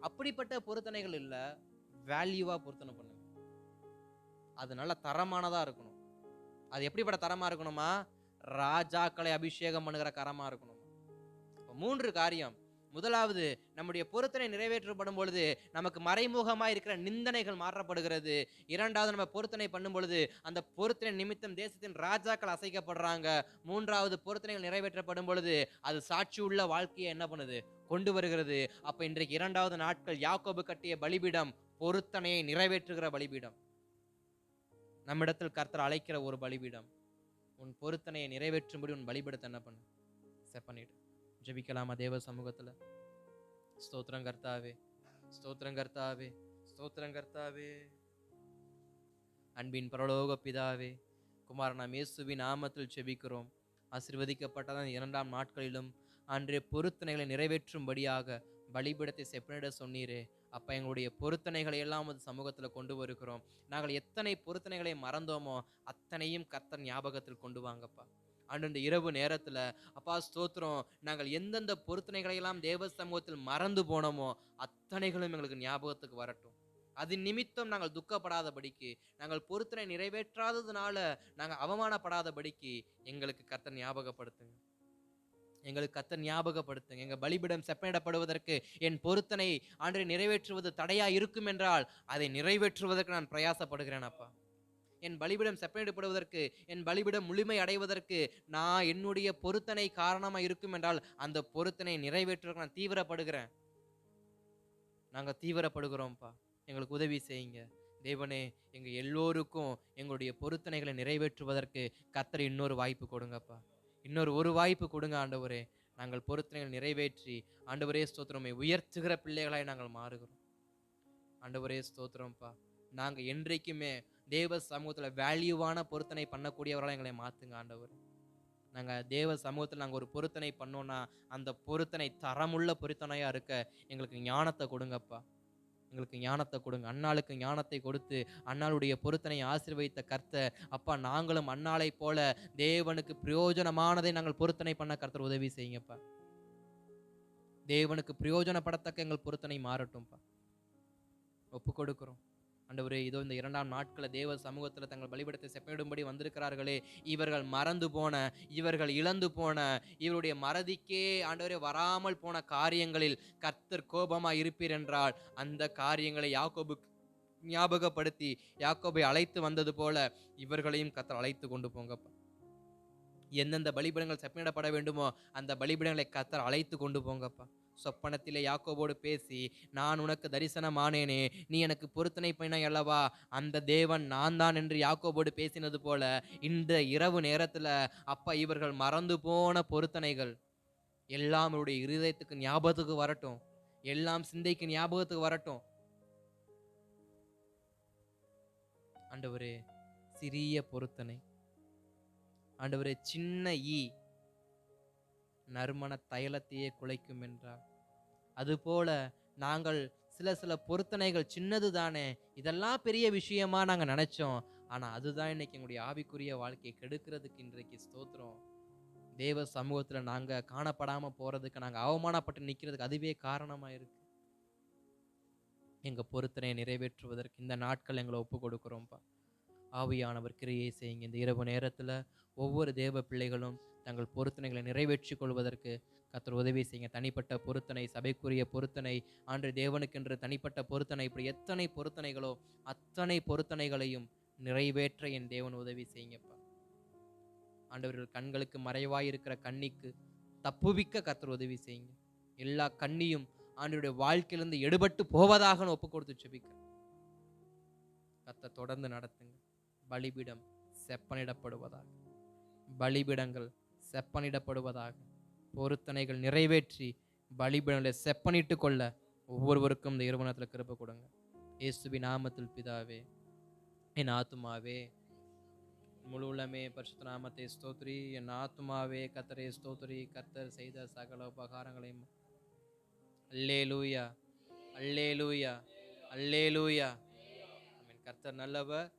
Speaker 1: அப்படிப்பட்ட பொருத்தனைகள் இல்ல, வேல்யூவா பொருத்தனை பண்ணுங்க. அது நல்ல தரமானதா இருக்கணும். அது எப்படிப்பட்ட தரமா இருக்கணுமா? ராஜாக்களை அபிஷேகம் பண்ணுகிற கரமா இருக்கணும். 3 காரியம். முதலாவது, நம்முடைய பொருத்தனை நிறைவேற்றப்படும் பொழுது நமக்கு மறைமுகமா இருக்கிற நிந்தனைகள் மாற்றப்படுகிறது. இரண்டாவது, நம்ம பொருத்தனை பண்ணும் பொழுது அந்த பொருத்தனை நிமித்தம் தேசத்தின் ராஜாக்கள் அசைக்கப்படுறாங்க. மூன்றாவது, பொருத்தனைகள் நிறைவேற்றப்படும் பொழுது அது சாட்சி உள்ள வாழ்க்கையை என்ன பண்ணுது? கொண்டு வருகிறது. அப்ப இன்றைக்கு 2வது நாட்கள் யாக்கோபு கட்டிய பலிபீடம் பொருத்தனையை நிறைவேற்றுகிற பலிபீடம். நம்மிடத்தில் கர்த்தர் அழைக்கிற ஒரு பலிபீடம். உன் பொருத்தனையை நிறைவேற்றும்படி உன் பலிபீடத்தை என்ன பண்ணு? செட் பண்ணிடு. ஜெபிக்கலாமா தேவ சமூகத்துல? ஸ்தோத்திரம் கர்த்தாவே, ஸ்தோத்திரம் கர்த்தாவே, ஸ்தோத்திரம் கர்த்தாவே. அன்பின் பரலோக பிதாவே, குமாரனாம் இயேசுவின் நாமத்தில் ஜெபிக்கிறோம். ஆசீர்வதிக்கப்பட்டதான் 2ஆம் நாட்களிலும் அன்றைய பொருத்தனைகளை நிறைவேற்றும்படியாக பலிபீடத்தை செப்பனிட சொன்னீரே. அப்ப எங்களுடைய பொருத்தனைகளை எல்லாம் அது சமூகத்துல கொண்டு வருகிறோம். நாங்கள் எத்தனை பொருத்தனைகளை மறந்தோமோ அத்தனையும் கர்த்தர் ஞாபகத்தில் கொண்டு வாங்கப்பா. ஆண்டு இந்த இரவு நேரத்துல அப்பா ஸ்தோத்திரம், நாங்கள் எந்தெந்த பொருத்தனைகளை எல்லாம் தேவ சமூகத்தில் மறந்து போனோமோ அத்தனைகளும் எங்களுக்கு ஞாபகத்துக்கு வரட்டும். அது நிமித்தம் நாங்கள் துக்கப்படாதபடிக்கு, நாங்கள் பொருத்தனை நிறைவேற்றாததுனால நாங்கள் அவமானப்படாதபடிக்கு எங்களுக்கு கர்த்தர் ஞாபகப்படுத்துங்க. எங்களுக்கு கர்த்தர் ஞாபகப்படுத்துங்க. எங்க பலிபீடம் செப்பனிடப்படுவதற்கு என் பொருத்தனை ஆண்டவரே நிறைவேற்றுவது தடையா இருக்கும் என்றால் அதை நிறைவேற்றுவதற்கு நான் பிரயாசப்படுகிறேன் அப்பா. என் பலிபீடம் செப்பனிடப்படுவதற்கு, என் பலிபீடம் முழுமை அடைவதற்கு நான் என்னுடைய பொருத்தனை காரணமா இருக்கும் என்றால் அந்த பொருத்தனை நிறைவேற்றுவதற்கு நான் தீவிரப்படுகிறேன். நாங்க தீவிரப்படுகிறோம்ப்பா. எங்களுக்கு உதவி செய்யுங்க தேவனே. எங்க எல்லோருக்கும் எங்களுடைய பொருத்தனைகளை நிறைவேற்றுவதற்கு கர்த்தர் இன்னொரு வாய்ப்பு கொடுங்கப்பா. இன்னொரு ஒரு வாய்ப்பு கொடுங்க ஆண்டவரே. நாங்கள் பொருத்தனைகள் நிறைவேற்றி ஆண்டவரே ஸ்தோத்திரமை உயர்த்துகிற பிள்ளைகளாய் நாங்கள் மாறுகிறோம். ஆண்டவரே ஸ்தோத்திரம்ப்பா. நாங்க என்றைக்குமே தேவ சமூகத்துல வேல்யூவான பொருத்தனை பண்ணக்கூடியவர்களாக எங்களை மாத்துங்க ஆண்டவர். நாங்க தேவ சமூகத்தில் நாங்க ஒரு பொருத்தனை பண்ணோம்னா அந்த பொருத்தனை தரமுள்ள பொருத்தனையா இருக்க எங்களுக்கு ஞானத்தை கொடுங்கப்பா. எங்களுக்கு ஞானத்தை கொடுங்க. அன்னாளுக்கு ஞானத்தை கொடுத்து அன்னாளுடைய பொருத்தனை ஆசீர்வதித்த கர்த்தர் அப்பா, நாங்களும் அன்னாளை போல தேவனுக்கு பிரயோஜனமானதை நாங்கள் பொருத்தனை பண்ண கர்த்தர் உதவி செய்யுங்கப்பா. தேவனுக்கு பிரயோஜனப்படத்தக்க எங்கள் பொருத்தனை மாறட்டும்ப்பா. ஒப்பு கொடுக்கிறோம் ஆண்டவரே. இதோ இந்த 2ஆம் நாட்கள தேவ சமூகத்துல தங்கள் பலிபீடத்தை செப்பனிடும்படி வந்திருக்கிறார்களே, இவர்கள் மறந்து போன, இவர்கள் இழந்து போன, இவருடைய மறதிக்கே ஆண்டவரே வராமல் போன காரியங்களில் கர்த்தர் கோபமா இருப்பீர் என்றால் அந்த காரியங்களை யாக்கோபுக்கு ஞாபகப்படுத்தி யாக்கோபை அழைத்து வந்தது போல இவர்களையும் கர்த்தர் அழைத்து கொண்டு போங்கப்பா. எந்தெந்த பலிபீடங்கள் செப்பனிடப்பட வேண்டுமோ அந்த பலிபீடங்களை கர்த்தர் அழைத்து கொண்டு போங்கப்பா. சொப்பனத்திலே யாக்கோபோடு பேசி, நான் உனக்கு தரிசனமானேனே, நீ எனக்கு பொருத்தனை பண்ணாய் அல்லவா, அந்த தேவன் நான் தான் என்று யாக்கோபோடு பேசினது போல இந்த இரவு நேரத்துல அப்பா இவர்கள் மறந்து போன பொருத்தனைகள் எல்லாம் இவருடைய இருதயத்துக்கு ஞாபகத்துக்கு வரட்டும். எல்லாம் சிந்தைக்கு ஞாபகத்துக்கு வரட்டும். ஆண்டவரே, சிறிய பொருத்தனை ஆண்டவரே, சின்ன ஈ நறுமண தைலத்தையே குலைக்கும் என்றார். அதுபோல நாங்கள் சில பொருத்தனைகள் சின்னது தானே, இதெல்லாம் பெரிய விஷயமா நாங்க நினைச்சோம். ஆனா அதுதான் இன்னைக்கு எங்களுடைய ஆவிக்குரிய வாழ்க்கையை கெடுக்கிறதுக்கு இன்றைக்கு ஸ்தோத்திரம் தேவ சமூகத்துல நாங்க காணப்படாம போறதுக்கு, நாங்க அவமானப்பட்டு நிக்கிறதுக்கு அதுவே காரணமா இருக்கு. எங்க பொருத்தனையை நிறைவேற்றுவதற்கு இந்த நாட்கள் எங்களை ஒப்பு கொடுக்கிறோம்ப்பா. ஆவியானவர் கிரியை செய்யுங்க. இந்த இரவு நேரத்துல ஒவ்வொரு தேவ பிள்ளைகளும் தங்கள் பொருத்தனைகளை நிறைவேற்றிக் கொள்வதற்கு கர்த்தர் உதவி செய்யுங்க. தனிப்பட்ட பொருத்தனை, சபைக்குரிய பொருத்தனை, ஆண்டு தேவனுக்கென்று தனிப்பட்ட பொருத்தனை, இப்படி எத்தனை பொருத்தனைகளோ அத்தனை பொருத்தனைகளையும் நிறைவேற்ற என் தேவன் உதவி செய்யுங்கப்பா. ஆண்டவர்கள் கண்களுக்கு மறைவாயிருக்கிற கண்ணிக்கு தப்புவிக்க கர்த்தர் உதவி செய்யுங்க. எல்லா கண்ணியும் ஆண்டவருடைய வாழ்க்கையிலிருந்து எடுபட்டு போவதாக ஒப்பு கொடுத்து ஜெபிக்கிறேன். கர்த்தர் தொடர்ந்து நடத்துங்க. பலிபீடம் செப்பனிடப்படுவதாக, பலிபீடங்கள் செப்பனிடப்படுவதாக, பொருத்தனைகள் நிறைவேற்றி பலிபீடங்களை செப்பனிட்டு கொள்ள ஒவ்வொருவருக்கும் இந்த இரவு கிருபை கொடுங்க. இயேசுவின் நாமத்தில் பிதாவே. என் ஆத்துமாவே முழு உள்ளமே பரிசுத்த நாமத்தை ஸ்தோத்திரி. என் ஆத்துமாவே கர்த்தரை ஸ்தோத்திரி. கர்த்தர் செய்த சகல உபகாரங்களையும். அல்லேலூயா, அல்லேலூயா, அல்லேலூயா. ஆமென். கர்த்தர் நல்லவர்.